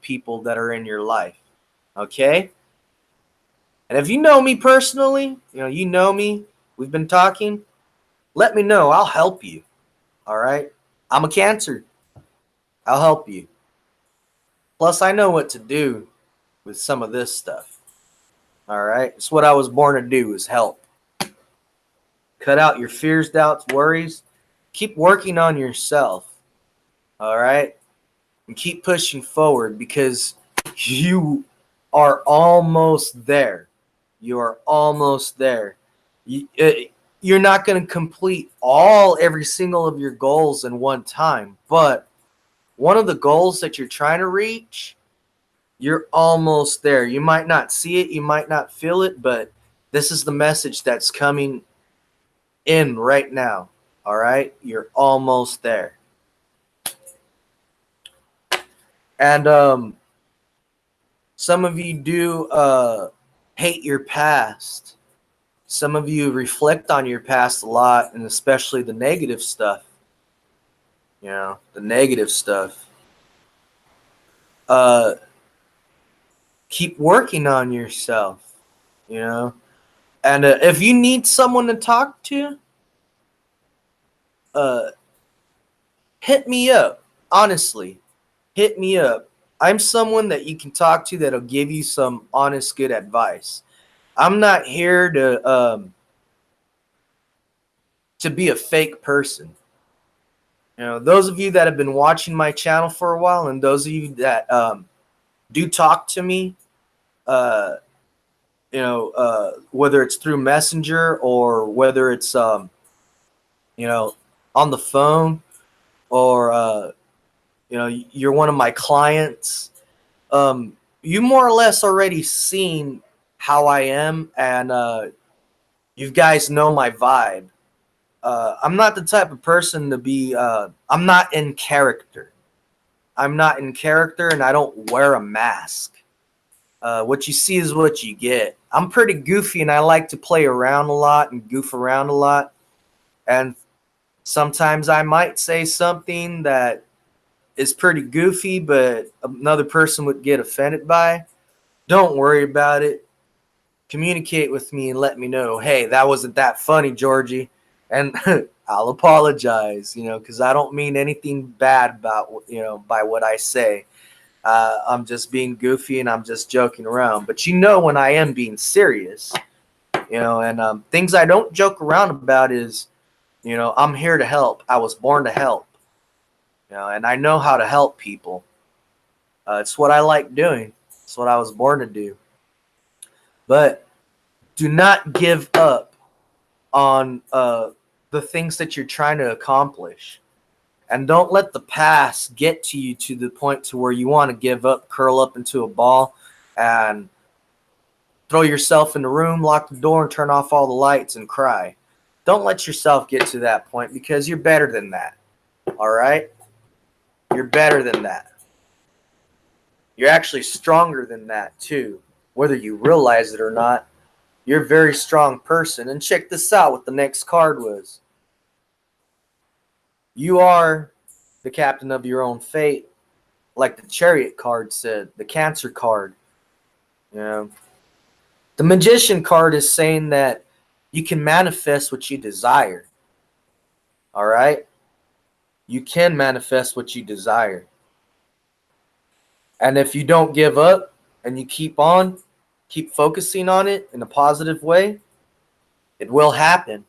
people that are in your life. Okay? And if you know me personally, you know me, we've been talking, let me know. I'll help you. All right? I'm a Cancer. I'll help you. Plus, I know what to do with some of this stuff. All right? It's what I was born to do, is help. Cut out your fears, doubts, worries. Keep working on yourself. All right? And keep pushing forward because you are almost there. You are almost there. You're not going to complete every single of your goals in one time, but one of the goals that you're trying to reach, you're almost there. You might not see it, you might not feel it, but this is the message that's coming in right now. All right? You're almost there. And some of you do hate your past. Some of you reflect on your past a lot, and especially the negative stuff. The negative stuff. Keep working on yourself, And if you need someone to talk to, hit me up. Honestly, hit me up. I'm someone that you can talk to that'll give you some honest, good advice. I'm not here to be a fake person. Those of you that have been watching my channel for a while, and those of you that do talk to me, whether it's through Messenger or whether it's on the phone, or you're one of my clients. You more or less already seen how I am, and you guys know my vibe. I'm not the type of person to be. I'm not in character. I'm not in character, and I don't wear a mask. What you see is what you get. I'm pretty goofy, and I like to play around a lot and goof around a lot. And sometimes I might say something that is pretty goofy, but another person would get offended by. Don't worry about it. Communicate with me and let me know, hey, that wasn't that funny, Georgie. And I'll apologize, because I don't mean anything bad about, by what I say. I'm just being goofy and I'm just joking around. But when I am being serious, and things I don't joke around about is, I'm here to help. I was born to help, and I know how to help people. It's what I like doing. It's what I was born to do. But do not give up on the things that you're trying to accomplish. And don't let the past get to you to the point to where you want to give up, curl up into a ball, and throw yourself in the room, lock the door, and turn off all the lights and cry. Don't let yourself get to that point because you're better than that. All right? You're better than that. You're actually stronger than that too, whether you realize it or not. You're a very strong person. And check this out, what the next card was. You are the captain of your own fate. like the Chariot card said, the Cancer card. You know, the Magician card is saying that you can manifest what you desire. All right? You can manifest what you desire. And if you don't give up and you keep on, keep focusing on it in a positive way, it will happen.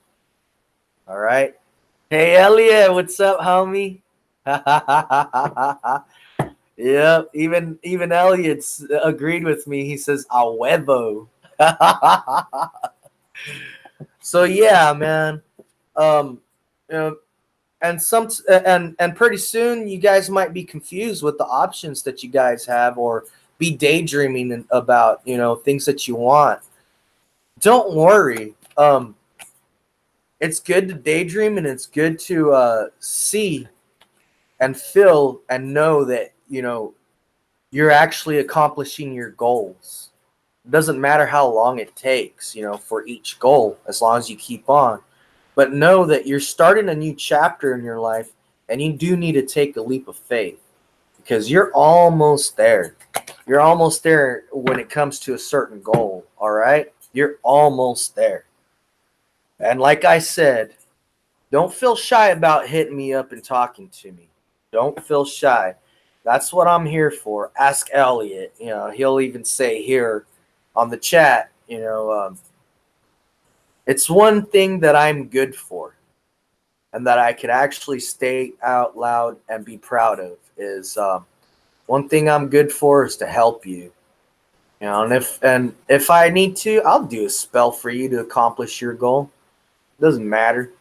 All right? Hey, Elliot, what's up, homie? Yep, even Elliot's agreed with me. He says, "A huevo." So yeah, man. Um, you know, and pretty soon you guys might be confused with the options that you guys have, or be daydreaming about things that you want. Don't worry. It's good to daydream, and it's good to see and feel and know that you're actually accomplishing your goals. It doesn't matter how long it takes, for each goal, as long as you keep on. But know that you're starting a new chapter in your life, and you do need to take a leap of faith, because you're almost there. You're almost there when it comes to a certain goal, all right? You're almost there. And like I said, don't feel shy about hitting me up and talking to me. Don't feel shy. That's what I'm here for. Ask Elliot. He'll even say here on the chat, it's one thing that I'm good for, and that I could actually state out loud and be proud of is one thing I'm good for is to help you. And if I need to, I'll do a spell for you to accomplish your goal. Doesn't matter.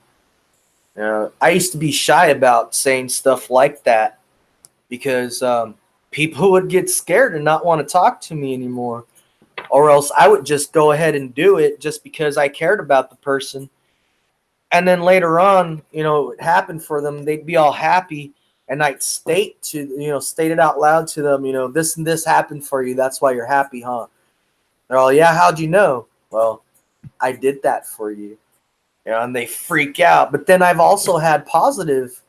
I used to be shy about saying stuff like that because people would get scared and not want to talk to me anymore, or else I would just go ahead and do it just because I cared about the person. And then later on, it happened for them. They'd be all happy, and I'd state it out loud to them. This and this happened for you. That's why you're happy, huh? They're all, yeah. How'd you know? Well, I did that for you. And they freak out. But then I've also had positive,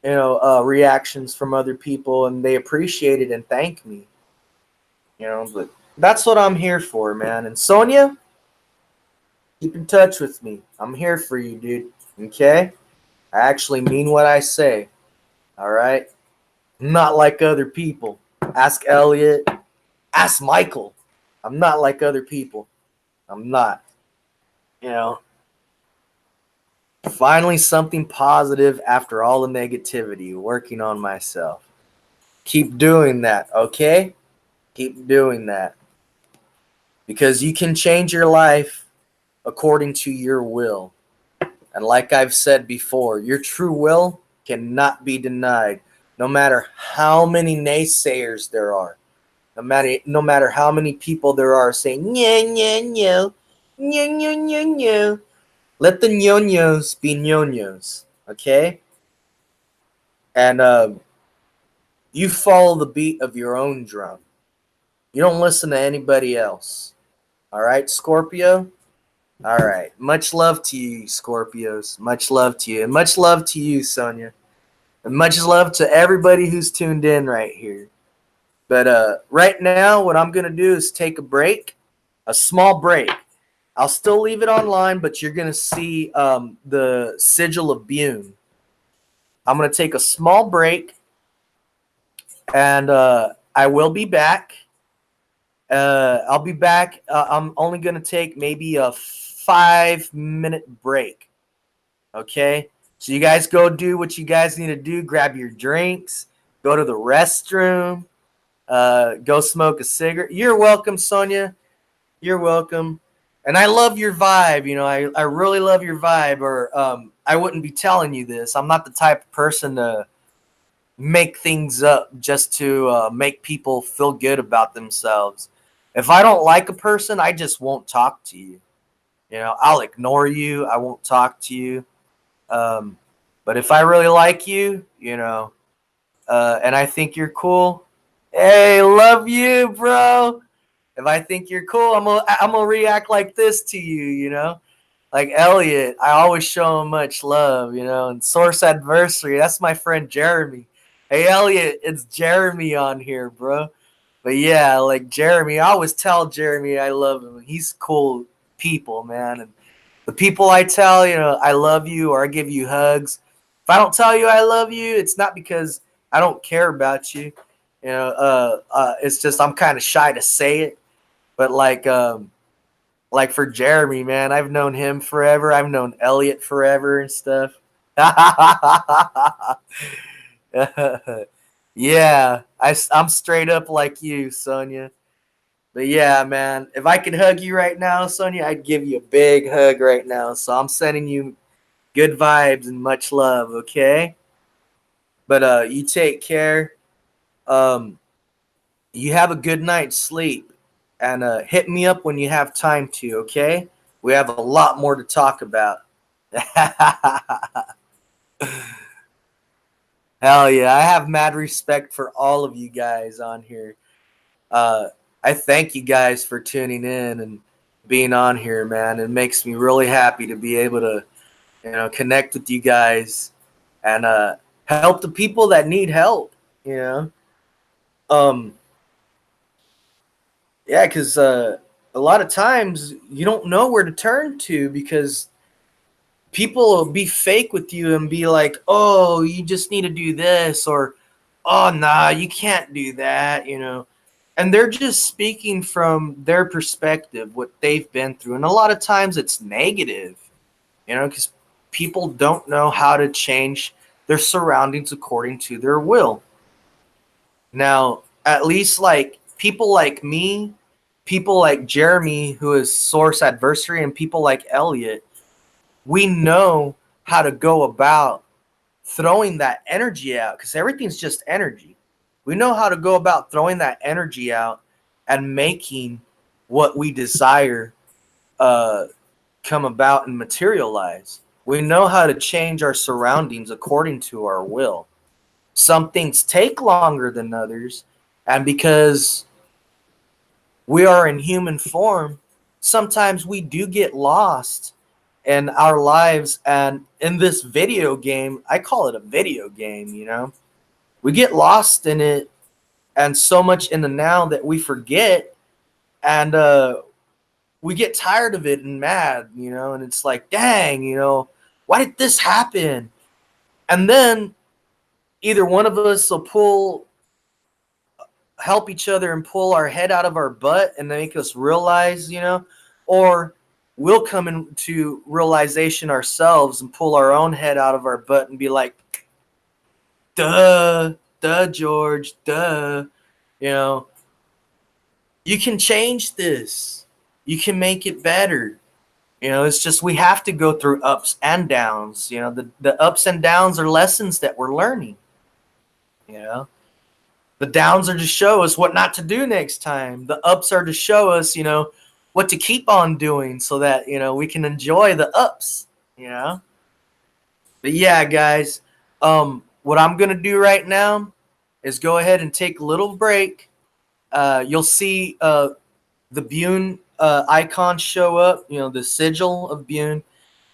reactions from other people, and they appreciate it and thank me. But that's what I'm here for, man. And Sonia, keep in touch with me. I'm here for you, dude. Okay? I actually mean what I say. All right? I'm not like other people. Ask Elliot. Ask Michael. I'm not like other people. I'm not. Finally, something positive after all the negativity. Working on myself. Keep doing that, okay? Keep doing that. Because you can change your life according to your will. And like I've said before, your true will cannot be denied, no matter how many naysayers there are. No matter how many people there are saying, "Nya, nya, nya, nya, nya, nya, nya." Let the ñoños be ñoños, okay? And you follow the beat of your own drum. You don't listen to anybody else. All right, Scorpio? All right. Much love to you, Scorpios. Much love to you. And much love to you, Sonia. And much love to everybody who's tuned in right here. But right now, what I'm going to do is take a break, a small break. I'll still leave it online, but you're going to see the sigil of Bune. I'm going to take a small break, and I will be back. I'll be back. I'm only going to take maybe a 5-minute break. Okay? So you guys go do what you guys need to do. Grab your drinks. Go to the restroom. Go smoke a cigarette. You're welcome, Sonia. You're welcome. And I love your vibe. I really love your vibe, or I wouldn't be telling you this. I'm not the type of person to make things up just to make people feel good about themselves. If I don't like a person, I just won't talk to you. I'll ignore you. I won't talk to you. But if I really like you, and I think you're cool, hey, love you, bro. If I think you're cool, I'm gonna react like this to you, Like Elliot, I always show him much love, And Source Adversary, that's my friend Jeremy. Hey, Elliot, it's Jeremy on here, bro. But yeah, like Jeremy, I always tell Jeremy I love him. He's cool people, man. And the people I tell, I love you or I give you hugs. If I don't tell you I love you, it's not because I don't care about you. It's just I'm kind of shy to say it. But like for Jeremy, man, I've known him forever. I've known Elliot forever and stuff. Yeah, I'm straight up like you, Sonia. But yeah, man, if I could hug you right now, Sonia, I'd give you a big hug right now. So I'm sending you good vibes and much love, okay? But you take care. Um, you have a good night's sleep, and hit me up when you have time to, okay? We have a lot more to talk about. Hell yeah, I have mad respect for all of you guys on here. Uh, I thank you guys for tuning in and being on here, man. It makes me really happy to be able to, connect with you guys and help the people that need help. You know, um, yeah, because a lot of times you don't know where to turn to because people will be fake with you and be like, "Oh, you just need to do this," or "Oh, nah, you can't do that," and they're just speaking from their perspective, what they've been through. And a lot of times it's negative, because people don't know how to change their surroundings according to their will. Now, at least like people like me, people like Jeremy, who is Source Adversary, and people like Elliot, we know how to go about throwing that energy out because everything's just energy. We know how to go about throwing that energy out and making what we desire uh, come about and materialize. We know how to change our surroundings according to our will. Some things take longer than others, and because we are in human form, sometimes we do get lost in our lives. And in this video game, I call it a video game, we get lost in it and so much in the now that we forget, and we get tired of it and mad, and it's like, dang, why did this happen? And then either one of us will help each other and pull our head out of our butt and make us realize, or we'll come into realization ourselves and pull our own head out of our butt and be like, duh, George, duh, you know, you can change this. You can make it better. It's just we have to go through ups and downs. The ups and downs are lessons that we're learning. You know, the downs are to show us what not to do next time. The ups are to show us, what to keep on doing so that, we can enjoy the ups, But yeah, guys, what I'm going to do right now is go ahead and take a little break. You'll see the Bune icon show up, the sigil of Bune.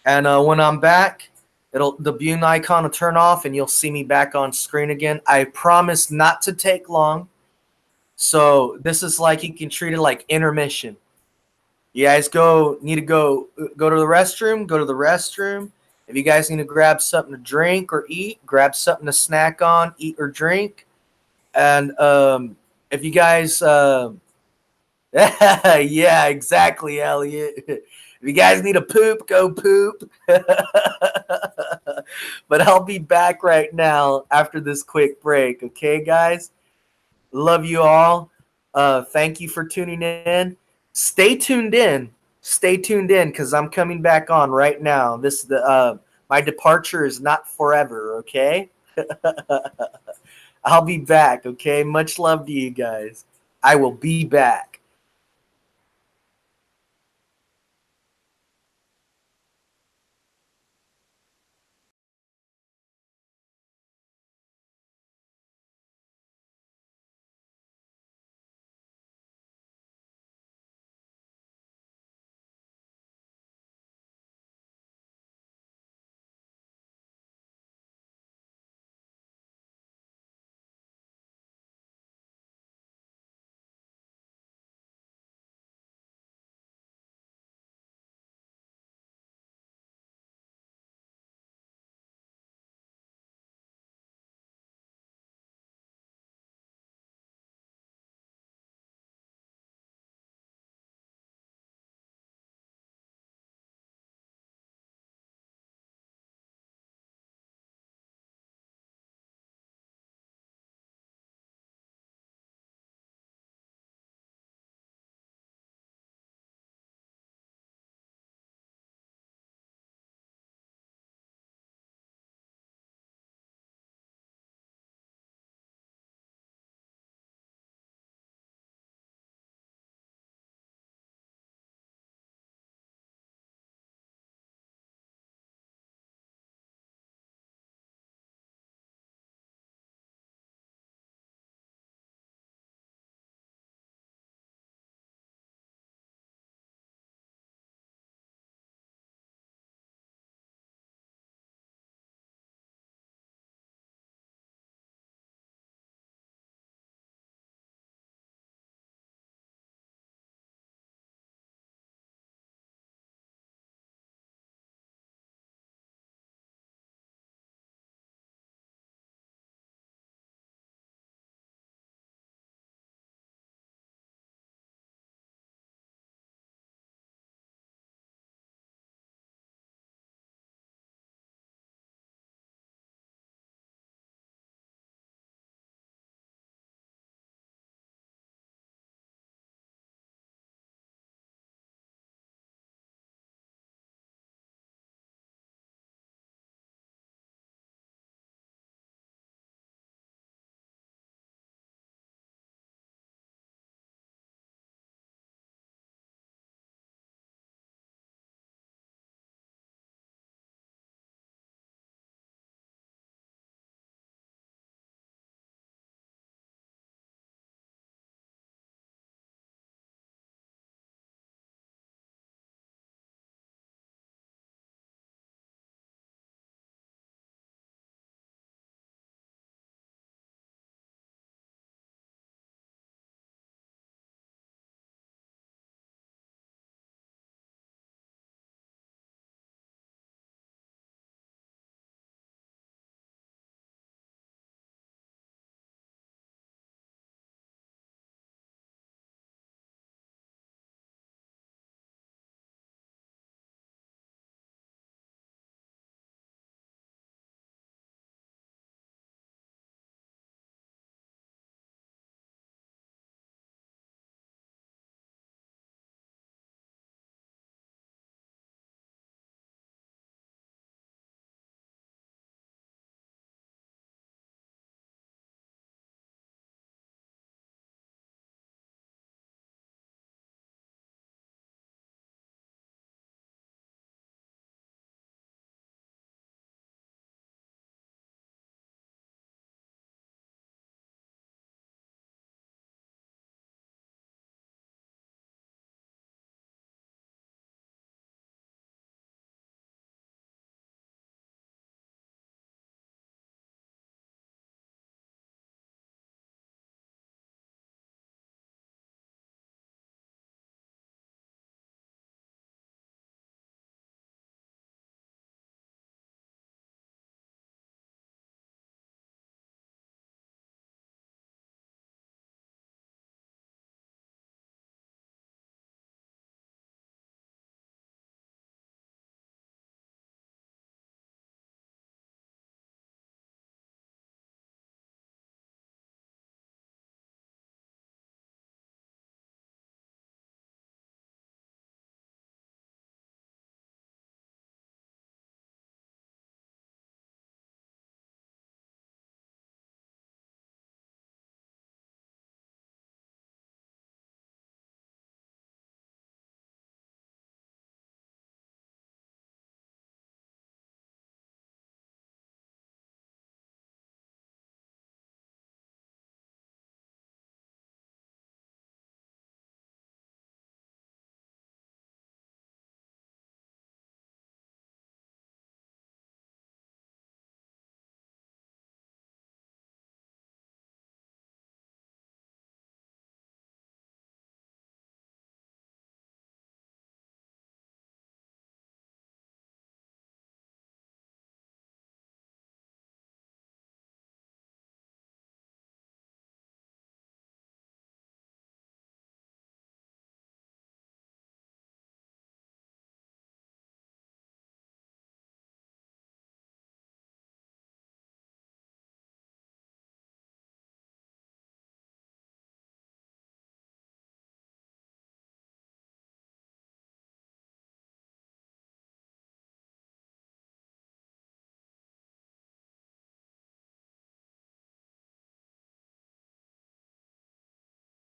And when I'm back, the Bune icon will turn off and you'll see me back on screen again. I promise not to take long. So this is like, you can treat it like intermission. You guys need to go to the restroom, go to the restroom. If you guys need to grab something to drink or eat, grab something to snack on, eat or drink. And if you guys yeah, exactly, Elliot. If you guys need a poop, go poop. But I'll be back right now after this quick break. Okay, guys? Love you all. Thank you for tuning in. Stay tuned in. Stay tuned in because I'm coming back on right now. My departure is not forever, okay? I'll be back, okay? Much love to you guys. I will be back.